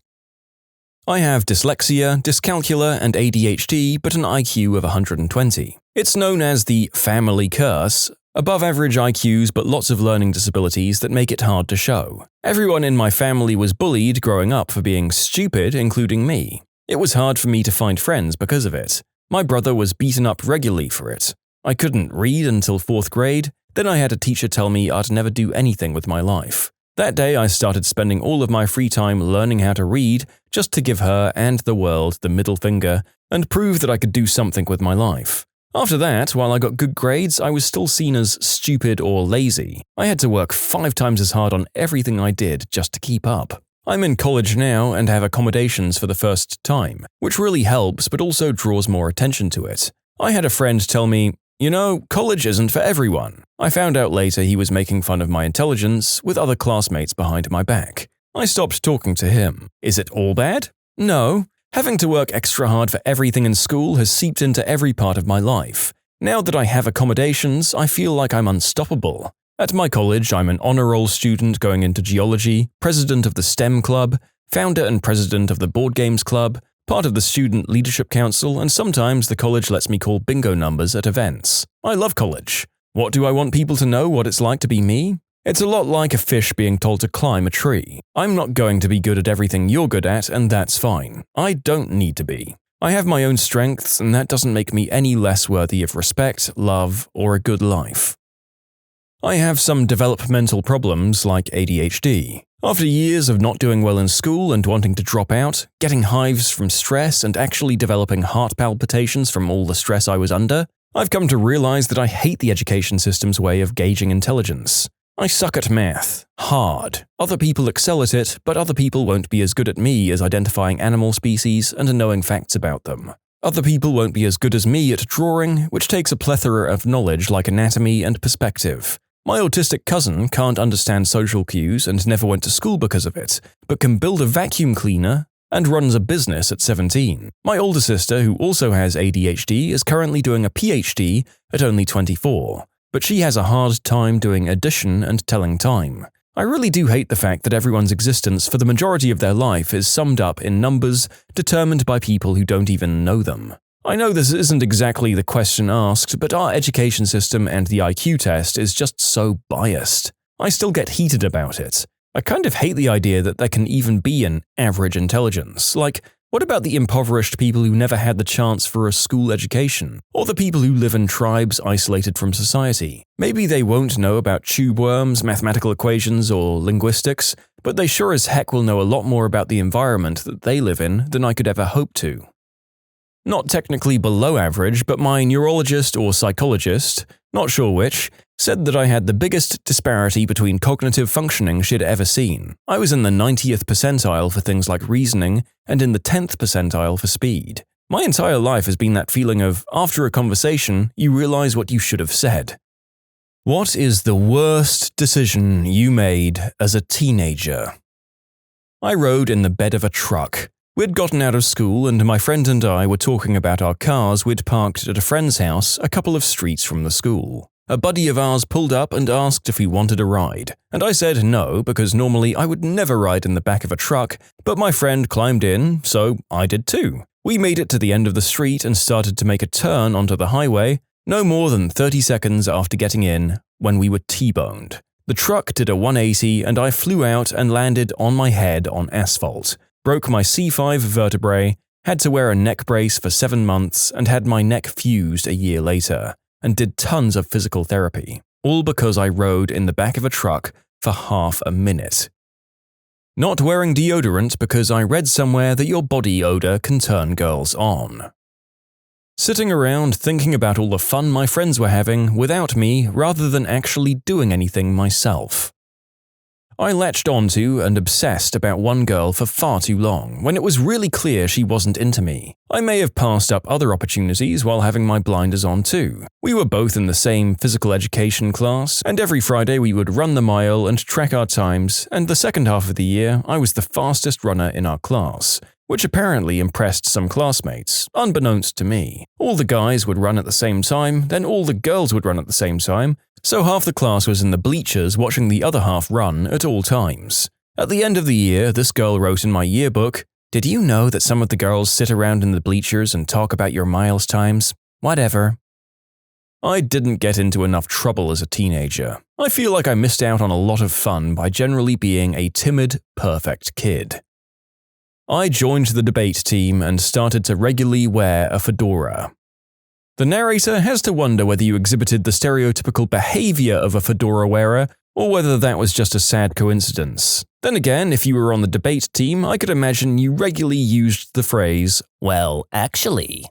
[SPEAKER 1] I have dyslexia, dyscalculia, and ADHD, but an IQ of 120. It's known as the family curse. Above average IQs but lots of learning disabilities that make it hard to show. Everyone in my family was bullied growing up for being stupid, including me. It was hard for me to find friends because of it. My brother was beaten up regularly for it. I couldn't read until 4th grade, then I had a teacher tell me I'd never do anything with my life. That day I started spending all of my free time learning how to read just to give her and the world the middle finger and prove that I could do something with my life. After that, while I got good grades, I was still seen as stupid or lazy. I had to work 5 times as hard on everything I did just to keep up. I'm in college now and have accommodations for the first time, which really helps but also draws more attention to it. I had a friend tell me, "You know, college isn't for everyone." I found out later he was making fun of my intelligence with other classmates behind my back. I stopped talking to him. Is it all bad? No. Having to work extra hard for everything in school has seeped into every part of my life. Now that I have accommodations, I feel like I'm unstoppable. At my college, I'm an honor roll student going into geology, president of the STEM club, founder and president of the board games club, part of the student leadership council, and sometimes the college lets me call bingo numbers at events. I love college. What do I want people to know what it's like to be me? It's a lot like a fish being told to climb a tree. I'm not going to be good at everything you're good at, and that's fine. I don't need to be. I have my own strengths, and that doesn't make me any less worthy of respect, love, or a good life. I have some developmental problems like ADHD. After years of not doing well in school and wanting to drop out, getting hives from stress and actually developing heart palpitations from all the stress I was under, I've come to realize that I hate the education system's way of gauging intelligence. I suck at math. Hard. Other people excel at it, but other people won't be as good at me as identifying animal species and knowing facts about them. Other people won't be as good as me at drawing, which takes a plethora of knowledge like anatomy and perspective. My autistic cousin can't understand social cues and never went to school because of it, but can build a vacuum cleaner and runs a business at 17. My older sister, who also has ADHD, is currently doing a PhD at only 24. But she has a hard time doing addition and telling time. I really do hate the fact that everyone's existence for the majority of their life is summed up in numbers determined by people who don't even know them. I know this isn't exactly the question asked, but our education system and the IQ test is just so biased. I still get heated about it. I kind of hate the idea that there can even be an average intelligence. Like, what about the impoverished people who never had the chance for a school education? Or the people who live in tribes isolated from society? Maybe they won't know about tube worms, mathematical equations, or linguistics, but they sure as heck will know a lot more about the environment that they live in than I could ever hope to. Not technically below average, but my neurologist or psychologist, not sure which, said that I had the biggest disparity between cognitive functioning she'd ever seen. I was in the 90th percentile for things like reasoning and in the 10th percentile for speed. My entire life has been that feeling of, after a conversation, you realize what you should have said. What is the worst decision you made as a teenager? I rode in the bed of a truck. We'd gotten out of school and my friend and I were talking about our cars we'd parked at a friend's house a couple of streets from the school. A buddy of ours pulled up and asked if we wanted a ride, and I said no because normally I would never ride in the back of a truck, but my friend climbed in, so I did too. We made it to the end of the street and started to make a turn onto the highway, no more than 30 seconds after getting in, when we were T-boned. The truck did a 180 and I flew out and landed on my head on asphalt. Broke my C5 vertebrae, had to wear a neck brace for 7 months, and had my neck fused a year later, and did tons of physical therapy, all because I rode in the back of a truck for half a minute. Not wearing deodorant because I read somewhere that your body odor can turn girls on. Sitting around thinking about all the fun my friends were having without me rather than actually doing anything myself. I latched onto and obsessed about one girl for far too long, when it was really clear she wasn't into me. I may have passed up other opportunities while having my blinders on too. We were both in the same physical education class, and every Friday we would run the mile and track our times, and the second half of the year I was the fastest runner in our class, which apparently impressed some classmates, unbeknownst to me. All the guys would run at the same time, then all the girls would run at the same time, so half the class was in the bleachers watching the other half run at all times. At the end of the year, this girl wrote in my yearbook, "Did you know that some of the girls sit around in the bleachers and talk about your miles times? Whatever." I didn't get into enough trouble as a teenager. I feel like I missed out on a lot of fun by generally being a timid, perfect kid. I joined the debate team and started to regularly wear a fedora. The narrator has to wonder whether you exhibited the stereotypical behavior of a fedora wearer or whether that was just a sad coincidence. Then again, if you were on the debate team, I could imagine you regularly used the phrase, "Well, actually."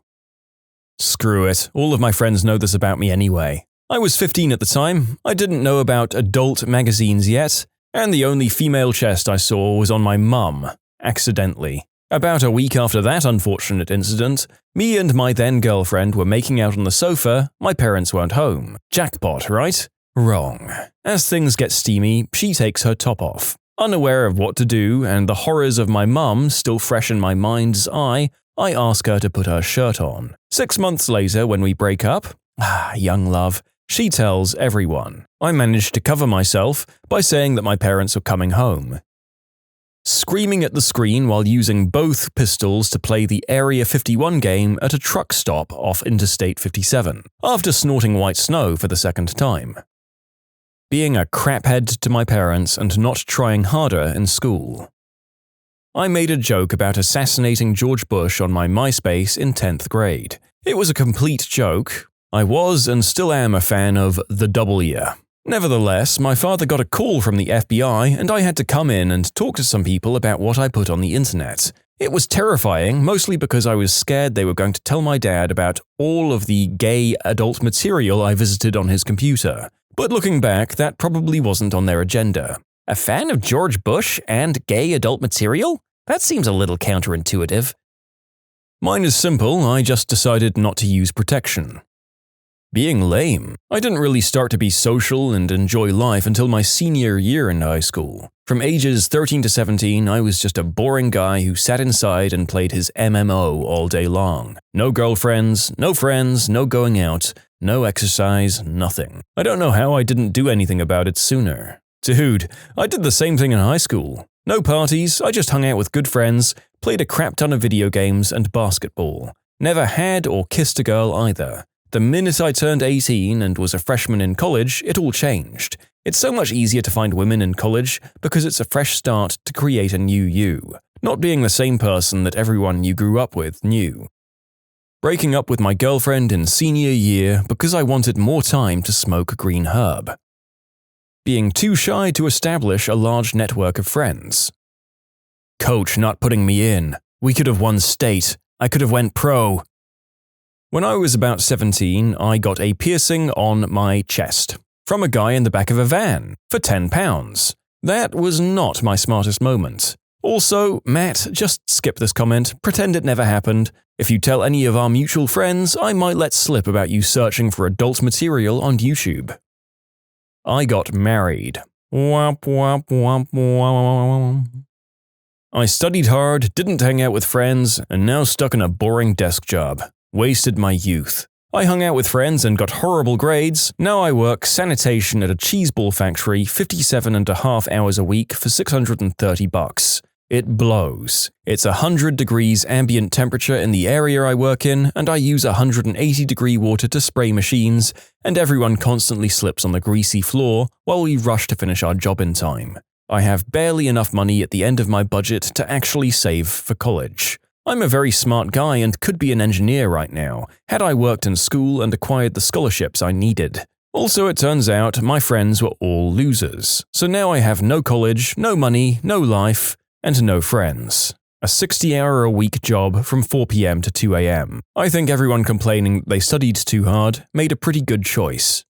[SPEAKER 1] Screw it, all of my friends know this about me anyway. I was 15 at the time, I didn't know about adult magazines yet, and the only female chest I saw was on my mum, accidentally. About a week after that unfortunate incident, me and my then-girlfriend were making out on the sofa, my parents weren't home. Jackpot, right? Wrong. As things get steamy, she takes her top off. Unaware of what to do and the horrors of my mum still fresh in my mind's eye, I ask her to put her shirt on. 6 months later when we break up, young love, She tells everyone. I managed to cover myself by saying that my parents were coming home. Screaming at the screen while using both pistols to play the Area 51 game at a truck stop off Interstate 57, after snorting white snow for the second time. Being a craphead to my parents and not trying harder in school. I made a joke about assassinating George Bush on my MySpace in 10th grade. It was a complete joke. I was and still am a fan of the W. Nevertheless, my father got a call from the FBI and I had to come in and talk to some people about what I put on the internet. It was terrifying, mostly because I was scared they were going to tell my dad about all of the gay adult material I visited on his computer. But looking back, that probably wasn't on their agenda. A fan of George Bush and gay adult material? That seems a little counterintuitive. Mine is simple, I just decided not to use protection. Being lame. I didn't really start to be social and enjoy life until my senior year in high school. From ages 13 to 17, I was just a boring guy who sat inside and played his MMO all day long. No girlfriends, no friends, no going out, no exercise, nothing. I don't know how I didn't do anything about it sooner. Dude, I did the same thing in high school. No parties, I just hung out with good friends, played a crap ton of video games and basketball. Never had or kissed a girl either. The minute I turned 18 and was a freshman in college, it all changed. It's so much easier to find women in college because it's a fresh start to create a new you, not being the same person that everyone you grew up with knew. Breaking up with my girlfriend in senior year because I wanted more time to smoke green herb. Being too shy to establish a large network of friends. Coach not putting me in. We could have won state. I could have went pro. When I was about 17, I got a piercing on my chest from a guy in the back of a van for £10. That was not my smartest moment. Also, Matt, just skip this comment, pretend it never happened. If you tell any of our mutual friends, I might let slip about you searching for adult material on YouTube. I got married. Womp womp womp womp. I studied hard, didn't hang out with friends, and now stuck in a boring desk job. Wasted my youth. I hung out with friends and got horrible grades. Now I work sanitation at a cheeseball factory 57.5 hours a week for $630. It blows. It's 100 degrees ambient temperature in the area I work in, and I use 180-degree water to spray machines, and everyone constantly slips on the greasy floor while we rush to finish our job in time. I have barely enough money at the end of my budget to actually save for college. I'm a very smart guy and could be an engineer right now, had I worked in school and acquired the scholarships I needed. Also, it turns out my friends were all losers, so now I have no college, no money, no life, and no friends. A 60-hour-a-week job from 4 p.m. to 2 a.m. I think everyone complaining they studied too hard made a pretty good choice.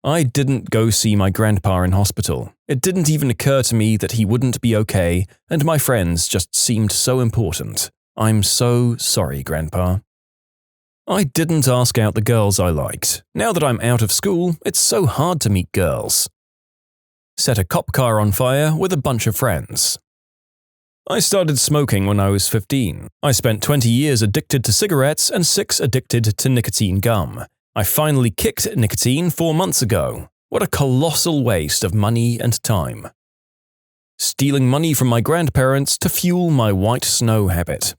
[SPEAKER 1] I didn't go see my grandpa in hospital. It didn't even occur to me that he wouldn't be okay, and my friends just seemed so important. I'm so sorry, Grandpa. I didn't ask out the girls I liked. Now that I'm out of school, it's so hard to meet girls. Set a cop car on fire with a bunch of friends. I started smoking when I was 15. I spent 20 years addicted to cigarettes and 6 addicted to nicotine gum. I finally kicked nicotine 4 months ago. What a colossal waste of money and time. Stealing money from my grandparents to fuel my white snow habit.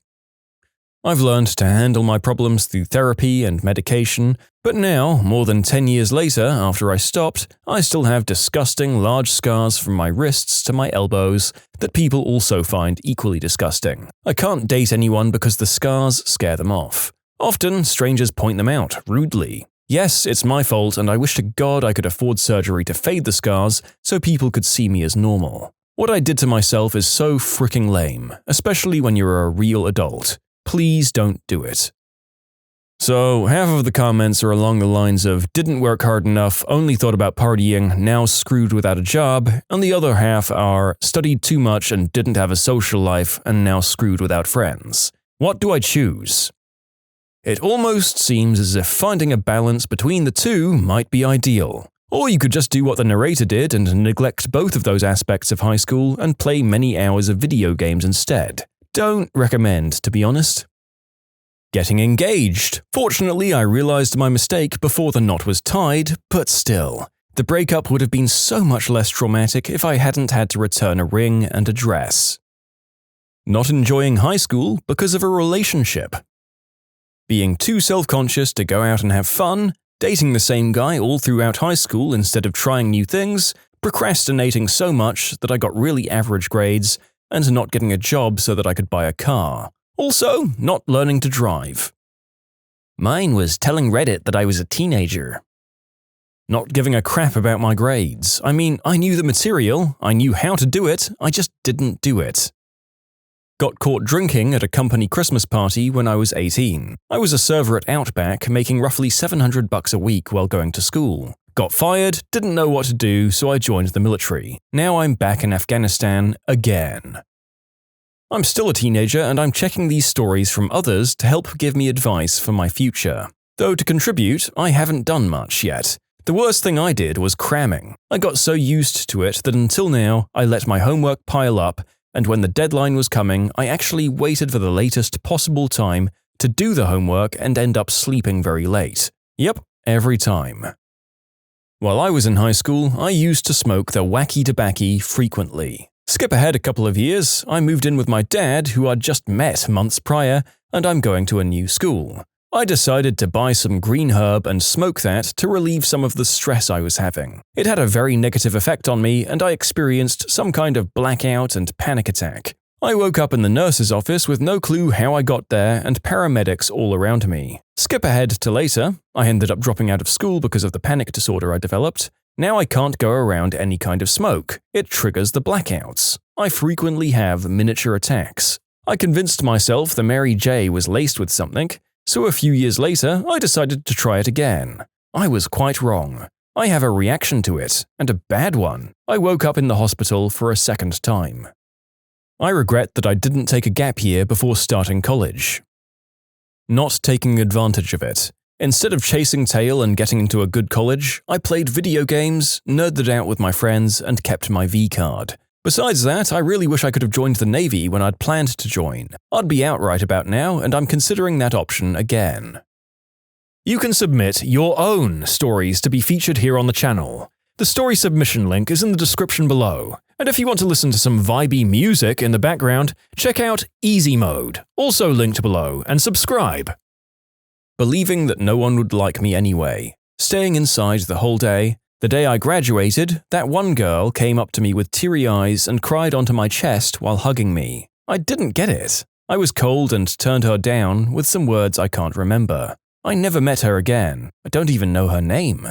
[SPEAKER 1] I've learned to handle my problems through therapy and medication, but now, more than 10 years later after I stopped, I still have disgusting large scars from my wrists to my elbows that people also find equally disgusting. I can't date anyone because the scars scare them off. Often, strangers point them out, rudely. Yes, it's my fault, and I wish to God I could afford surgery to fade the scars so people could see me as normal. What I did to myself is so freaking lame, especially when you're a real adult. Please don't do it. So, half of the comments are along the lines of didn't work hard enough, only thought about partying, now screwed without a job, and the other half are studied too much and didn't have a social life and now screwed without friends. What do I choose? It almost seems as if finding a balance between the two might be ideal. Or you could just do what the narrator did and neglect both of those aspects of high school and play many hours of video games instead. Don't recommend, to be honest. Getting engaged. Fortunately, I realized my mistake before the knot was tied, but still. The breakup would have been so much less traumatic if I hadn't had to return a ring and a dress. Not enjoying high school because of a relationship. Being too self-conscious to go out and have fun, dating the same guy all throughout high school instead of trying new things, procrastinating so much that I got really average grades, and not getting a job so that I could buy a car. Also, not learning to drive. Mine was telling Reddit that I was a teenager. Not giving a crap about my grades. I mean, I knew the material, I knew how to do it, I just didn't do it. Got caught drinking at a company Christmas party when I was 18. I was a server at Outback, making roughly $700 a week while going to school. Got fired, didn't know what to do, so I joined the military. Now I'm back in Afghanistan again. I'm still a teenager and I'm checking these stories from others to help give me advice for my future. Though to contribute, I haven't done much yet. The worst thing I did was cramming. I got so used to it that until now, I let my homework pile up, and when the deadline was coming, I actually waited for the latest possible time to do the homework and end up sleeping very late. Yep, every time. While I was in high school, I used to smoke the wacky tobacco frequently. Skip ahead a couple of years, I moved in with my dad, who I'd just met months prior, and I'm going to a new school. I decided to buy some green herb and smoke that to relieve some of the stress I was having. It had a very negative effect on me, and I experienced some kind of blackout and panic attack. I woke up in the nurse's office with no clue how I got there and paramedics all around me. Skip ahead to later, I ended up dropping out of school because of the panic disorder I developed. Now I can't go around any kind of smoke. It triggers the blackouts. I frequently have miniature attacks. I convinced myself the Mary J was laced with something, so a few years later I decided to try it again. I was quite wrong. I have a reaction to it, and a bad one. I woke up in the hospital for a second time. I regret that I didn't take a gap year before starting college. Not taking advantage of it. Instead of chasing tail and getting into a good college, I played video games, nerded out with my friends, and kept my V card. Besides that, I really wish I could have joined the Navy when I'd planned to join. I'd be out right about now, and I'm considering that option again. You can submit your own stories to be featured here on the channel. The story submission link is in the description below. And if you want to listen to some vibey music in the background, check out easymode, also linked below, and subscribe. Believing that no one would like me anyway. Staying inside the whole day. The day I graduated, that one girl came up to me with teary eyes and cried onto my chest while hugging me. I didn't get it. I was cold and turned her down with some words I can't remember. I never met her again. I don't even know her name.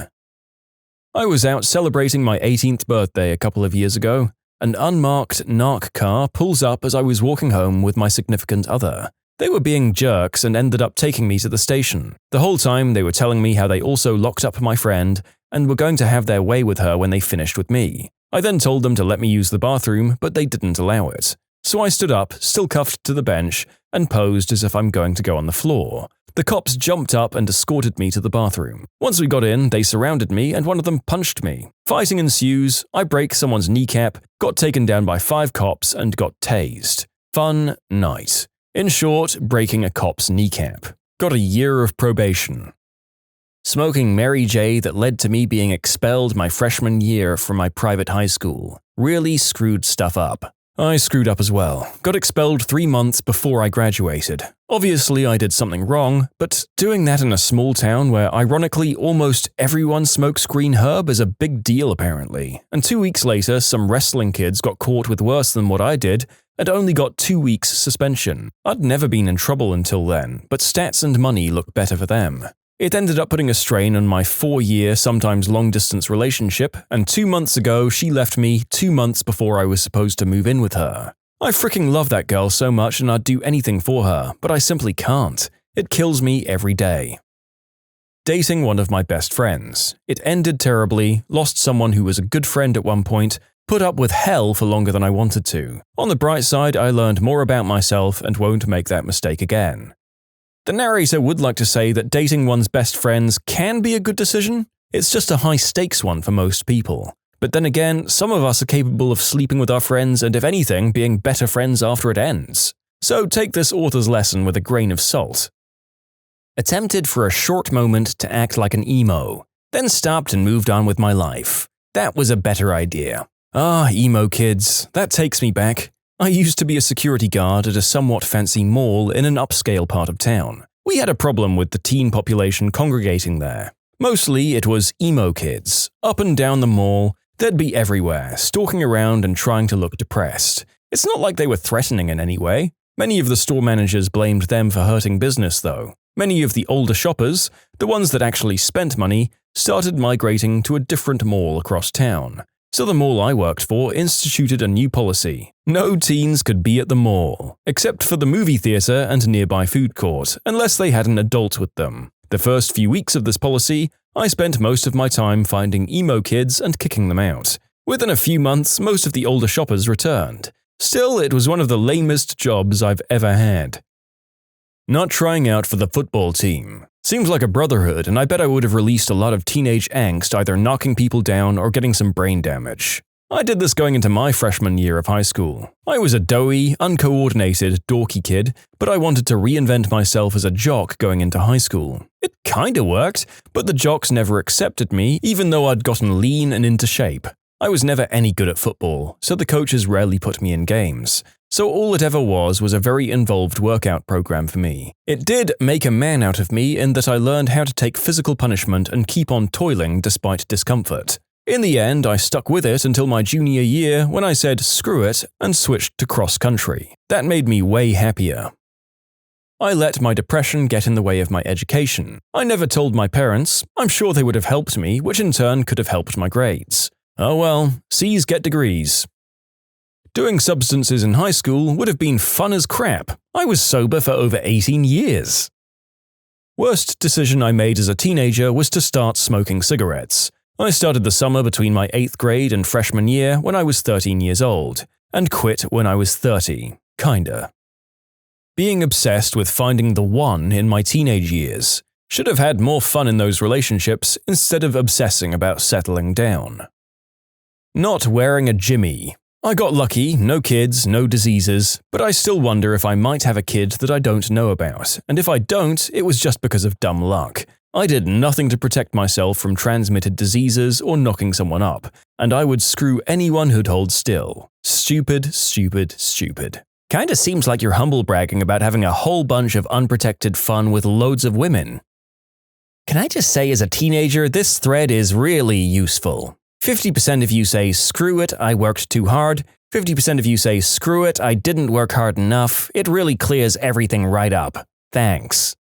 [SPEAKER 1] I was out celebrating my 18th birthday a couple of years ago. An unmarked narc car pulls up as I was walking home with my significant other. They were being jerks and ended up taking me to the station. The whole time they were telling me how they also locked up my friend and were going to have their way with her when they finished with me. I then told them to let me use the bathroom, but they didn't allow it. So I stood up, still cuffed to the bench, and posed as if I'm going to go on the floor. The cops jumped up and escorted me to the bathroom. Once we got in, they surrounded me and one of them punched me. Fighting ensues, I break someone's kneecap, got taken down by 5 cops, and got tased. Fun night. In short, breaking a cop's kneecap. Got a year of probation. Smoking Mary J that led to me being expelled my freshman year from my private high school. Really screwed stuff up. I screwed up as well. Got expelled 3 months before I graduated. Obviously I did something wrong, but doing that in a small town where ironically almost everyone smokes green herb is a big deal apparently. And 2 weeks later some wrestling kids got caught with worse than what I did and only got 2 weeks suspension. I'd never been in trouble until then, but stats and money looked better for them. It ended up putting a strain on my 4-year, sometimes long-distance relationship, and 2 months ago she left me 2 months before I was supposed to move in with her. I freaking love that girl so much and I'd do anything for her, but I simply can't. It kills me every day. Dating one of my best friends. It ended terribly, lost someone who was a good friend at one point, put up with hell for longer than I wanted to. On the bright side, I learned more about myself and won't make that mistake again. The narrator would like to say that dating one's best friends can be a good decision. It's just a high-stakes one for most people. But then again, some of us are capable of sleeping with our friends and if anything, being better friends after it ends. So take this author's lesson with a grain of salt. Attempted for a short moment to act like an emo, then stopped and moved on with my life. That was a better idea. Emo kids, that takes me back. I used to be a security guard at a somewhat fancy mall in an upscale part of town. We had a problem with the teen population congregating there. Mostly it was emo kids. Up and down the mall, they'd be everywhere, stalking around and trying to look depressed. It's not like they were threatening in any way. Many of the store managers blamed them for hurting business, though. Many of the older shoppers, the ones that actually spent money, started migrating to a different mall across town. So the mall I worked for instituted a new policy. No teens could be at the mall, except for the movie theater and nearby food court, unless they had an adult with them. The first few weeks of this policy, I spent most of my time finding emo kids and kicking them out. Within a few months, most of the older shoppers returned. Still, it was one of the lamest jobs I've ever had. Not trying out for the football team. Seems like a brotherhood, and I bet I would have released a lot of teenage angst either knocking people down or getting some brain damage. I did this going into my freshman year of high school. I was a doughy, uncoordinated, dorky kid, but I wanted to reinvent myself as a jock going into high school. It kinda worked, but the jocks never accepted me even though I'd gotten lean and into shape. I was never any good at football, so the coaches rarely put me in games. So all it ever was a very involved workout program for me. It did make a man out of me in that I learned how to take physical punishment and keep on toiling despite discomfort. In the end, I stuck with it until my junior year when I said screw it and switched to cross-country. That made me way happier. I let my depression get in the way of my education. I never told my parents. I'm sure they would have helped me, which in turn could have helped my grades. Oh well, C's get degrees. Doing substances in high school would have been fun as crap. I was sober for over 18 years. Worst decision I made as a teenager was to start smoking cigarettes. I started the summer between my 8th grade and freshman year when I was 13 years old, and quit when I was 30, kinda. Being obsessed with finding the one in my teenage years. Should have had more fun in those relationships instead of obsessing about settling down. Not wearing a jimmy. I got lucky, no kids, no diseases, but I still wonder if I might have a kid that I don't know about, and if I don't, it was just because of dumb luck. I did nothing to protect myself from transmitted diseases or knocking someone up, and I would screw anyone who'd hold still. Stupid, stupid, stupid. Kinda seems like you're humble bragging about having a whole bunch of unprotected fun with loads of women. Can I just say as a teenager, this thread is really useful. 50% of you say, screw it, I worked too hard. 50% of you say, screw it, I didn't work hard enough. It really clears everything right up. Thanks.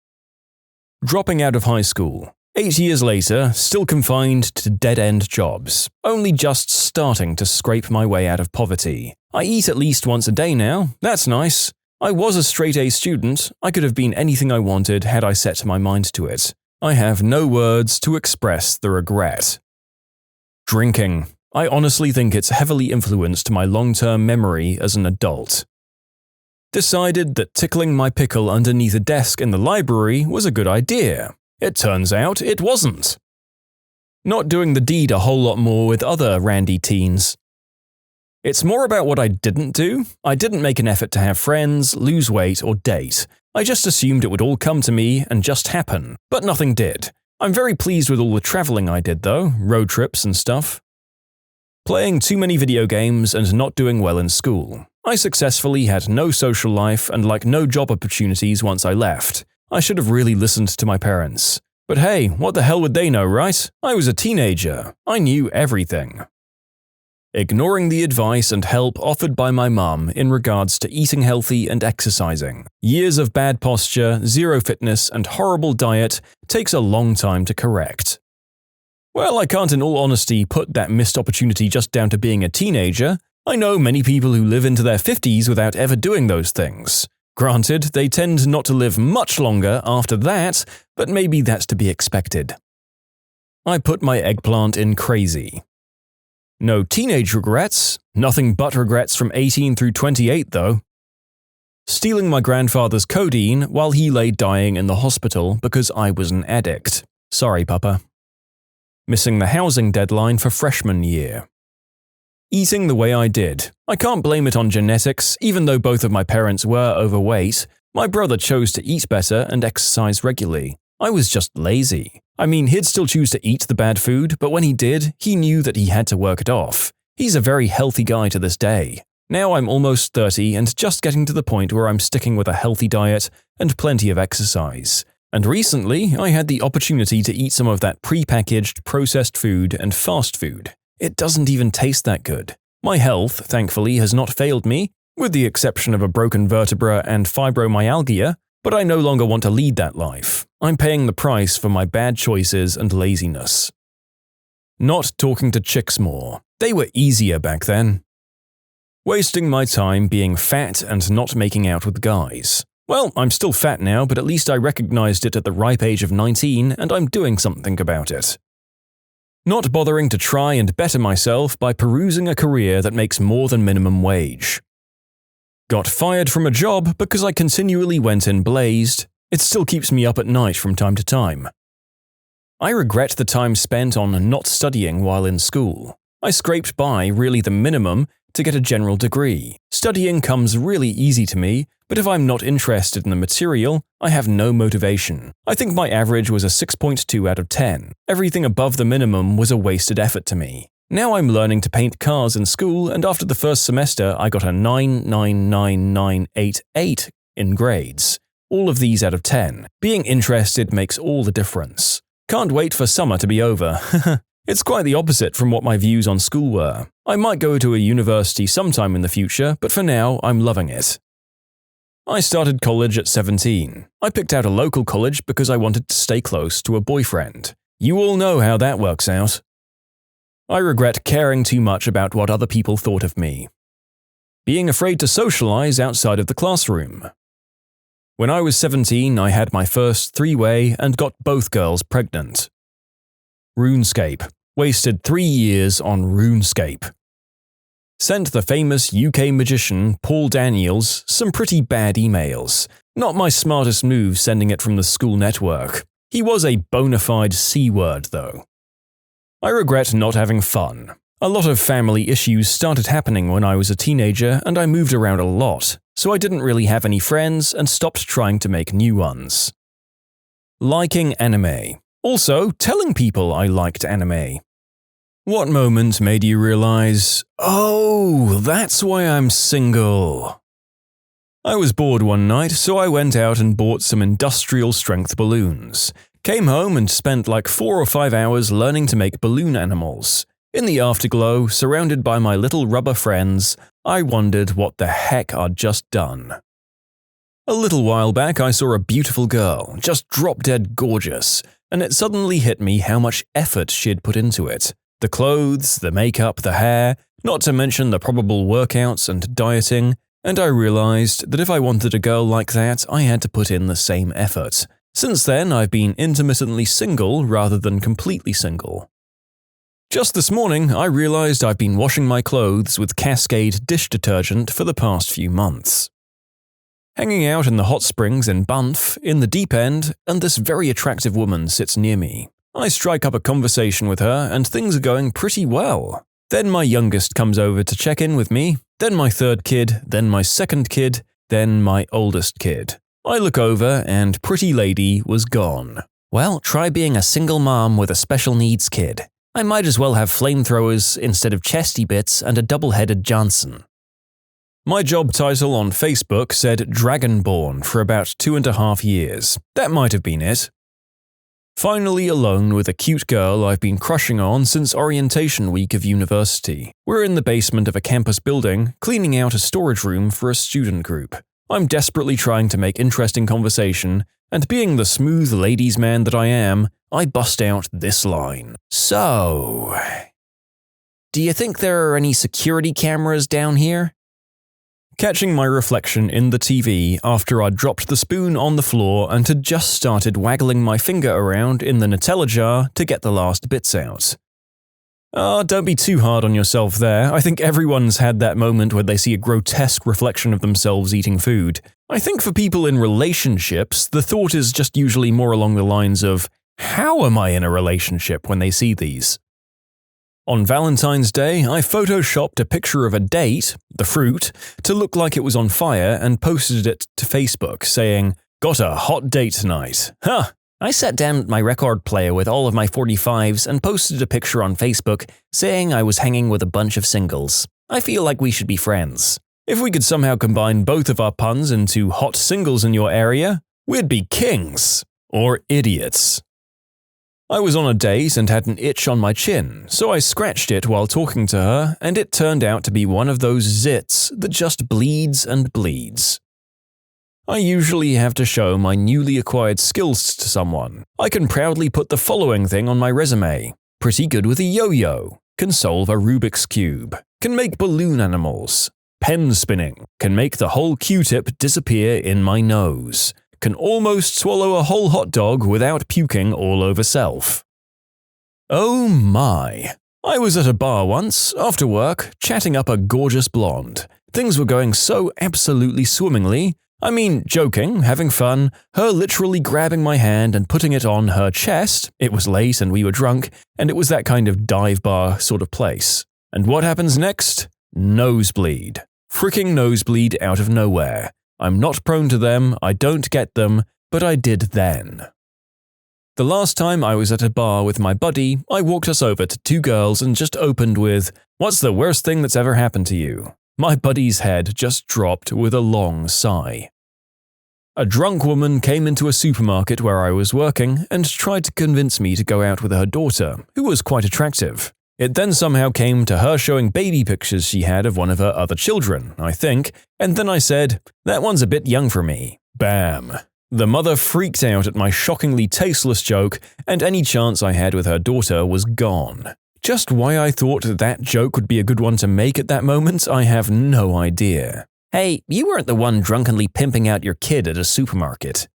[SPEAKER 1] Dropping out of high school. 8 years later, still confined to dead-end jobs. Only just starting to scrape my way out of poverty. I eat at least once a day now. That's nice. I was a straight-A student. I could have been anything I wanted had I set my mind to it. I have no words to express the regret. Drinking. I honestly think it's heavily influenced my long-term memory as an adult. Decided that tickling my pickle underneath a desk in the library was a good idea. It turns out it wasn't. Not doing the deed a whole lot more with other randy teens. It's more about what I didn't do. I didn't make an effort to have friends, lose weight, or date. I just assumed it would all come to me and just happen, but nothing did. I'm very pleased with all the traveling I did though, road trips and stuff. Playing too many video games and not doing well in school. I successfully had no social life and no job opportunities once I left. I should have really listened to my parents. But hey, what the hell would they know, right? I was a teenager. I knew everything. Ignoring the advice and help offered by my mum in regards to eating healthy and exercising. Years of bad posture, zero fitness, and horrible diet takes a long time to correct. Well, I can't in all honesty put that missed opportunity just down to being a teenager. I know many people who live into their 50s without ever doing those things. Granted, they tend not to live much longer after that, but maybe that's to be expected. I put my eggplant in crazy. No teenage regrets, nothing but regrets from 18 through 28 though. Stealing my grandfather's codeine while he lay dying in the hospital because I was an addict. Sorry, Papa. Missing the housing deadline for freshman year. Eating the way I did. I can't blame it on genetics, even though both of my parents were overweight. My brother chose to eat better and exercise regularly. I was just lazy. I mean, he'd still choose to eat the bad food, but when he did, he knew that he had to work it off. He's a very healthy guy to this day. Now I'm almost 30 and just getting to the point where I'm sticking with a healthy diet and plenty of exercise. And recently, I had the opportunity to eat some of that pre-packaged processed food and fast food. It doesn't even taste that good. My health, thankfully, has not failed me, with the exception of a broken vertebra and fibromyalgia, but I no longer want to lead that life. I'm paying the price for my bad choices and laziness. Not talking to chicks more. They were easier back then. Wasting my time being fat and not making out with guys. Well, I'm still fat now, but at least I recognized it at the ripe age of 19 and I'm doing something about it. Not bothering to try and better myself by perusing a career that makes more than minimum wage. Got fired from a job because I continually went in blazed. It still keeps me up at night from time to time. I regret the time spent on not studying while in school. I scraped by really the minimum to get a general degree. Studying comes really easy to me, but if I'm not interested in the material, I have no motivation. I think my average was a 6.2 out of 10. Everything above the minimum was a wasted effort to me. Now I'm learning to paint cars in school, and after the first semester I got a 9.99988 in grades. All of these out of 10. Being interested makes all the difference. Can't wait for summer to be over. It's quite the opposite from what my views on school were. I might go to a university sometime in the future, but for now, I'm loving it. I started college at 17. I picked out a local college because I wanted to stay close to a boyfriend. You all know how that works out. I regret caring too much about what other people thought of me. Being afraid to socialize outside of the classroom. When I was 17, I had my first three-way and got both girls pregnant. RuneScape. Wasted 3 years on RuneScape. Sent the famous UK magician Paul Daniels some pretty bad emails. Not my smartest move sending it from the school network. He was a bona fide C-word though. I regret not having fun. A lot of family issues started happening when I was a teenager and I moved around a lot, so I didn't really have any friends and stopped trying to make new ones. Liking anime. Also, telling people I liked anime. What moment made you realize, oh, that's why I'm single? I was bored one night, so I went out and bought some industrial strength balloons. Came home and spent like 4 or 5 hours learning to make balloon animals. In the afterglow, surrounded by my little rubber friends, I wondered what the heck I'd just done. A little while back I saw a beautiful girl, just drop-dead gorgeous, and it suddenly hit me how much effort she'd put into it. The clothes, the makeup, the hair, not to mention the probable workouts and dieting, and I realized that if I wanted a girl like that, I had to put in the same effort. Since then, I've been intermittently single rather than completely single. Just this morning, I realized I've been washing my clothes with Cascade dish detergent for the past few months. Hanging out in the hot springs in Banff, in the deep end, and this very attractive woman sits near me. I strike up a conversation with her, and things are going pretty well. Then my youngest comes over to check in with me, then my third kid, then my second kid, then my oldest kid. I look over, and pretty lady was gone. Well, try being a single mom with a special needs kid. I might as well have flamethrowers instead of chesty bits and a double-headed Johnson. My job title on Facebook said Dragonborn for about 2.5 years. That might have been it. Finally alone with a cute girl I've been crushing on since orientation week of university. We're in the basement of a campus building, cleaning out a storage room for a student group. I'm desperately trying to make interesting conversation, and being the smooth ladies' man that I am, I bust out this line. So, do you think there are any security cameras down here? Catching my reflection in the TV after I'd dropped the spoon on the floor and had just started waggling my finger around in the Nutella jar to get the last bits out. Don't be too hard on yourself there. I think everyone's had that moment where they see a grotesque reflection of themselves eating food. I think for people in relationships, the thought is just usually more along the lines of, how am I in a relationship when they see these? On Valentine's Day, I photoshopped a picture of a date, the fruit, to look like it was on fire and posted it to Facebook saying, "Got a hot date tonight." I sat down at my record player with all of my 45s and posted a picture on Facebook saying I was hanging with a bunch of singles. I feel like we should be friends. If we could somehow combine both of our puns into hot singles in your area, we'd be kings. Or idiots. I was on a date and had an itch on my chin, so I scratched it while talking to her, and it turned out to be one of those zits that just bleeds and bleeds. I usually have to show my newly acquired skills to someone. I can proudly put the following thing on my resume. Pretty good with a yo-yo. Can solve a Rubik's Cube. Can make balloon animals. Pen spinning. Can make the whole Q-tip disappear in my nose. Can almost swallow a whole hot dog without puking all over self. Oh my. I was at a bar once, after work, chatting up a gorgeous blonde. Things were going so absolutely swimmingly. I mean, joking, having fun, her literally grabbing my hand and putting it on her chest. It was late and we were drunk, and it was that kind of dive bar sort of place. And what happens next? Nosebleed. Fricking nosebleed out of nowhere. I'm not prone to them, I don't get them, but I did then. The last time I was at a bar with my buddy, I walked us over to two girls and just opened with, "What's the worst thing that's ever happened to you?" My buddy's head just dropped with a long sigh. A drunk woman came into a supermarket where I was working and tried to convince me to go out with her daughter, who was quite attractive. It then somehow came to her showing baby pictures she had of one of her other children, I think, and then I said, "That one's a bit young for me." Bam. The mother freaked out at my shockingly tasteless joke, and any chance I had with her daughter was gone. Just why I thought that joke would be a good one to make at that moment, I have no idea. Hey, you weren't the one drunkenly pimping out your kid at a supermarket.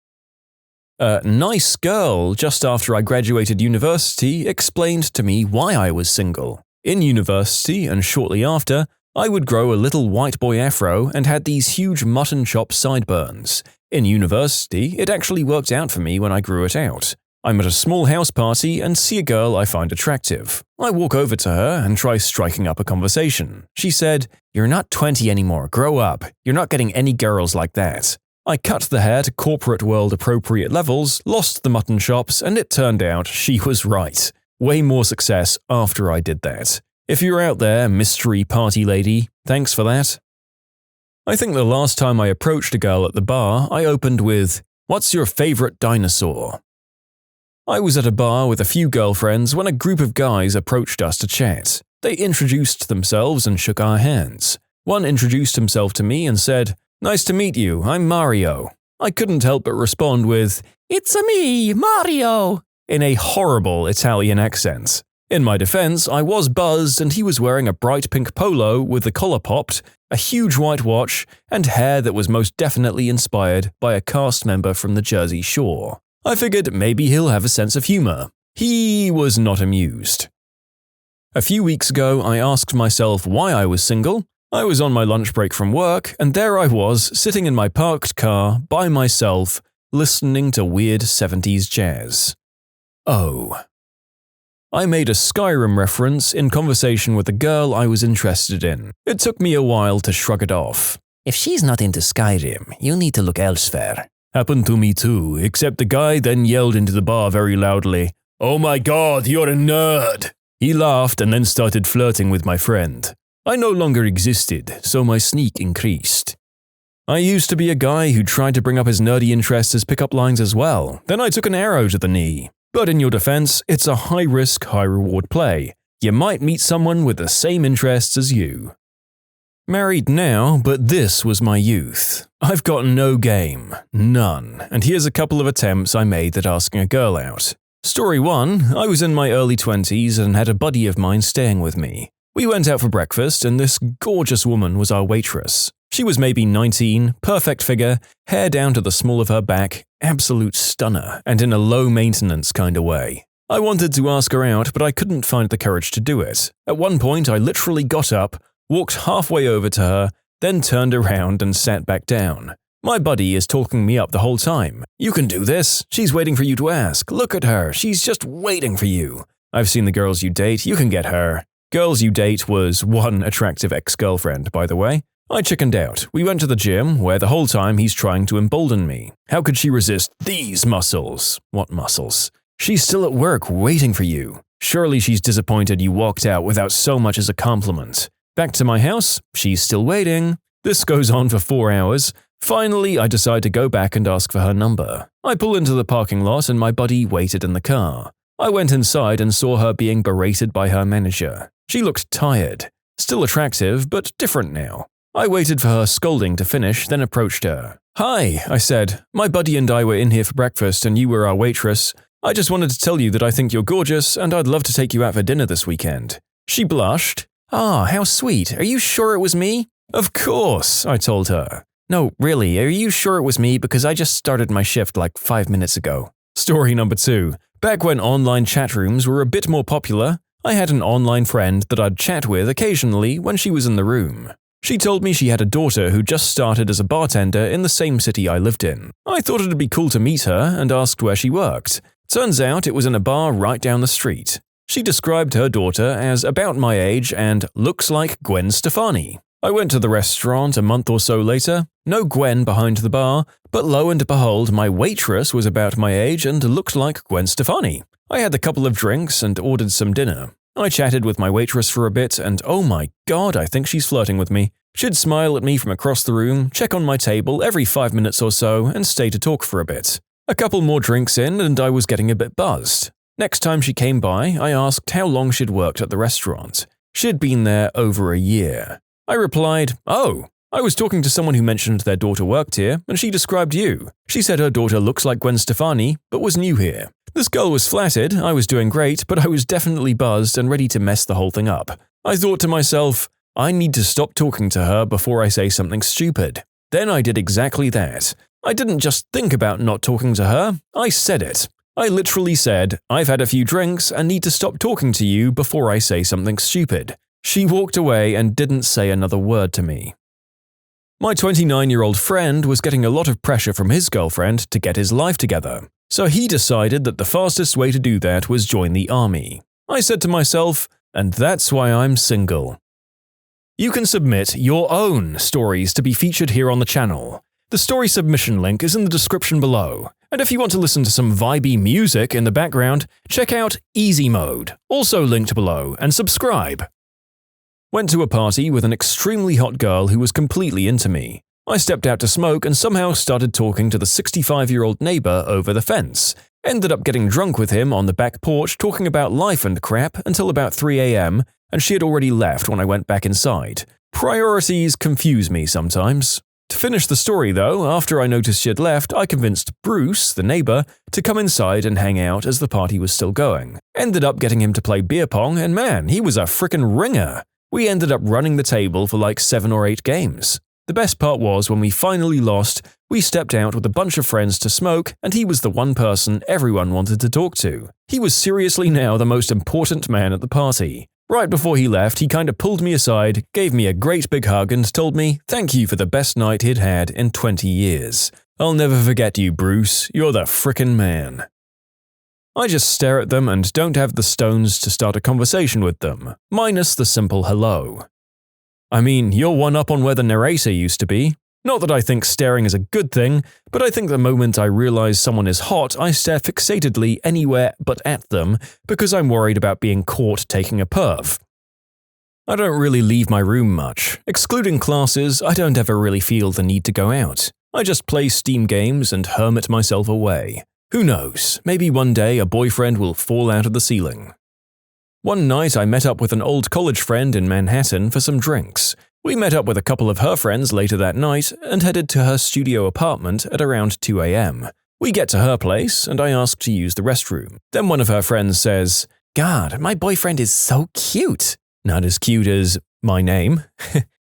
[SPEAKER 1] A nice girl, just after I graduated university, explained to me why I was single. In university, and shortly after, I would grow a little white boy afro and had these huge mutton chop sideburns. In university, it actually worked out for me when I grew it out. I'm at a small house party and see a girl I find attractive. I walk over to her and try striking up a conversation. She said, "You're not 20 anymore, grow up. You're not getting any girls like that." I cut the hair to corporate world appropriate levels, lost the mutton chops, and it turned out she was right. Way more success after I did that. If you're out there, mystery party lady, thanks for that. I think the last time I approached a girl at the bar, I opened with, "What's your favorite dinosaur?" I was at a bar with a few girlfriends when a group of guys approached us to chat. They introduced themselves and shook our hands. One introduced himself to me and said, "Nice to meet you, I'm Mario." I couldn't help but respond with, "It's-a me, Mario," in a horrible Italian accent. In my defense, I was buzzed and he was wearing a bright pink polo with the collar popped, a huge white watch, and hair that was most definitely inspired by a cast member from the Jersey Shore. I figured maybe he'll have a sense of humor. He was not amused. A few weeks ago, I asked myself why I was single. I was on my lunch break from work, and there I was, sitting in my parked car, by myself, listening to weird 70s jazz. Oh. I made a Skyrim reference in conversation with a girl I was interested in. It took me a while to shrug it off. "If she's not into Skyrim, you need to look elsewhere." Happened to me too, except the guy then yelled into the bar very loudly, "Oh my god, you're a nerd!" He laughed and then started flirting with my friend. I no longer existed, so my sneak increased. I used to be a guy who tried to bring up his nerdy interests as pickup lines as well. Then I took an arrow to the knee. But in your defense, it's a high-risk, high-reward play. You might meet someone with the same interests as you. Married now, but this was my youth. I've got no game. None. And here's a couple of attempts I made at asking a girl out. Story 1, I was in my early 20s and had a buddy of mine staying with me. We went out for breakfast and this gorgeous woman was our waitress. She was maybe 19, perfect figure, hair down to the small of her back, absolute stunner, and in a low-maintenance kind of way. I wanted to ask her out, but I couldn't find the courage to do it. At one point, I literally got up, walked halfway over to her, then turned around and sat back down. My buddy is talking me up the whole time. "You can do this. She's waiting for you to ask. Look at her. She's just waiting for you. I've seen the girls you date. You can get her." Girls you date was one attractive ex-girlfriend, by the way. I chickened out. We went to the gym, where the whole time he's trying to embolden me. How could she resist these muscles? What muscles? She's still at work waiting for you. Surely she's disappointed you walked out without so much as a compliment. Back to my house, she's still waiting. This goes on for 4 hours. Finally, I decide to go back and ask for her number. I pull into the parking lot and my buddy waited in the car. I went inside and saw her being berated by her manager. She looked tired. Still attractive, but different now. I waited for her scolding to finish, then approached her. "Hi," I said. "My buddy and I were in here for breakfast and you were our waitress. I just wanted to tell you that I think you're gorgeous and I'd love to take you out for dinner this weekend." She blushed. "Ah, how sweet. Are you sure it was me?" "Of course," I told her. "No, really, are you sure it was me because I just started my shift like 5 minutes ago." Story number 2. Back when online chat rooms were a bit more popular, I had an online friend that I'd chat with occasionally when she was in the room. She told me she had a daughter who just started as a bartender in the same city I lived in. I thought it'd be cool to meet her and asked where she worked. Turns out it was in a bar right down the street. She described her daughter as about my age and looks like Gwen Stefani. I went to the restaurant a month or so later. No Gwen behind the bar, but lo and behold, my waitress was about my age and looked like Gwen Stefani. I had a couple of drinks and ordered some dinner. I chatted with my waitress for a bit and oh my god, I think she's flirting with me. She'd smile at me from across the room, check on my table every 5 minutes or so, and stay to talk for a bit. A couple more drinks in and I was getting a bit buzzed. Next time she came by, I asked how long she'd worked at the restaurant. She'd been there over a year. I replied, "Oh, I was talking to someone who mentioned their daughter worked here, and she described you. She said her daughter looks like Gwen Stefani, but was new here." This girl was flattered, I was doing great, but I was definitely buzzed and ready to mess the whole thing up. I thought to myself, I need to stop talking to her before I say something stupid. Then I did exactly that. I didn't just think about not talking to her, I said it. I literally said, "I've had a few drinks and need to stop talking to you before I say something stupid." She walked away and didn't say another word to me. My 29-year-old friend was getting a lot of pressure from his girlfriend to get his life together, so he decided that the fastest way to do that was join the army. I said to myself, and that's why I'm single. You can submit your own stories to be featured here on the channel. The story submission link is in the description below, and if you want to listen to some vibey music in the background, check out easymode, also linked below, and subscribe. Went to a party with an extremely hot girl who was completely into me. I stepped out to smoke and somehow started talking to the 65-year-old neighbor over the fence. Ended up getting drunk with him on the back porch talking about life and crap until about 3 a.m., and she had already left when I went back inside. Priorities confuse me sometimes. To finish the story though, after I noticed she had left, I convinced Bruce, the neighbor, to come inside and hang out as the party was still going. Ended up getting him to play beer pong, and man, he was a frickin' ringer. We ended up running the table for like 7 or 8 games. The best part was when we finally lost, we stepped out with a bunch of friends to smoke, and he was the one person everyone wanted to talk to. He was seriously now the most important man at the party. Right before he left, he kinda pulled me aside, gave me a great big hug and told me thank you for the best night he'd had in 20 years. I'll never forget you, Bruce. You're the frickin' man. I just stare at them and don't have the stones to start a conversation with them, minus the simple hello. I mean, you're one up on where the narrator used to be. Not that I think staring is a good thing, but I think the moment I realize someone is hot, I stare fixatedly anywhere but at them because I'm worried about being caught taking a perv. I don't really leave my room much. Excluding classes, I don't ever really feel the need to go out. I just play Steam games and hermit myself away. Who knows, maybe one day a boyfriend will fall out of the ceiling. One night I met up with an old college friend in Manhattan for some drinks. We met up with a couple of her friends later that night and headed to her studio apartment at around 2 a.m. We get to her place and I ask to use the restroom. Then one of her friends says, "God, my boyfriend is so cute." Not as cute as my name.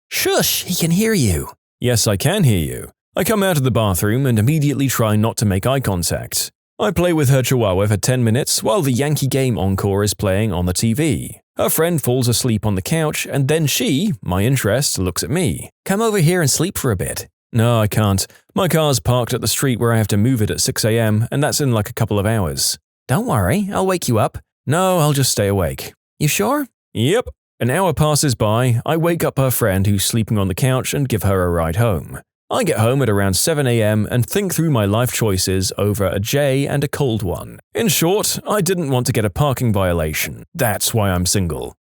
[SPEAKER 1] "Shush, he can hear you." Yes, I can hear you. I come out of the bathroom and immediately try not to make eye contact. I play with her chihuahua for 10 minutes while the Yankee game encore is playing on the TV. Her friend falls asleep on the couch and then she, my interest, looks at me. "Come over here and sleep for a bit." No, I can't. My car's parked at the street where I have to move it at 6 a.m. and that's in like a couple of hours. "Don't worry, I'll wake you up." No, I'll just stay awake. "You sure?" "Yep." An hour passes by, I wake up her friend who's sleeping on the couch and give her a ride home. I get home at around 7 a.m. and think through my life choices over a J and a cold one. In short, I didn't want to get a parking violation. That's why I'm single.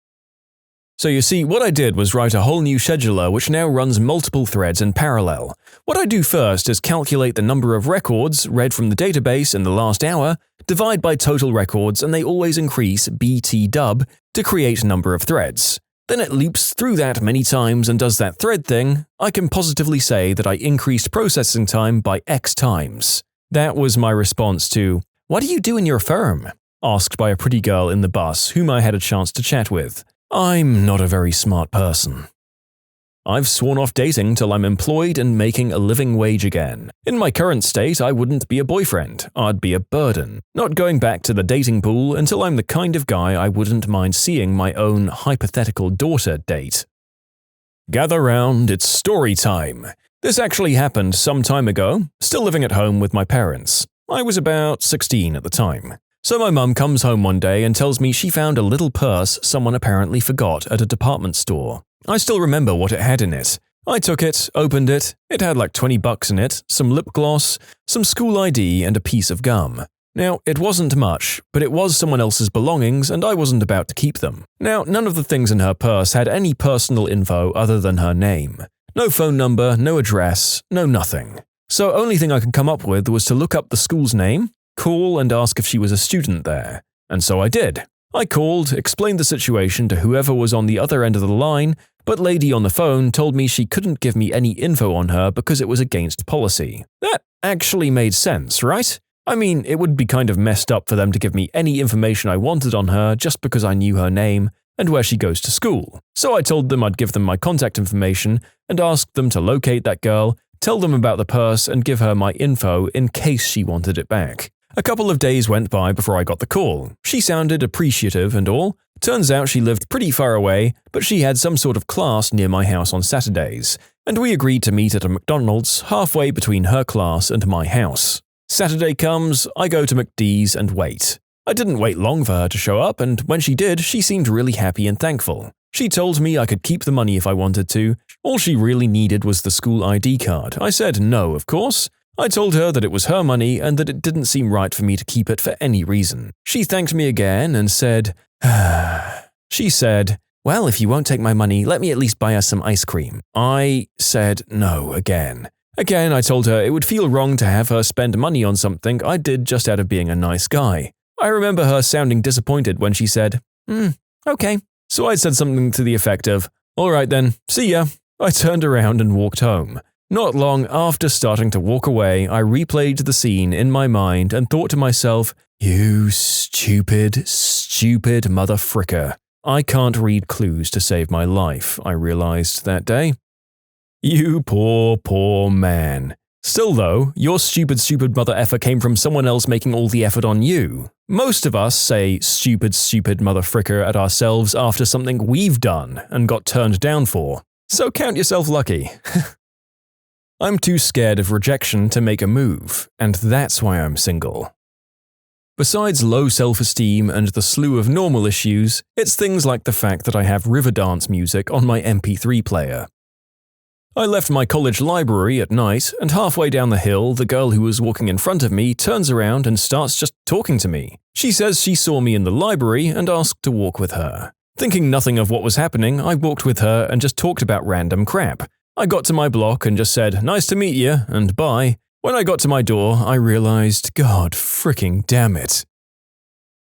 [SPEAKER 1] So you see, what I did was write a whole new scheduler which now runs multiple threads in parallel. What I do first is calculate the number of records read from the database in the last hour, divide by total records, and they always increase BT_dub to create a number of threads. Then it loops through that many times and does that thread thing. I can positively say that I increased processing time by X times. That was my response to, "What do you do in your firm?" asked by a pretty girl in the bus whom I had a chance to chat with. I'm not a very smart person. I've sworn off dating till I'm employed and making a living wage again. In my current state, I wouldn't be a boyfriend. I'd be a burden. Not going back to the dating pool until I'm the kind of guy I wouldn't mind seeing my own hypothetical daughter date. Gather round, it's story time. This actually happened some time ago, still living at home with my parents. I was about 16 at the time. So my mum comes home one day and tells me she found a little purse someone apparently forgot at a department store. I still remember what it had in it. I took it, opened it. It had like $20 in it, some lip gloss, some school ID, and a piece of gum. Now, it wasn't much, but it was someone else's belongings and I wasn't about to keep them. Now, none of the things in her purse had any personal info other than her name. No phone number, no address, no nothing. So only thing I could come up with was to look up the school's name, call and ask if she was a student there. And so I did. I called, explained the situation to whoever was on the other end of the line, but lady on the phone told me she couldn't give me any info on her because it was against policy. That actually made sense, right? I mean, it would be kind of messed up for them to give me any information I wanted on her just because I knew her name and where she goes to school. So I told them I'd give them my contact information and asked them to locate that girl, tell them about the purse and give her my info in case she wanted it back. A couple of days went by before I got the call. She sounded appreciative and all. Turns out she lived pretty far away, but she had some sort of class near my house on Saturdays, and we agreed to meet at a McDonald's halfway between her class and my house. Saturday comes, I go to McD's and wait. I didn't wait long for her to show up, and when she did, she seemed really happy and thankful. She told me I could keep the money if I wanted to. All she really needed was the school ID card. I said no, of course. I told her that it was her money and that it didn't seem right for me to keep it for any reason. She thanked me again and said, she said, "Well, if you won't take my money, let me at least buy us some ice cream." I said no again. Again, I told her it would feel wrong to have her spend money on something I did just out of being a nice guy. I remember her sounding disappointed when she said, okay. So I said something to the effect of, "All right then, see ya." I turned around and walked home. Not long after starting to walk away, I replayed the scene in my mind and thought to myself, "You stupid, stupid motherfricker. I can't read clues to save my life," I realized that day. You poor, poor man. Still though, your stupid, stupid mother effer came from someone else making all the effort on you. Most of us say stupid, stupid motherfricker at ourselves after something we've done and got turned down for. So count yourself lucky. I'm too scared of rejection to make a move, and that's why I'm single. Besides low self-esteem and the slew of normal issues, it's things like the fact that I have Riverdance music on my MP3 player. I left my college library at night, and halfway down the hill, the girl who was walking in front of me turns around and starts just talking to me. She says she saw me in the library and asked to walk with her. Thinking nothing of what was happening, I walked with her and just talked about random crap. I got to my block and just said, "Nice to meet you," and bye. When I got to my door, I realized, God freaking damn it.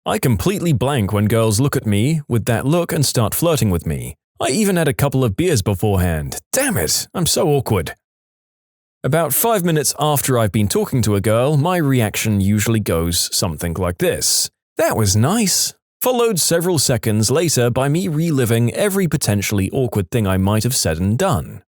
[SPEAKER 1] I completely blank when girls look at me with that look and start flirting with me. I even had a couple of beers beforehand. Damn it, I'm so awkward. About 5 minutes after I've been talking to a girl, my reaction usually goes something like this. "That was nice," followed several seconds later by me reliving every potentially awkward thing I might have said and done.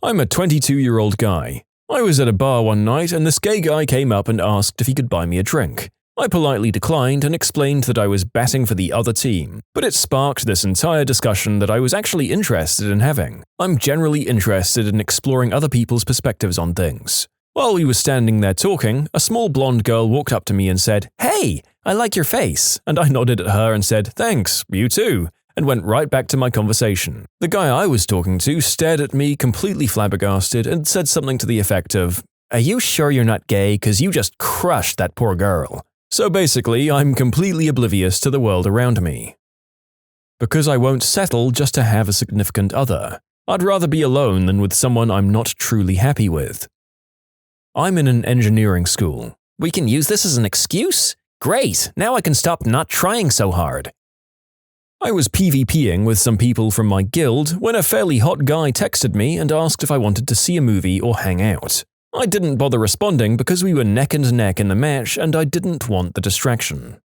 [SPEAKER 1] I'm a 22-year-old guy. I was at a bar one night and this gay guy came up and asked if he could buy me a drink. I politely declined and explained that I was batting for the other team, but it sparked this entire discussion that I was actually interested in having. I'm generally interested in exploring other people's perspectives on things. While we were standing there talking, a small blonde girl walked up to me and said, "Hey, I like your face," and I nodded at her and said, "Thanks, you too," and went right back to my conversation. The guy I was talking to stared at me completely flabbergasted and said something to the effect of, "Are you sure you're not gay? 'Cause you just crushed that poor girl." So basically, I'm completely oblivious to the world around me. Because I won't settle just to have a significant other. I'd rather be alone than with someone I'm not truly happy with. I'm in an engineering school. We can use this as an excuse? Great, now I can stop not trying so hard. I was PvPing with some people from my guild when a fairly hot guy texted me and asked if I wanted to see a movie or hang out. I didn't bother responding because we were neck and neck in the match and I didn't want the distraction.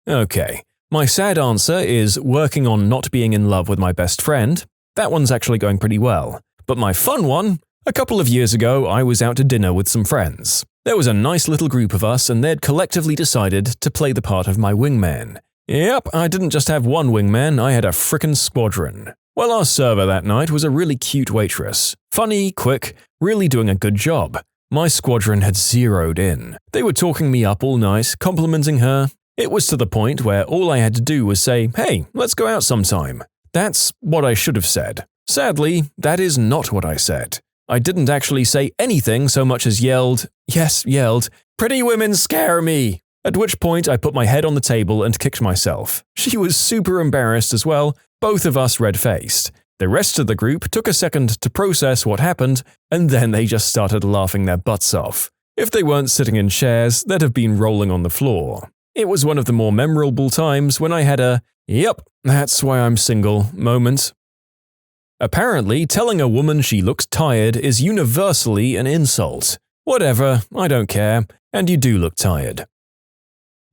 [SPEAKER 1] Okay, my sad answer is working on not being in love with my best friend. That one's actually going pretty well. But my fun one? A couple of years ago, I was out to dinner with some friends. There was a nice little group of us and they'd collectively decided to play the part of my wingman. Yep, I didn't just have one wingman, I had a frickin' squadron. Well, our server that night was a really cute waitress. Funny, quick, really doing a good job. My squadron had zeroed in. They were talking me up all night, complimenting her. It was to the point where all I had to do was say, "Hey, let's go out sometime." That's what I should have said. Sadly, that is not what I said. I didn't actually say anything so much as yelled, "Pretty women scare me!" At which point I put my head on the table and kicked myself. She was super embarrassed as well, both of us red-faced. The rest of the group took a second to process what happened, and then they just started laughing their butts off. If they weren't sitting in chairs, they'd have been rolling on the floor. It was one of the more memorable times when I had a, "Yep, that's why I'm single" moment. Apparently, telling a woman she looks tired is universally an insult. Whatever, I don't care, and you do look tired.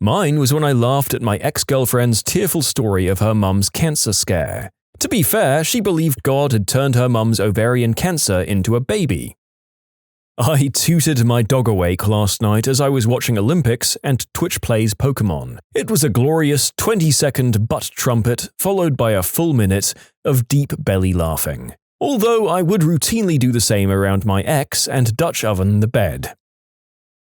[SPEAKER 1] Mine was when I laughed at my ex-girlfriend's tearful story of her mum's cancer scare. To be fair, she believed God had turned her mum's ovarian cancer into a baby. I tooted my dog awake last night as I was watching Olympics and Twitch plays Pokemon. It was a glorious 20-second butt trumpet followed by a full minute of deep belly laughing. Although I would routinely do the same around my ex and Dutch oven the bed.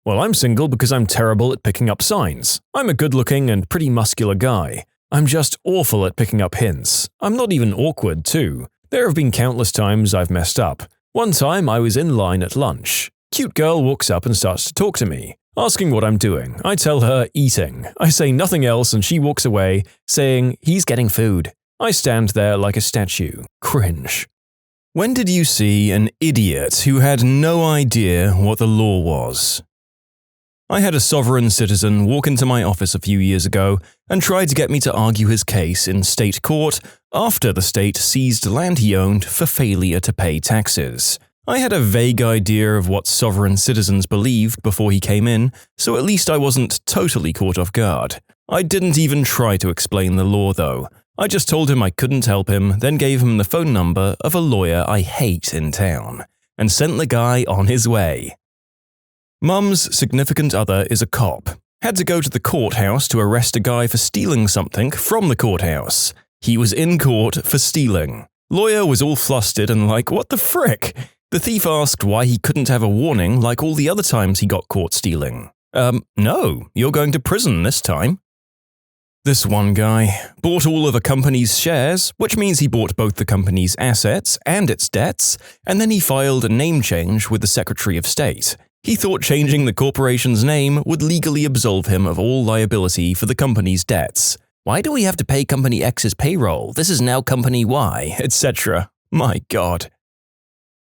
[SPEAKER 1] Well, I'm single because I'm terrible at picking up signs. I'm a good-looking and pretty muscular guy. I'm just awful at picking up hints. I'm not even awkward, too. There have been countless times I've messed up. One time I was in line at lunch. Cute girl walks up and starts to talk to me, asking what I'm doing. I tell her eating. I say nothing else and she walks away, saying, "He's getting food." I stand there like a statue. Cringe. When did you see an idiot who had no idea what the law was? I had a sovereign citizen walk into my office a few years ago and try to get me to argue his case in state court after the state seized land he owned for failure to pay taxes. I had a vague idea of what sovereign citizens believed before he came in, so at least I wasn't totally caught off guard. I didn't even try to explain the law, though. I just told him I couldn't help him, then gave him the phone number of a lawyer I hate in town, and sent the guy on his way. Mum's significant other is a cop. Had to go to the courthouse to arrest a guy for stealing something from the courthouse. He was in court for stealing. Lawyer was all flustered and like, what the frick? The thief asked why he couldn't have a warning like all the other times he got caught stealing. No, you're going to prison this time. This one guy bought all of a company's shares, which means he bought both the company's assets and its debts, and then he filed a name change with the Secretary of State. He thought changing the corporation's name would legally absolve him of all liability for the company's debts. Why do we have to pay Company X's payroll? This is now Company Y, etc. My God.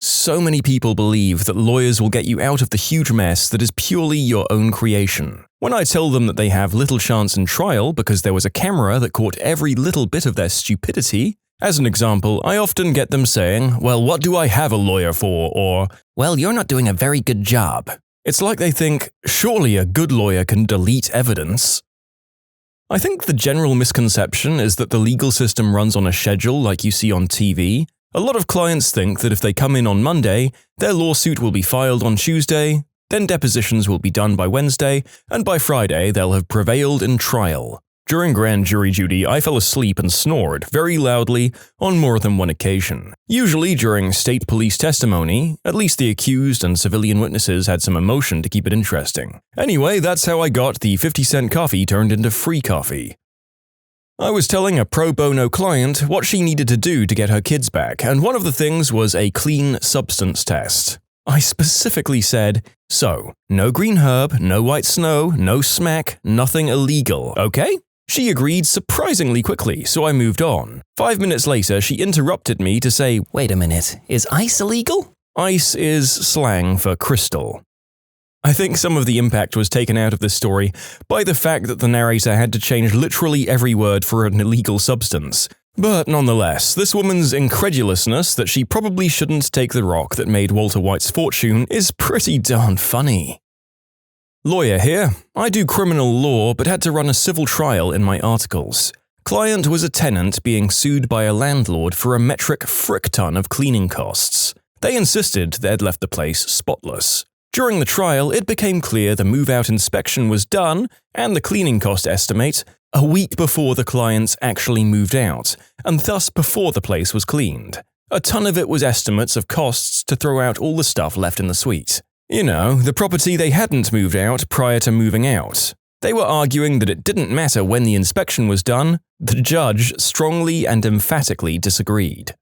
[SPEAKER 1] So many people believe that lawyers will get you out of the huge mess that is purely your own creation. When I tell them that they have little chance in trial because there was a camera that caught every little bit of their stupidity, as an example, I often get them saying, "Well, what do I have a lawyer for?" or, "Well, you're not doing a very good job." It's like they think, surely a good lawyer can delete evidence. I think the general misconception is that the legal system runs on a schedule like you see on TV. A lot of clients think that if they come in on Monday, their lawsuit will be filed on Tuesday, then depositions will be done by Wednesday, and by Friday they'll have prevailed in trial. During grand jury duty, I fell asleep and snored very loudly on more than one occasion. Usually during state police testimony, at least the accused and civilian witnesses had some emotion to keep it interesting. Anyway, that's how I got the 50-cent coffee turned into free coffee. I was telling a pro bono client what she needed to do to get her kids back, and one of the things was a clean substance test. I specifically said, so, no green herb, no white snow, no smack, nothing illegal, okay? She agreed surprisingly quickly, so I moved on. 5 minutes later, she interrupted me to say, wait a minute, is ice illegal? Ice is slang for crystal. I think some of the impact was taken out of this story by the fact that the narrator had to change literally every word for an illegal substance. But nonetheless, this woman's incredulousness that she probably shouldn't take the rock that made Walter White's fortune is pretty darn funny. Lawyer here. I do criminal law but had to run a civil trial in my articles. Client was a tenant being sued by a landlord for a metric frick ton of cleaning costs. They insisted they'd left the place spotless. During the trial, it became clear the move-out inspection was done and the cleaning cost estimate a week before the clients actually moved out, and thus before the place was cleaned. A ton of it was estimates of costs to throw out all the stuff left in the suite. You know, the property they hadn't moved out prior to moving out. They were arguing that it didn't matter when the inspection was done. The judge strongly and emphatically disagreed.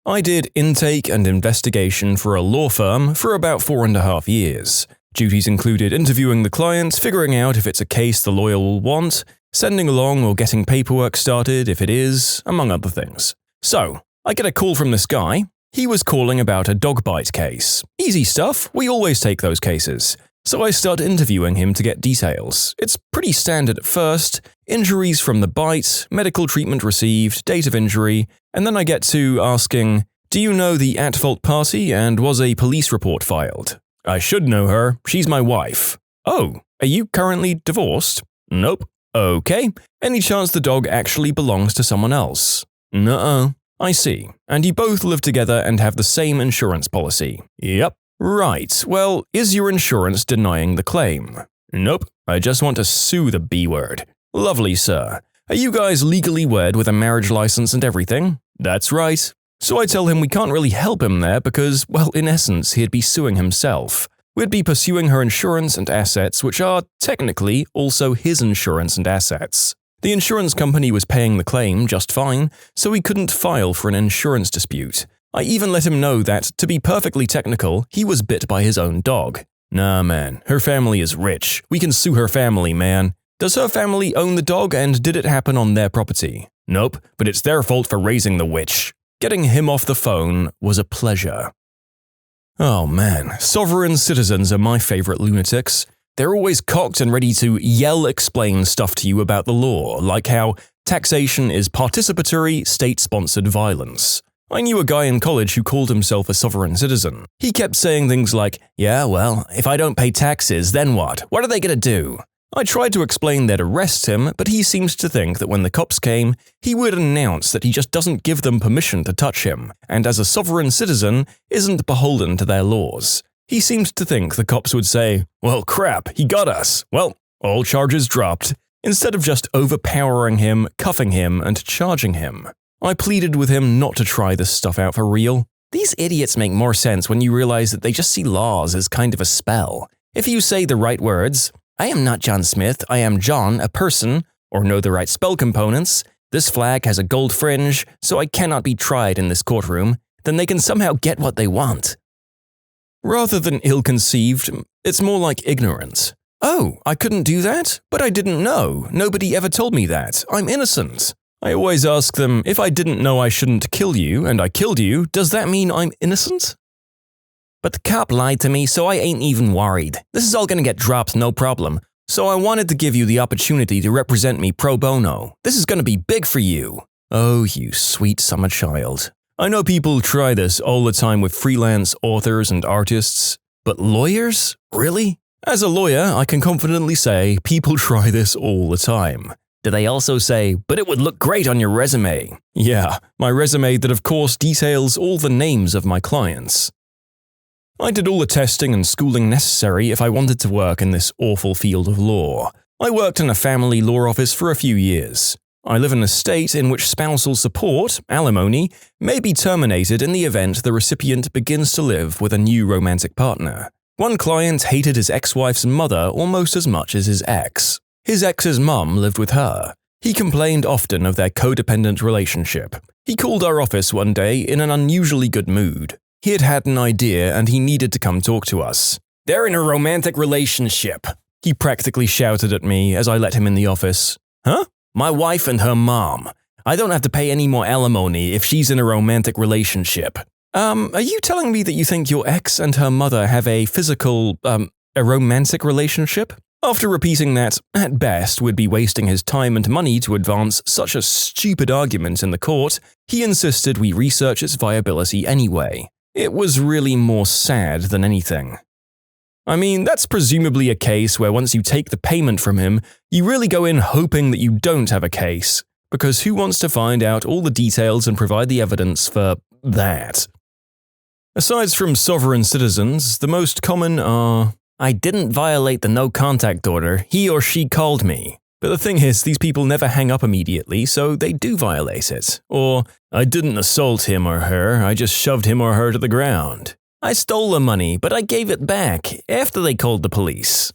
[SPEAKER 1] I did intake and investigation for a law firm for about 4.5 years. Duties included interviewing the client, figuring out if it's a case the lawyer will want, sending along or getting paperwork started if it is, among other things. So, I get a call from this guy. He was calling about a dog bite case. Easy stuff, we always take those cases. So I start interviewing him to get details. It's pretty standard at first, injuries from the bite, medical treatment received, date of injury, and then I get to asking, do you know the at-fault party and was a police report filed? I should know her, she's my wife. Oh, are you currently divorced? Nope. Okay, any chance the dog actually belongs to someone else? Nuh-uh. I see, and you both live together and have the same insurance policy? Yep. Right, well, is your insurance denying the claim? Nope, I just want to sue the B-word. Lovely, sir. Are you guys legally wed with a marriage license and everything? That's right. So I tell him we can't really help him there because, well, in essence, he'd be suing himself. We'd be pursuing her insurance and assets, which are, technically, also his insurance and assets. The insurance company was paying the claim just fine, so he couldn't file for an insurance dispute. I even let him know that, to be perfectly technical, he was bit by his own dog. Nah man, her family is rich. We can sue her family, man. Does her family own the dog and did it happen on their property? Nope, but it's their fault for raising the witch. Getting him off the phone was a pleasure. Oh man, sovereign citizens are my favorite lunatics. They're always cocked and ready to explain stuff to you about the law, like how taxation is participatory, state-sponsored violence. I knew a guy in college who called himself a sovereign citizen. He kept saying things like, yeah, well, if I don't pay taxes, then what? What are they gonna do? I tried to explain they'd arrest him, but he seemed to think that when the cops came, he would announce that he just doesn't give them permission to touch him, and as a sovereign citizen, isn't beholden to their laws. He seemed to think the cops would say, well, crap, he got us. Well, all charges dropped, instead of just overpowering him, cuffing him, and charging him. I pleaded with him not to try this stuff out for real. These idiots make more sense when you realize that they just see laws as kind of a spell. If you say the right words, I am not John Smith, I am John, a person, or know the right spell components, this flag has a gold fringe, so I cannot be tried in this courtroom, then they can somehow get what they want. Rather than ill-conceived, it's more like ignorant. Oh, I couldn't do that? But I didn't know. Nobody ever told me that. I'm innocent. I always ask them, if I didn't know I shouldn't kill you, and I killed you, does that mean I'm innocent? But the cop lied to me, so I ain't even worried. This is all gonna get dropped, no problem. So I wanted to give you the opportunity to represent me pro bono. This is gonna be big for you. Oh, you sweet summer child. I know people try this all the time with freelance authors and artists, but lawyers? Really? As a lawyer, I can confidently say people try this all the time. Do they also say, but it would look great on your resume? Yeah, my resume that of course details all the names of my clients. I did all the testing and schooling necessary if I wanted to work in this awful field of law. I worked in a family law office for a few years. I live in a state in which spousal support, alimony, may be terminated in the event the recipient begins to live with a new romantic partner. One client hated his ex-wife's mother almost as much as his ex. His ex's mum lived with her. He complained often of their codependent relationship. He called our office one day in an unusually good mood. He had an idea and he needed to come talk to us. "They're in a romantic relationship," he practically shouted at me as I let him in the office. "Huh? My wife and her mom. I don't have to pay any more alimony if she's in a romantic relationship." Are you telling me that you think your ex and her mother have a romantic relationship? After repeating that, at best, would be wasting his time and money to advance such a stupid argument in the court, he insisted we research its viability anyway. It was really more sad than anything. I mean, that's presumably a case where once you take the payment from him, you really go in hoping that you don't have a case, because who wants to find out all the details and provide the evidence for that? Aside from sovereign citizens, the most common are, "I didn't violate the no-contact order, he or she called me." But the thing is, these people never hang up immediately, so they do violate it. Or, "I didn't assault him or her, I just shoved him or her to the ground. I stole the money, but I gave it back after they called the police."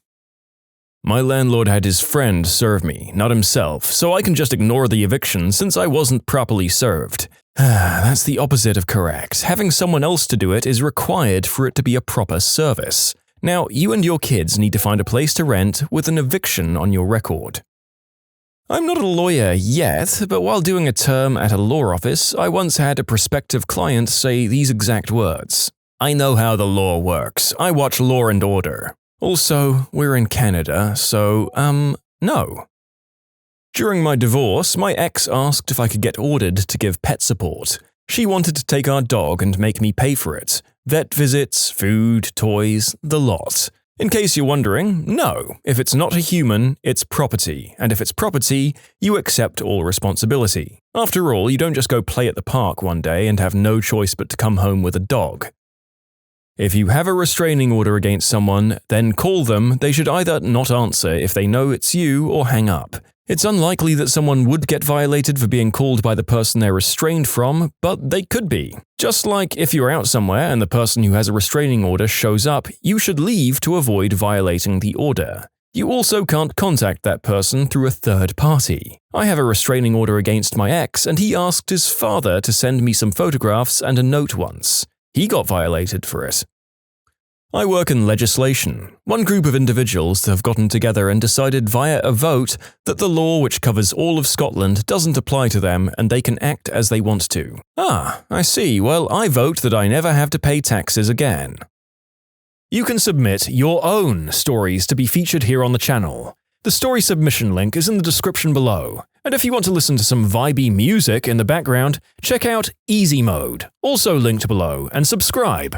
[SPEAKER 1] "My landlord had his friend serve me, not himself, so I can just ignore the eviction since I wasn't properly served." That's the opposite of correct. Having someone else to do it is required for it to be a proper service. Now, you and your kids need to find a place to rent with an eviction on your record. I'm not a lawyer yet, but while doing a term at a law office, I once had a prospective client say these exact words. "I know how the law works. I watch Law and Order. Also, we're in Canada, so, no." During my divorce, my ex asked if I could get ordered to give pet support. She wanted to take our dog and make me pay for it. Vet visits, food, toys, the lot. In case you're wondering, no, if it's not a human, it's property, and if it's property, you accept all responsibility. After all, you don't just go play at the park one day and have no choice but to come home with a dog. If you have a restraining order against someone, then call them. They should either not answer if they know it's you or hang up. It's unlikely that someone would get violated for being called by the person they're restrained from, but they could be. Just like if you're out somewhere and the person who has a restraining order shows up, you should leave to avoid violating the order. You also can't contact that person through a third party. I have a restraining order against my ex, and he asked his father to send me some photographs and a note once. He got violated for it. I work in legislation. One group of individuals have gotten together and decided via a vote that the law which covers all of Scotland doesn't apply to them and they can act as they want to. Ah, I see. Well, I vote that I never have to pay taxes again. You can submit your own stories to be featured here on the channel. The story submission link is in the description below. And if you want to listen to some vibey music in the background, check out easymode, also linked below, and subscribe.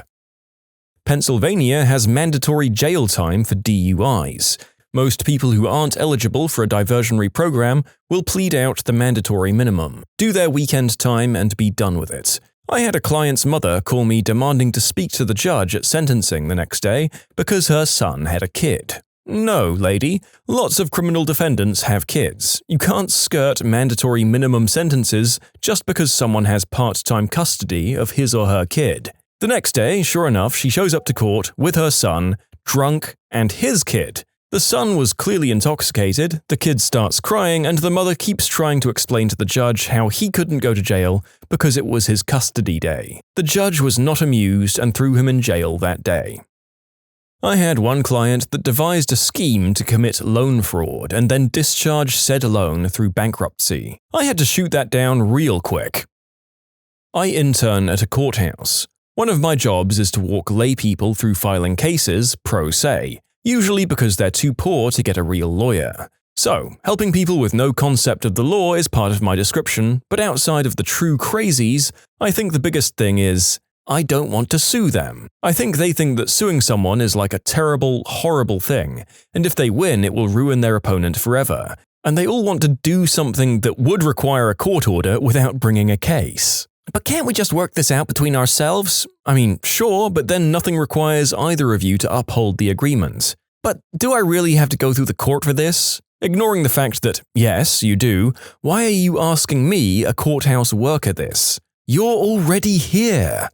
[SPEAKER 1] Pennsylvania has mandatory jail time for DUIs. Most people who aren't eligible for a diversionary program will plead out the mandatory minimum, do their weekend time, and be done with it. I had a client's mother call me demanding to speak to the judge at sentencing the next day because her son had a kid. No, lady, lots of criminal defendants have kids. You can't skirt mandatory minimum sentences just because someone has part-time custody of his or her kid. The next day, sure enough, she shows up to court with her son, drunk, and his kid. The son was clearly intoxicated, the kid starts crying, and the mother keeps trying to explain to the judge how he couldn't go to jail because it was his custody day. The judge was not amused and threw him in jail that day. I had one client that devised a scheme to commit loan fraud and then discharge said loan through bankruptcy. I had to shoot that down real quick. I intern at a courthouse. One of my jobs is to walk lay people through filing cases pro se, usually because they're too poor to get a real lawyer. So, helping people with no concept of the law is part of my description, but outside of the true crazies, I think the biggest thing is, I don't want to sue them. I think they think that suing someone is like a terrible, horrible thing, and if they win, it will ruin their opponent forever. And they all want to do something that would require a court order without bringing a case. But can't we just work this out between ourselves? I mean, sure, but then nothing requires either of you to uphold the agreement. But do I really have to go through the court for this? Ignoring the fact that, yes, you do, why are you asking me, a courthouse worker, this? You're already here.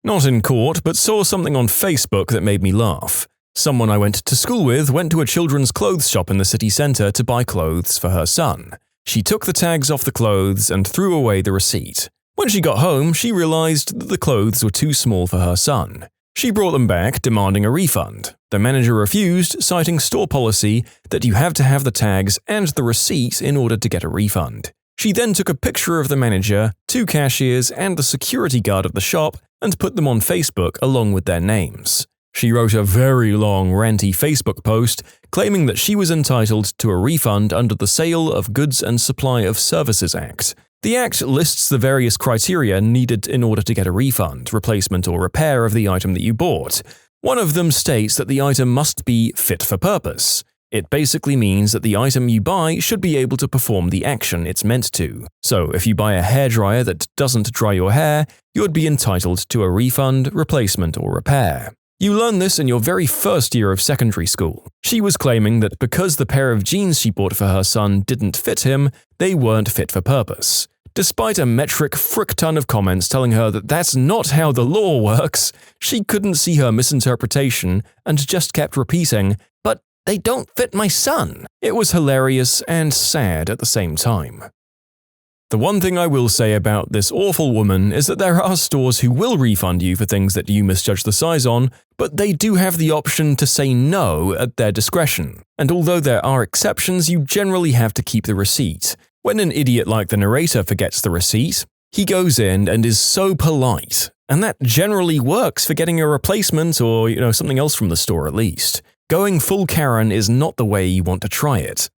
[SPEAKER 1] Not in court, but saw something on Facebook that made me laugh. Someone I went to school with went to a children's clothes shop in the city centre to buy clothes for her son. She took the tags off the clothes and threw away the receipt. When she got home, she realized that the clothes were too small for her son. She brought them back, demanding a refund. The manager refused, citing store policy that you have to have the tags and the receipt in order to get a refund. She then took a picture of the manager, 2 cashiers, and the security guard of the shop and put them on Facebook along with their names. She wrote a very long, ranty Facebook post claiming that she was entitled to a refund under the Sale of Goods and Supply of Services Act. The Act lists the various criteria needed in order to get a refund, replacement, or repair of the item that you bought. One of them states that the item must be fit for purpose. It basically means that the item you buy should be able to perform the action it's meant to. So if you buy a hairdryer that doesn't dry your hair, you'd be entitled to a refund, replacement, or repair. You learn this in your very first year of secondary school. She was claiming that because the pair of jeans she bought for her son didn't fit him, they weren't fit for purpose. Despite a metric frick ton of comments telling her that that's not how the law works, she couldn't see her misinterpretation and just kept repeating, "But they don't fit my son." It was hilarious and sad at the same time. The one thing I will say about this awful woman is that there are stores who will refund you for things that you misjudge the size on, but they do have the option to say no at their discretion. And although there are exceptions, you generally have to keep the receipt. When an idiot like the narrator forgets the receipt, he goes in and is so polite, and that generally works for getting a replacement or, something else from the store at least. Going full Karen is not the way you want to try it.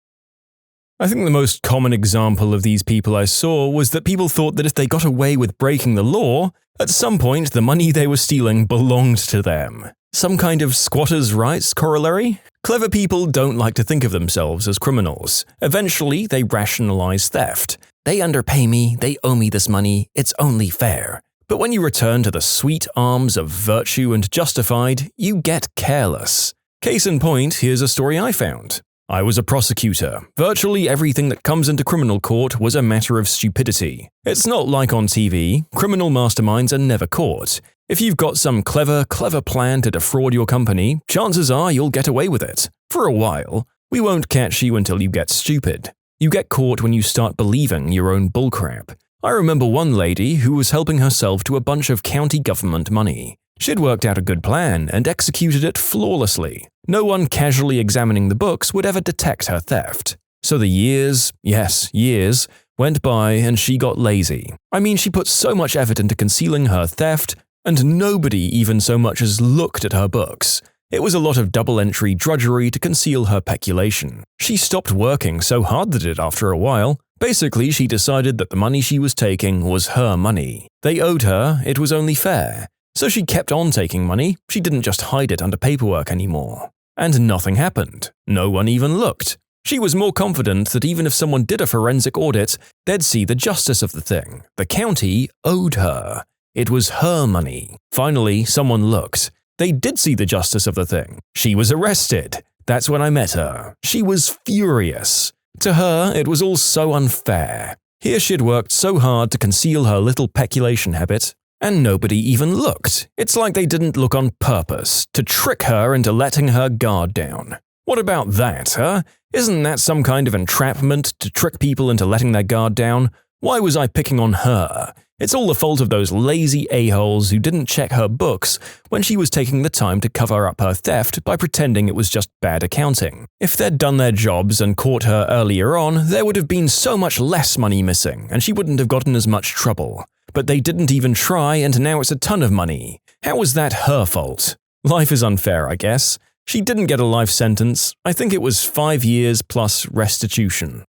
[SPEAKER 1] I think the most common example of these people I saw was that people thought that if they got away with breaking the law, at some point the money they were stealing belonged to them. Some kind of squatters' rights corollary? Clever people don't like to think of themselves as criminals. Eventually, they rationalize theft. They underpay me, they owe me this money, it's only fair. But when you return to the sweet arms of virtue and justified, you get careless. Case in point, here's a story I found. I was a prosecutor. Virtually everything that comes into criminal court was a matter of stupidity. It's not like on TV. Criminal masterminds are never caught. If you've got some clever plan to defraud your company, chances are you'll get away with it. For a while. We won't catch you until you get stupid. You get caught when you start believing your own bullcrap. I remember one lady who was helping herself to a bunch of county government money. She'd worked out a good plan and executed it flawlessly. No one casually examining the books would ever detect her theft. So the years, yes, years, went by and she got lazy. I mean, she put so much effort into concealing her theft, and nobody even so much as looked at her books. It was a lot of double-entry drudgery to conceal her peculation. She stopped working so hard at it after a while. Basically, she decided that the money she was taking was her money. They owed her, it was only fair. So she kept on taking money, she didn't just hide it under paperwork anymore. And nothing happened. No one even looked. She was more confident that even if someone did a forensic audit, they'd see the justice of the thing. The county owed her. It was her money. Finally, someone looked. They did see the justice of the thing. She was arrested. That's when I met her. She was furious. To her, it was all so unfair. Here she'd worked so hard to conceal her little peculation habit, and nobody even looked. It's like they didn't look on purpose, to trick her into letting her guard down. What about that, huh? Isn't that some kind of entrapment to trick people into letting their guard down? Why was I picking on her? It's all the fault of those lazy a-holes who didn't check her books when she was taking the time to cover up her theft by pretending it was just bad accounting. If they'd done their jobs and caught her earlier on, there would have been so much less money missing, and she wouldn't have gotten as much trouble. But they didn't even try, and now it's a ton of money. How was that her fault? Life is unfair, I guess. She didn't get a life sentence. I think it was 5 years plus restitution.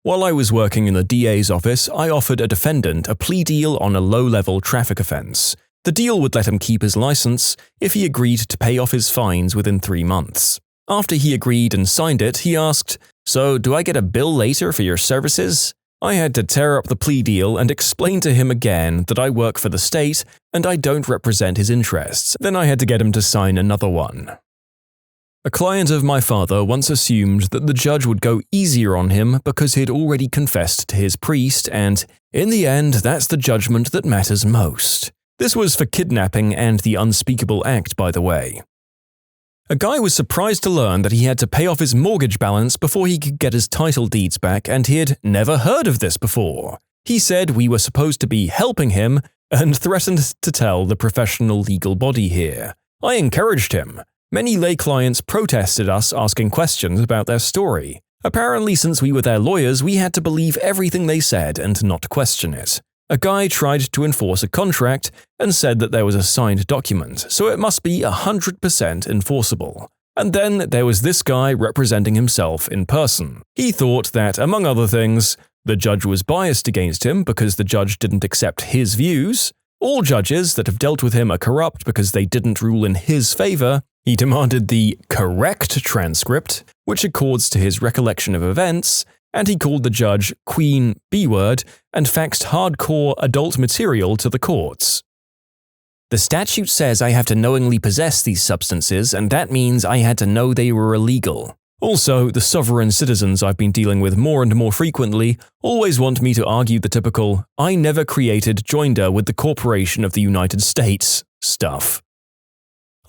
[SPEAKER 1] While I was working in the DA's office, I offered a defendant a plea deal on a low-level traffic offense. The deal would let him keep his license if he agreed to pay off his fines within 3 months. After he agreed and signed it, he asked, "So, do I get a bill later for your services?" I had to tear up the plea deal and explain to him again that I work for the state and I don't represent his interests. Then I had to get him to sign another one. A client of my father once assumed that the judge would go easier on him because he'd already confessed to his priest, and in the end, that's the judgment that matters most. This was for kidnapping and the unspeakable act, by the way. A guy was surprised to learn that he had to pay off his mortgage balance before he could get his title deeds back, and he had never heard of this before. He said we were supposed to be helping him and threatened to tell the professional legal body here. I encouraged him. Many lay clients protested us asking questions about their story. Apparently, since we were their lawyers, we had to believe everything they said and not question it. A guy tried to enforce a contract and said that there was a signed document, so it must be 100% enforceable. And then there was this guy representing himself in person. He thought that, among other things, the judge was biased against him because the judge didn't accept his views. All judges that have dealt with him are corrupt because they didn't rule in his favor. He demanded the correct transcript, which accords to his recollection of events, and he called the judge Queen B-word and faxed hardcore adult material to the courts. The statute says I have to knowingly possess these substances, and that means I had to know they were illegal. Also, the sovereign citizens I've been dealing with more and more frequently always want me to argue the typical "I never created joinder with the Corporation of the United States" stuff.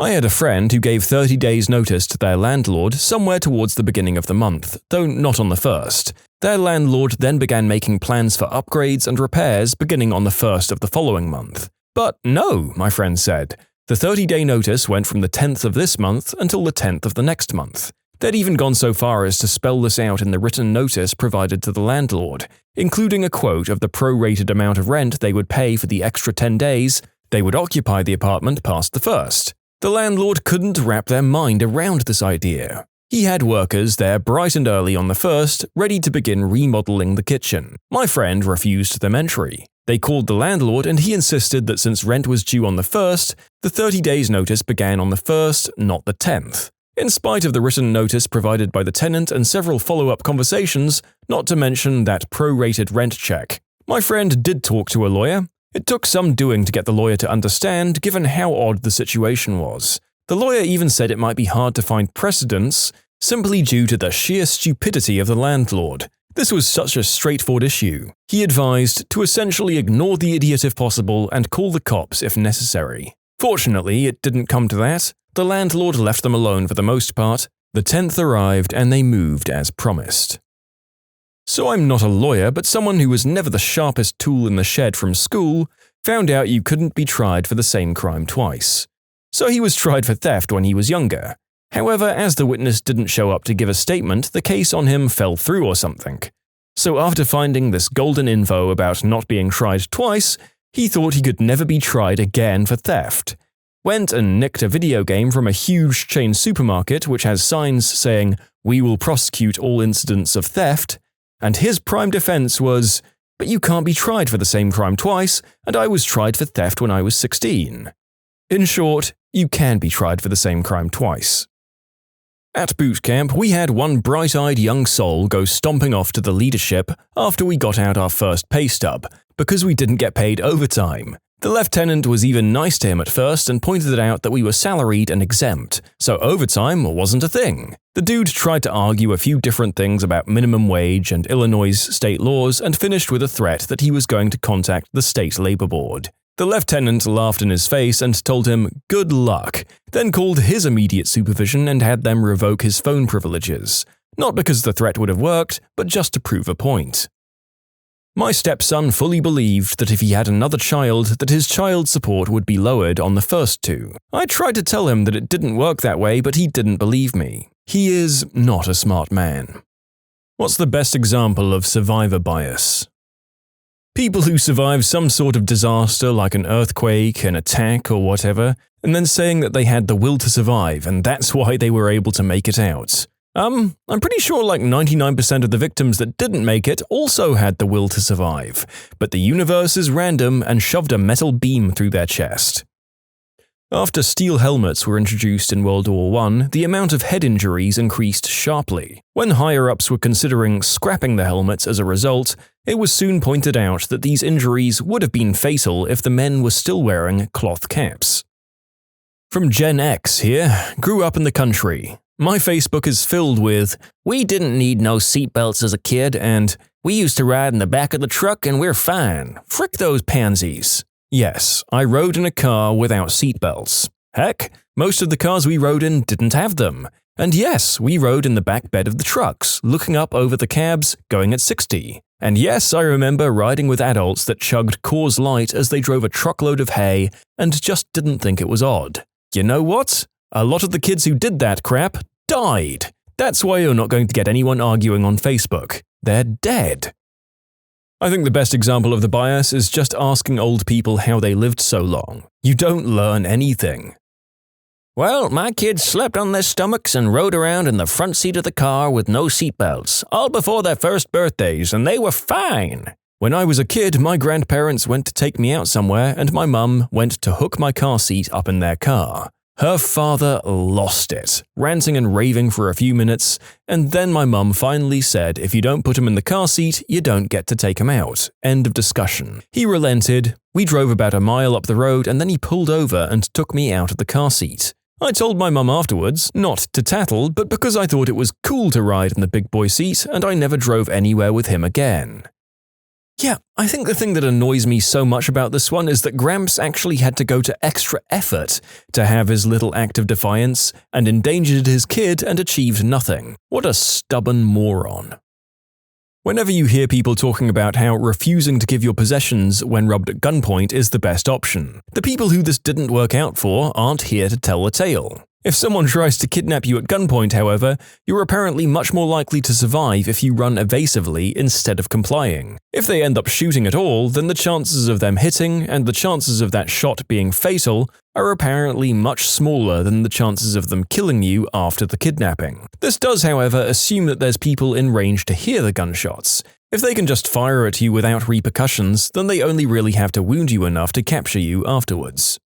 [SPEAKER 1] I had a friend who gave 30 days notice to their landlord somewhere towards the beginning of the month, though not on the first. Their landlord then began making plans for upgrades and repairs beginning on the first of the following month. But no, my friend said. The 30-day notice went from the 10th of this month until the 10th of the next month. They'd even gone so far as to spell this out in the written notice provided to the landlord, including a quote of the prorated amount of rent they would pay for the extra 10 days they would occupy the apartment past the first. The landlord couldn't wrap their mind around this idea. He had workers there bright and early on the first, ready to begin remodeling the kitchen. My friend refused them entry. They called the landlord and he insisted that since rent was due on the first, the 30 days notice began on the first, not the 10th. In spite of the written notice provided by the tenant and several follow-up conversations, not to mention that prorated rent check. My friend did talk to a lawyer. It took some doing to get the lawyer to understand, given how odd the situation was. The lawyer even said it might be hard to find precedents, simply due to the sheer stupidity of the landlord. This was such a straightforward issue. He advised to essentially ignore the idiot if possible and call the cops if necessary. Fortunately, it didn't come to that. The landlord left them alone for the most part. The 10th arrived and they moved as promised. So I'm not a lawyer, but someone who was never the sharpest tool in the shed from school found out you couldn't be tried for the same crime twice. So he was tried for theft when he was younger. However, as the witness didn't show up to give a statement, the case on him fell through or something. So after finding this golden info about not being tried twice, he thought he could never be tried again for theft. Went and nicked a video game from a huge chain supermarket which has signs saying, "We will prosecute all incidents of theft," and his prime defense was, "But you can't be tried for the same crime twice, and I was tried for theft when I was 16. In short, you can be tried for the same crime twice. At boot camp, we had one bright-eyed young soul go stomping off to the leadership after we got out our first pay stub, because we didn't get paid overtime. The lieutenant was even nice to him at first and pointed out that we were salaried and exempt, so overtime wasn't a thing. The dude tried to argue a few different things about minimum wage and Illinois' state laws and finished with a threat that he was going to contact the state labor board. The lieutenant laughed in his face and told him good luck, then called his immediate supervision and had them revoke his phone privileges. Not because the threat would have worked, but just to prove a point. My stepson fully believed that if he had another child, that his child support would be lowered on the first two. I tried to tell him that it didn't work that way, but he didn't believe me. He is not a smart man. What's the best example of survivor bias? People who survive some sort of disaster like an earthquake, an attack, or whatever, and then saying that they had the will to survive and that's why they were able to make it out. I'm pretty sure like 99% of the victims that didn't make it also had the will to survive, but the universe is random and shoved a metal beam through their chest. After steel helmets were introduced in World War I, the amount of head injuries increased sharply. When higher-ups were considering scrapping the helmets as a result, it was soon pointed out that these injuries would have been fatal if the men were still wearing cloth caps. From Gen X here, grew up in the country. My Facebook is filled with, "We didn't need no seatbelts as a kid," and "We used to ride in the back of the truck and we're fine. Frick those pansies." Yes, I rode in a car without seatbelts. Heck, most of the cars we rode in didn't have them. And yes, we rode in the back bed of the trucks, looking up over the cabs, going at 60. And yes, I remember riding with adults that chugged Coors Light as they drove a truckload of hay and just didn't think it was odd. You know what? A lot of the kids who did that crap died. That's why you're not going to get anyone arguing on Facebook. They're dead. I think the best example of the bias is just asking old people how they lived so long. You don't learn anything. Well, my kids slept on their stomachs and rode around in the front seat of the car with no seatbelts, all before their first birthdays, and they were fine. When I was a kid, my grandparents went to take me out somewhere, and my mum went to hook my car seat up in their car. Her father lost it, ranting and raving for a few minutes, and then my mum finally said if you don't put him in the car seat, you don't get to take him out. End of discussion. He relented, we drove about a mile up the road, and then he pulled over and took me out of the car seat. I told my mum afterwards, not to tattle, but because I thought it was cool to ride in the big boy seat, and I never drove anywhere with him again. Yeah, I think the thing that annoys me so much about this one is that Gramps actually had to go to extra effort to have his little act of defiance and endangered his kid and achieved nothing. What a stubborn moron. Whenever you hear people talking about how refusing to give your possessions when robbed at gunpoint is the best option, the people who this didn't work out for aren't here to tell the tale. If someone tries to kidnap you at gunpoint, however, you're apparently much more likely to survive if you run evasively instead of complying. If they end up shooting at all, then the chances of them hitting and the chances of that shot being fatal are apparently much smaller than the chances of them killing you after the kidnapping. This does, however, assume that there's people in range to hear the gunshots. If they can just fire at you without repercussions, then they only really have to wound you enough to capture you afterwards.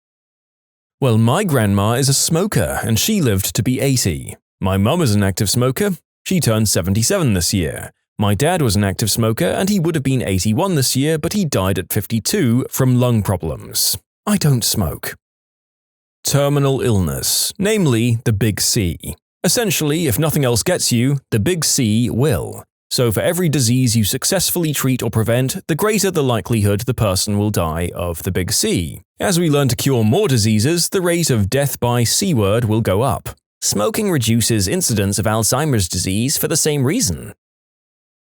[SPEAKER 1] Well, my grandma is a smoker, and she lived to be 80. My mum is an active smoker. She turned 77 this year. My dad was an active smoker, and he would have been 81 this year, but he died at 52 from lung problems. I don't smoke. Terminal illness, namely the Big C. Essentially, if nothing else gets you, the Big C will. So for every disease you successfully treat or prevent, the greater the likelihood the person will die of the Big C. As we learn to cure more diseases, the rate of death by C-word will go up. Smoking reduces incidence of Alzheimer's disease for the same reason.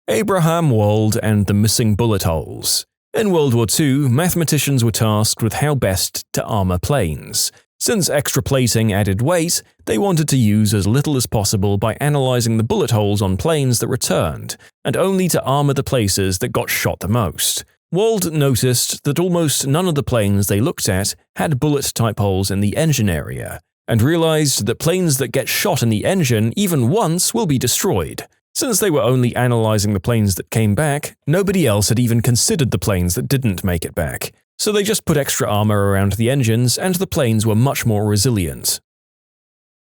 [SPEAKER 1] Abraham Wald and the missing bullet holes. In World War II, mathematicians were tasked with how best to armor planes. Since extra plating added weight, they wanted to use as little as possible by analyzing the bullet holes on planes that returned, and only to armor the places that got shot the most. Wald noticed that almost none of the planes they looked at had bullet-type holes in the engine area, and realized that planes that get shot in the engine even once will be destroyed. Since they were only analyzing the planes that came back, nobody else had even considered the planes that didn't make it back. So they just put extra armor around the engines, and the planes were much more resilient.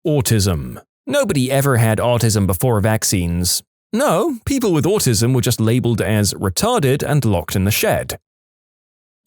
[SPEAKER 1] Autism. Nobody ever had autism before vaccines. No, people with autism were just labeled as retarded and locked in the shed.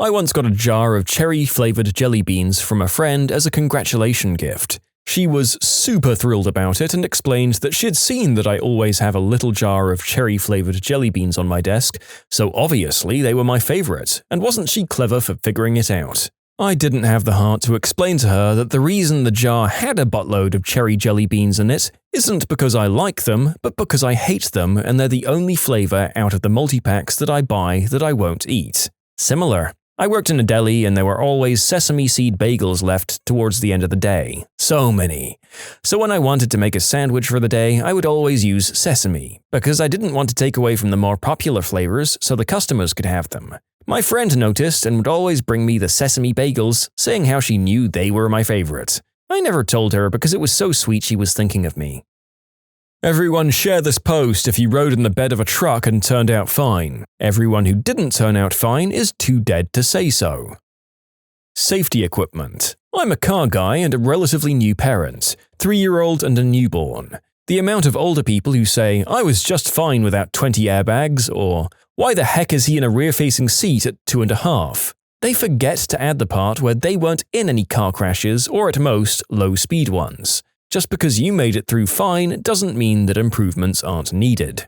[SPEAKER 1] I once got a jar of cherry-flavored jelly beans from a friend as a congratulation gift. She was super thrilled about it and explained that she had seen that I always have a little jar of cherry-flavored jelly beans on my desk, so obviously they were my favorite, and wasn't she clever for figuring it out? I didn't have the heart to explain to her that the reason the jar had a buttload of cherry jelly beans in it isn't because I like them, but because I hate them and they're the only flavor out of the multi-packs that I buy that I won't eat. Similar. I worked in a deli and there were always sesame seed bagels left towards the end of the day. So many. So when I wanted to make a sandwich for the day, I would always use sesame, because I didn't want to take away from the more popular flavors so the customers could have them. My friend noticed and would always bring me the sesame bagels, saying how she knew they were my favorite. I never told her because it was so sweet she was thinking of me. Everyone share this post if you rode in the bed of a truck and turned out fine. Everyone who didn't turn out fine is too dead to say so. Safety equipment. I'm a car guy and a relatively new parent, 3-year-old and a newborn. The amount of older people who say, I was just fine without 20 airbags, or why the heck is he in a rear-facing seat at 2.5? They forget to add the part where they weren't in any car crashes or at most low-speed ones. Just because you made it through fine doesn't mean that improvements aren't needed.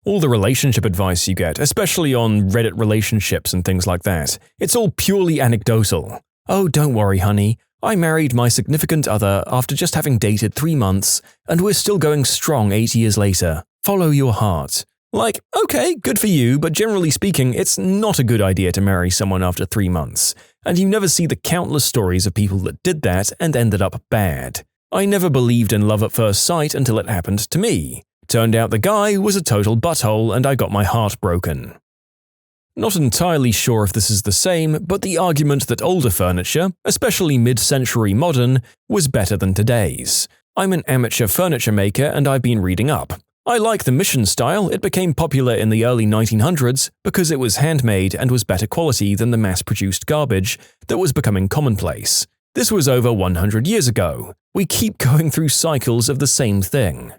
[SPEAKER 1] All the relationship advice you get, especially on Reddit relationships and things like that, it's all purely anecdotal. Oh, don't worry, honey. I married my significant other after just having dated 3 months, and we're still going strong 8 years later. Follow your heart. Like, okay, good for you, but generally speaking, it's not a good idea to marry someone after 3 months. And you never see the countless stories of people that did that and ended up bad. I never believed in love at first sight until it happened to me. Turned out the guy was a total butthole and I got my heart broken. Not entirely sure if this is the same, but the argument that older furniture, especially mid-century modern, was better than today's. I'm an amateur furniture maker and I've been reading up. I like the Mission style. It became popular in the early 1900s because it was handmade and was better quality than the mass-produced garbage that was becoming commonplace. This was over 100 years ago. We keep going through cycles of the same thing.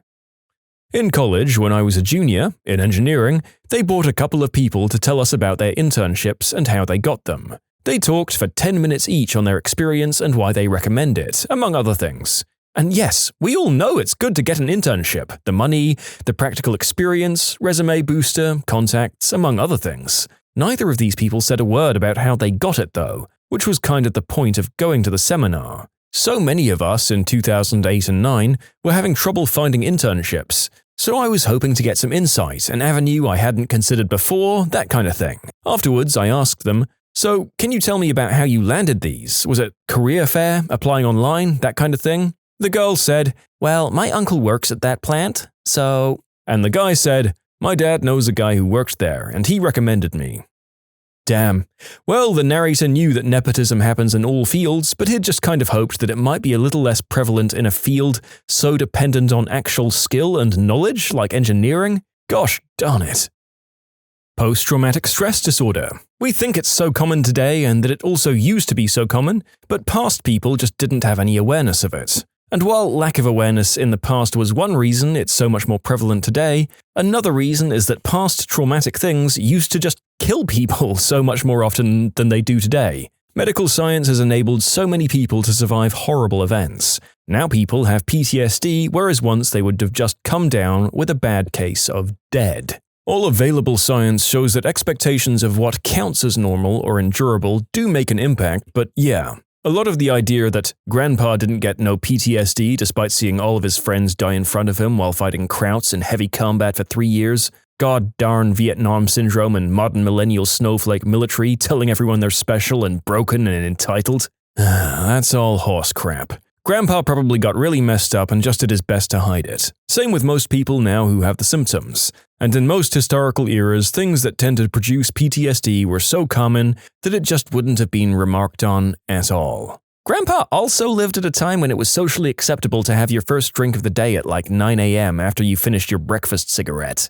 [SPEAKER 1] In college, when I was a junior, in engineering, they brought a couple of people to tell us about their internships and how they got them. They talked for 10 minutes each on their experience and why they recommend it, among other things. And yes, we all know it's good to get an internship, the money, the practical experience, resume booster, contacts, among other things. Neither of these people said a word about how they got it though, which was kind of the point of going to the seminar. So many of us in 2008 and 9 were having trouble finding internships, so I was hoping to get some insight, an avenue I hadn't considered before, that kind of thing. Afterwards, I asked them, "So, can you tell me about how you landed these? Was it career fair, applying online, that kind of thing?" The girl said, "Well, my uncle works at that plant, so…" And the guy said, "My dad knows a guy who worked there, and he recommended me." Damn. Well, the narrator knew that nepotism happens in all fields, but he'd just kind of hoped that it might be a little less prevalent in a field so dependent on actual skill and knowledge, like engineering. Gosh darn it. Post-traumatic stress disorder. We think it's so common today and that it also used to be so common, but past people just didn't have any awareness of it. And while lack of awareness in the past was one reason it's so much more prevalent today, another reason is that past traumatic things used to just kill people so much more often than they do today. Medical science has enabled so many people to survive horrible events. Now people have PTSD, whereas once they would have just come down with a bad case of dead. All available science shows that expectations of what counts as normal or endurable do make an impact, but yeah. A lot of the idea that Grandpa didn't get no PTSD despite seeing all of his friends die in front of him while fighting Krauts in heavy combat for 3 years, god darn Vietnam syndrome and modern millennial snowflake military telling everyone they're special and broken and entitled. That's all horse crap. Grandpa probably got really messed up and just did his best to hide it. Same with most people now who have the symptoms. And in most historical eras, things that tend to produce PTSD were so common that it just wouldn't have been remarked on at all. Grandpa also lived at a time when it was socially acceptable to have your first drink of the day at like 9 a.m. after you finished your breakfast cigarette.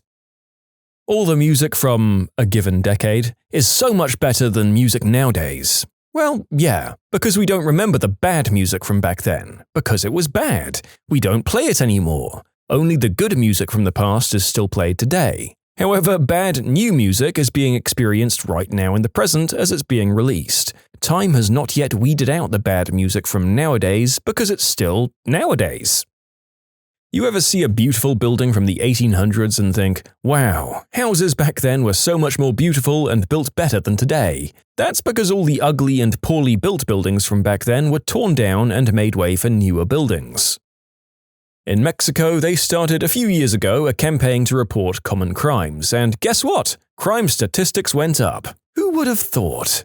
[SPEAKER 1] All the music from a given decade is so much better than music nowadays. Well, yeah, because we don't remember the bad music from back then, because it was bad. We don't play it anymore. Only the good music from the past is still played today. However, bad new music is being experienced right now in the present as it's being released. Time has not yet weeded out the bad music from nowadays because it's still nowadays. You ever see a beautiful building from the 1800s and think, wow, houses back then were so much more beautiful and built better than today? That's because all the ugly and poorly built buildings from back then were torn down and made way for newer buildings. In Mexico, they started a few years ago a campaign to report common crimes, and guess what? Crime statistics went up. Who would have thought?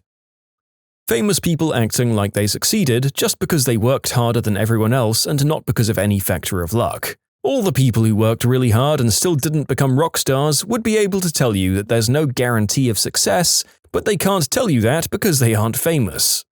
[SPEAKER 1] Famous people acting like they succeeded just because they worked harder than everyone else and not because of any factor of luck. All the people who worked really hard and still didn't become rock stars would be able to tell you that there's no guarantee of success, but they can't tell you that because they aren't famous.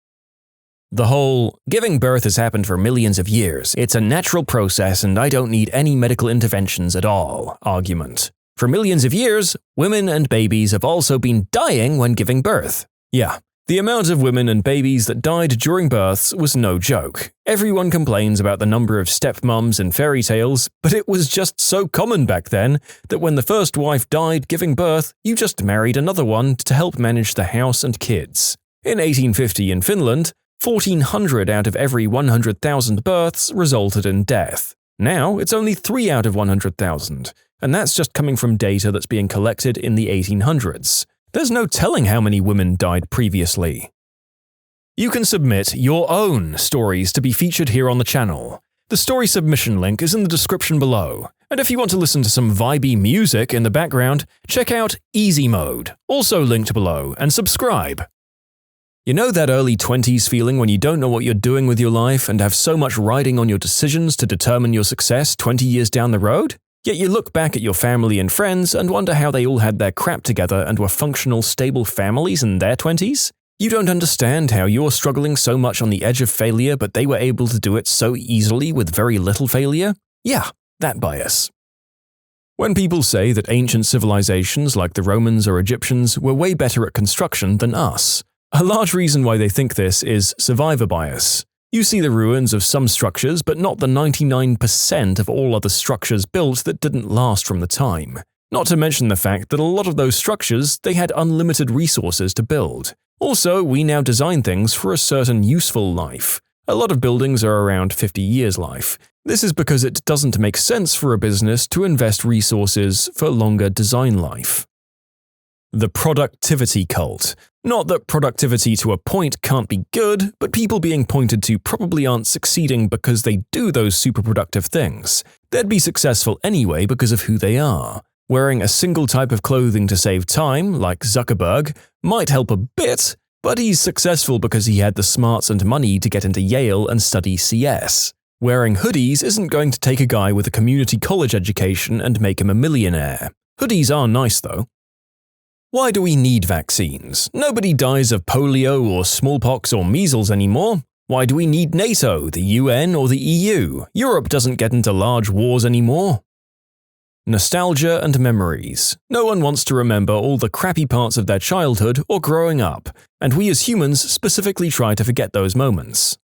[SPEAKER 1] The whole, giving birth has happened for millions of years, it's a natural process and I don't need any medical interventions at all, argument. For millions of years, women and babies have also been dying when giving birth. Yeah. The amount of women and babies that died during births was no joke. Everyone complains about the number of stepmoms in fairy tales, but it was just so common back then that when the first wife died giving birth, you just married another one to help manage the house and kids. In 1850 in Finland, 1,400 out of every 100,000 births resulted in death. Now, it's only 3 out of 100,000, and that's just coming from data that's being collected in the 1800s. There's no telling how many women died previously. You can submit your own stories to be featured here on the channel. The story submission link is in the description below. And if you want to listen to some vibey music in the background, check out easymode, also linked below, and subscribe. You know that early 20s feeling when you don't know what you're doing with your life and have so much riding on your decisions to determine your success 20 years down the road? Yet you look back at your family and friends and wonder how they all had their crap together and were functional, stable families in their 20s? You don't understand how you're struggling so much on the edge of failure, but they were able to do it so easily with very little failure? Yeah, that bias. When people say that ancient civilizations like the Romans or Egyptians were way better at construction than us, a large reason why they think this is survivor bias. You see the ruins of some structures, but not the 99% of all other structures built that didn't last from the time. Not to mention the fact that a lot of those structures, they had unlimited resources to build. Also, we now design things for a certain useful life. A lot of buildings are around 50 years life. This is because it doesn't make sense for a business to invest resources for longer design life. The productivity cult. Not that productivity to a point can't be good, but people being pointed to probably aren't succeeding because they do those super productive things. They'd be successful anyway because of who they are. Wearing a single type of clothing to save time, like Zuckerberg, might help a bit, but he's successful because he had the smarts and money to get into Yale and study CS. Wearing hoodies isn't going to take a guy with a community college education and make him a millionaire. Hoodies are nice though. Why do we need vaccines? Nobody dies of polio or smallpox or measles anymore. Why do we need NATO, the UN, or the EU? Europe doesn't get into large wars anymore. Nostalgia and memories. No one wants to remember all the crappy parts of their childhood or growing up, and we as humans specifically try to forget those moments.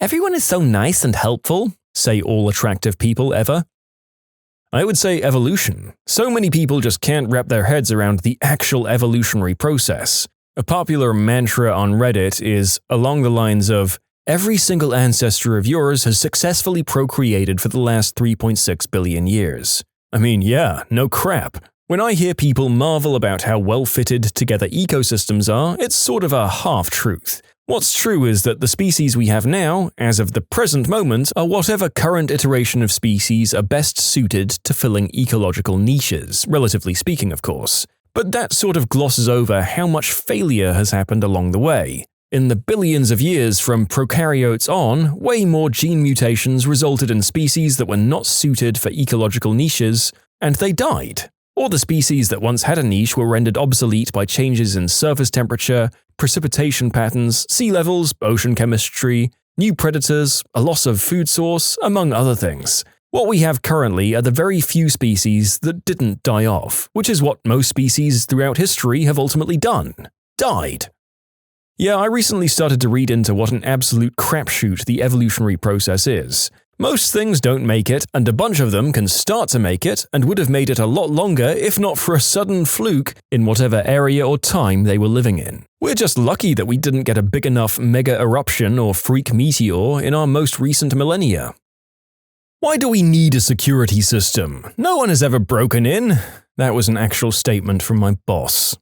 [SPEAKER 1] Everyone is so nice and helpful, say all attractive people ever. I would say evolution. So many people just can't wrap their heads around the actual evolutionary process. A popular mantra on Reddit is along the lines of, every single ancestor of yours has successfully procreated for the last 3.6 billion years. I mean, yeah, no crap. When I hear people marvel about how well-fitted together ecosystems are, it's sort of a half-truth. What's true is that the species we have now, as of the present moment, are whatever current iteration of species are best suited to filling ecological niches, relatively speaking of course. But that sort of glosses over how much failure has happened along the way. In the billions of years from prokaryotes on, way more gene mutations resulted in species that were not suited for ecological niches, and they died. Or the species that once had a niche were rendered obsolete by changes in surface temperature, precipitation patterns, sea levels, ocean chemistry, new predators, a loss of food source, among other things. What we have currently are the very few species that didn't die off, which is what most species throughout history have ultimately done. Died. Yeah, I recently started to read into what an absolute crapshoot the evolutionary process is. Most things don't make it, and a bunch of them can start to make it, and would have made it a lot longer if not for a sudden fluke in whatever area or time they were living in. We're just lucky that we didn't get a big enough mega eruption or freak meteor in our most recent millennia. Why do we need a security system? No one has ever broken in. That was an actual statement from my boss.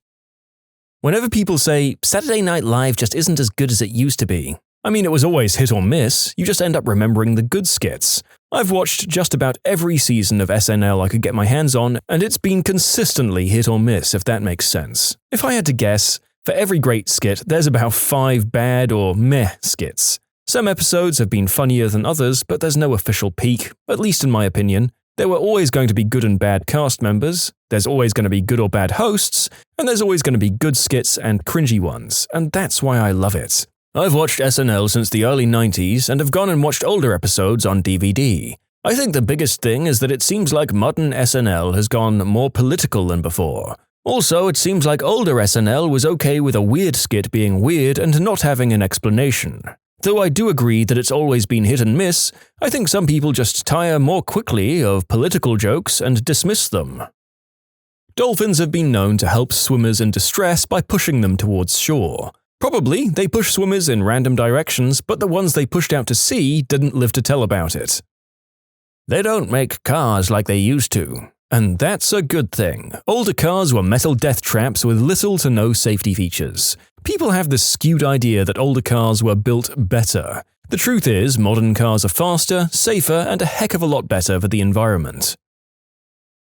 [SPEAKER 1] Whenever people say, Saturday Night Live just isn't as good as it used to be, I mean, it was always hit or miss, you just end up remembering the good skits. I've watched just about every season of SNL I could get my hands on, and it's been consistently hit or miss, if that makes sense. If I had to guess, for every great skit, there's about 5 bad or meh skits. Some episodes have been funnier than others, but there's no official peak, at least in my opinion. There were always going to be good and bad cast members, there's always going to be good or bad hosts, and there's always going to be good skits and cringy ones, and that's why I love it. I've watched SNL since the early 90s and have gone and watched older episodes on DVD. I think the biggest thing is that it seems like modern SNL has gone more political than before. Also, it seems like older SNL was okay with a weird skit being weird and not having an explanation. Though I do agree that it's always been hit and miss, I think some people just tire more quickly of political jokes and dismiss them. Dolphins have been known to help swimmers in distress by pushing them towards shore. Probably, they push swimmers in random directions, but the ones they pushed out to sea didn't live to tell about it. They don't make cars like they used to. And that's a good thing. Older cars were metal death traps with little to no safety features. People have this skewed idea that older cars were built better. The truth is, modern cars are faster, safer, and a heck of a lot better for the environment.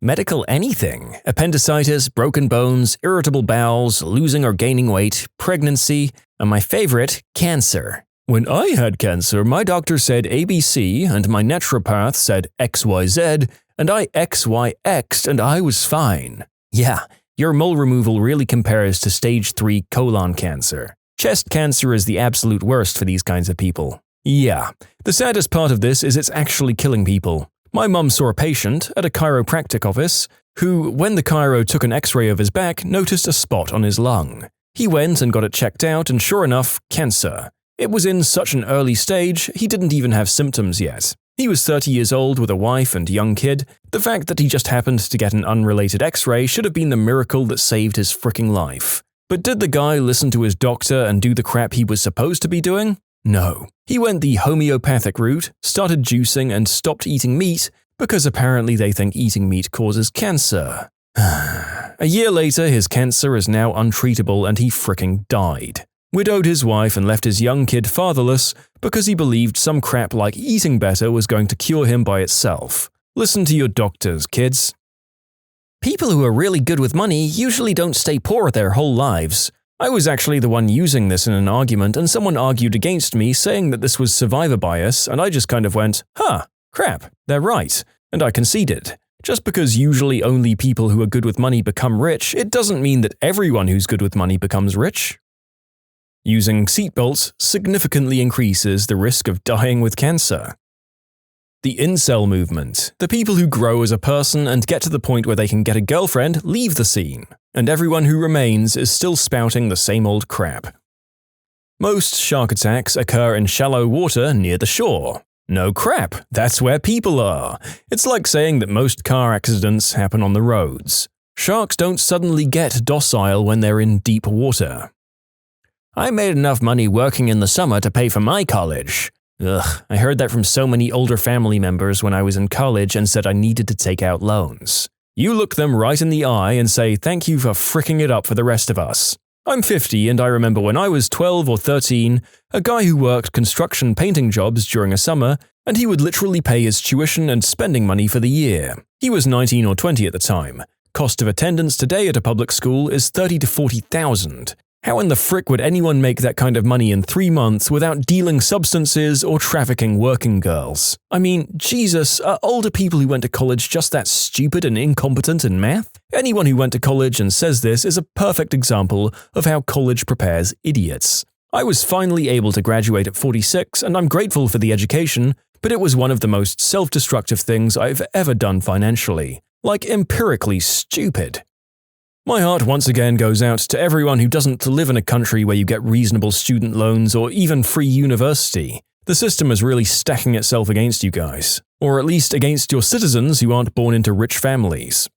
[SPEAKER 1] Medical anything: appendicitis, broken bones, irritable bowels, losing or gaining weight, pregnancy, and my favorite, cancer. When I had cancer, my doctor said ABC, and my naturopath said XYZ, and I XYX'd, and I was fine. Yeah, your mole removal really compares to stage 3 colon cancer. Chest cancer is the absolute worst for these kinds of people. Yeah, the saddest part of this is it's actually killing people. My mum saw a patient at a chiropractic office who, when the chiro took an x-ray of his back, noticed a spot on his lung. He went and got it checked out, and sure enough, cancer. It was in such an early stage, he didn't even have symptoms yet. He was 30 years old with a wife and young kid. The fact that he just happened to get an unrelated x-ray should have been the miracle that saved his fricking life. But did the guy listen to his doctor and do the crap he was supposed to be doing? No. He went the homeopathic route, started juicing, and stopped eating meat because apparently they think eating meat causes cancer. A year later, his cancer is now untreatable and he fricking died. Widowed his wife and left his young kid fatherless because he believed some crap like eating better was going to cure him by itself. Listen to your doctors, kids. People who are really good with money usually don't stay poor their whole lives. I was actually the one using this in an argument, and someone argued against me, saying that this was survivor bias, and I just kind of went, crap, they're right, and I conceded. Just because usually only people who are good with money become rich, it doesn't mean that everyone who's good with money becomes rich. Using seatbelts significantly increases the risk of dying with cancer. The incel movement. The people who grow as a person and get to the point where they can get a girlfriend leave the scene, and everyone who remains is still spouting the same old crap. Most shark attacks occur in shallow water near the shore. No crap, that's where people are. It's like saying that most car accidents happen on the roads. Sharks don't suddenly get docile when they're in deep water. I made enough money working in the summer to pay for my college. Ugh, I heard that from so many older family members when I was in college and said I needed to take out loans. You look them right in the eye and say thank you for fricking it up for the rest of us. I'm 50 and I remember when I was 12 or 13, a guy who worked construction painting jobs during a summer, and he would literally pay his tuition and spending money for the year. He was 19 or 20 at the time. Cost of attendance today at a public school is $30,000 to $40,000. How in the frick would anyone make that kind of money in 3 months without dealing substances or trafficking working girls? I mean, Jesus, are older people who went to college just that stupid and incompetent in math? Anyone who went to college and says this is a perfect example of how college prepares idiots. I was finally able to graduate at 46, and I'm grateful for the education, but it was one of the most self-destructive things I've ever done financially. Like, empirically stupid. My heart once again goes out to everyone who doesn't live in a country where you get reasonable student loans or even free university. The system is really stacking itself against you guys, or at least against your citizens who aren't born into rich families.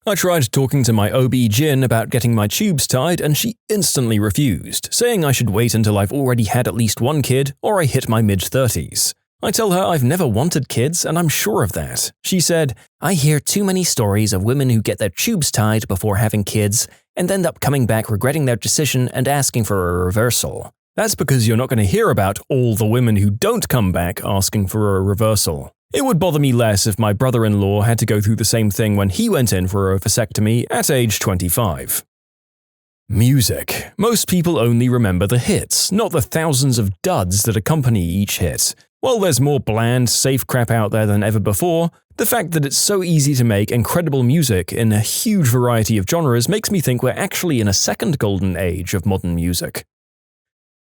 [SPEAKER 1] I tried talking to my OB-GYN about getting my tubes tied and she instantly refused, saying I should wait until I've already had at least one kid or I hit my mid-30s. I tell her I've never wanted kids and I'm sure of that. She said, I hear too many stories of women who get their tubes tied before having kids and end up coming back regretting their decision and asking for a reversal. That's because you're not going to hear about all the women who don't come back asking for a reversal. It would bother me less if my brother-in-law had to go through the same thing when he went in for a vasectomy at age 25. Music. Most people only remember the hits, not the thousands of duds that accompany each hit. While there's more bland, safe crap out there than ever before, the fact that it's so easy to make incredible music in a huge variety of genres makes me think we're actually in a second golden age of modern music.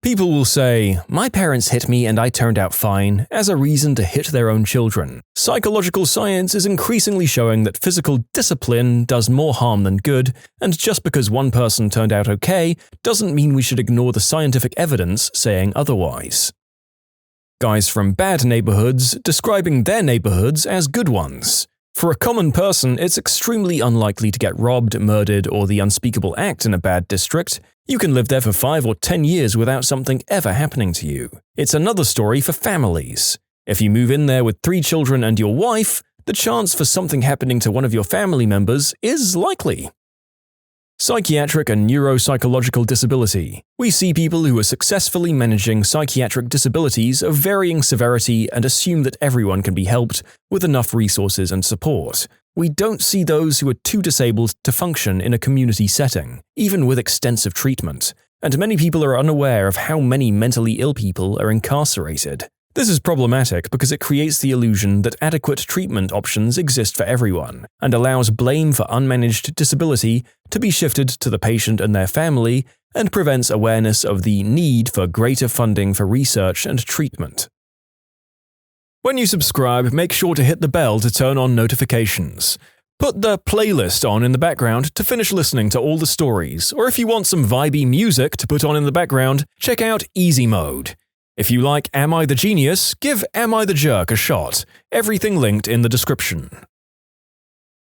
[SPEAKER 1] People will say, my parents hit me and I turned out fine, as a reason to hit their own children. Psychological science is increasingly showing that physical discipline does more harm than good, and just because one person turned out okay doesn't mean we should ignore the scientific evidence saying otherwise. Guys from bad neighborhoods describing their neighborhoods as good ones. For a common person, it's extremely unlikely to get robbed, murdered, or the unspeakable act in a bad district. You can live there for 5 or 10 years without something ever happening to you. It's another story for families. If you move in there with 3 children and your wife, the chance for something happening to one of your family members is likely. Psychiatric and neuropsychological disability. We see people who are successfully managing psychiatric disabilities of varying severity and assume that everyone can be helped with enough resources and support. We don't see those who are too disabled to function in a community setting, even with extensive treatment. And many people are unaware of how many mentally ill people are incarcerated. This is problematic because it creates the illusion that adequate treatment options exist for everyone, and allows blame for unmanaged disability to be shifted to the patient and their family, and prevents awareness of the need for greater funding for research and treatment. When you subscribe, make sure to hit the bell to turn on notifications. Put the playlist on in the background to finish listening to all the stories, or if you want some vibey music to put on in the background, check out easymode. If you like Am I the Genius, give Am I the Jerk a shot. Everything linked in the description.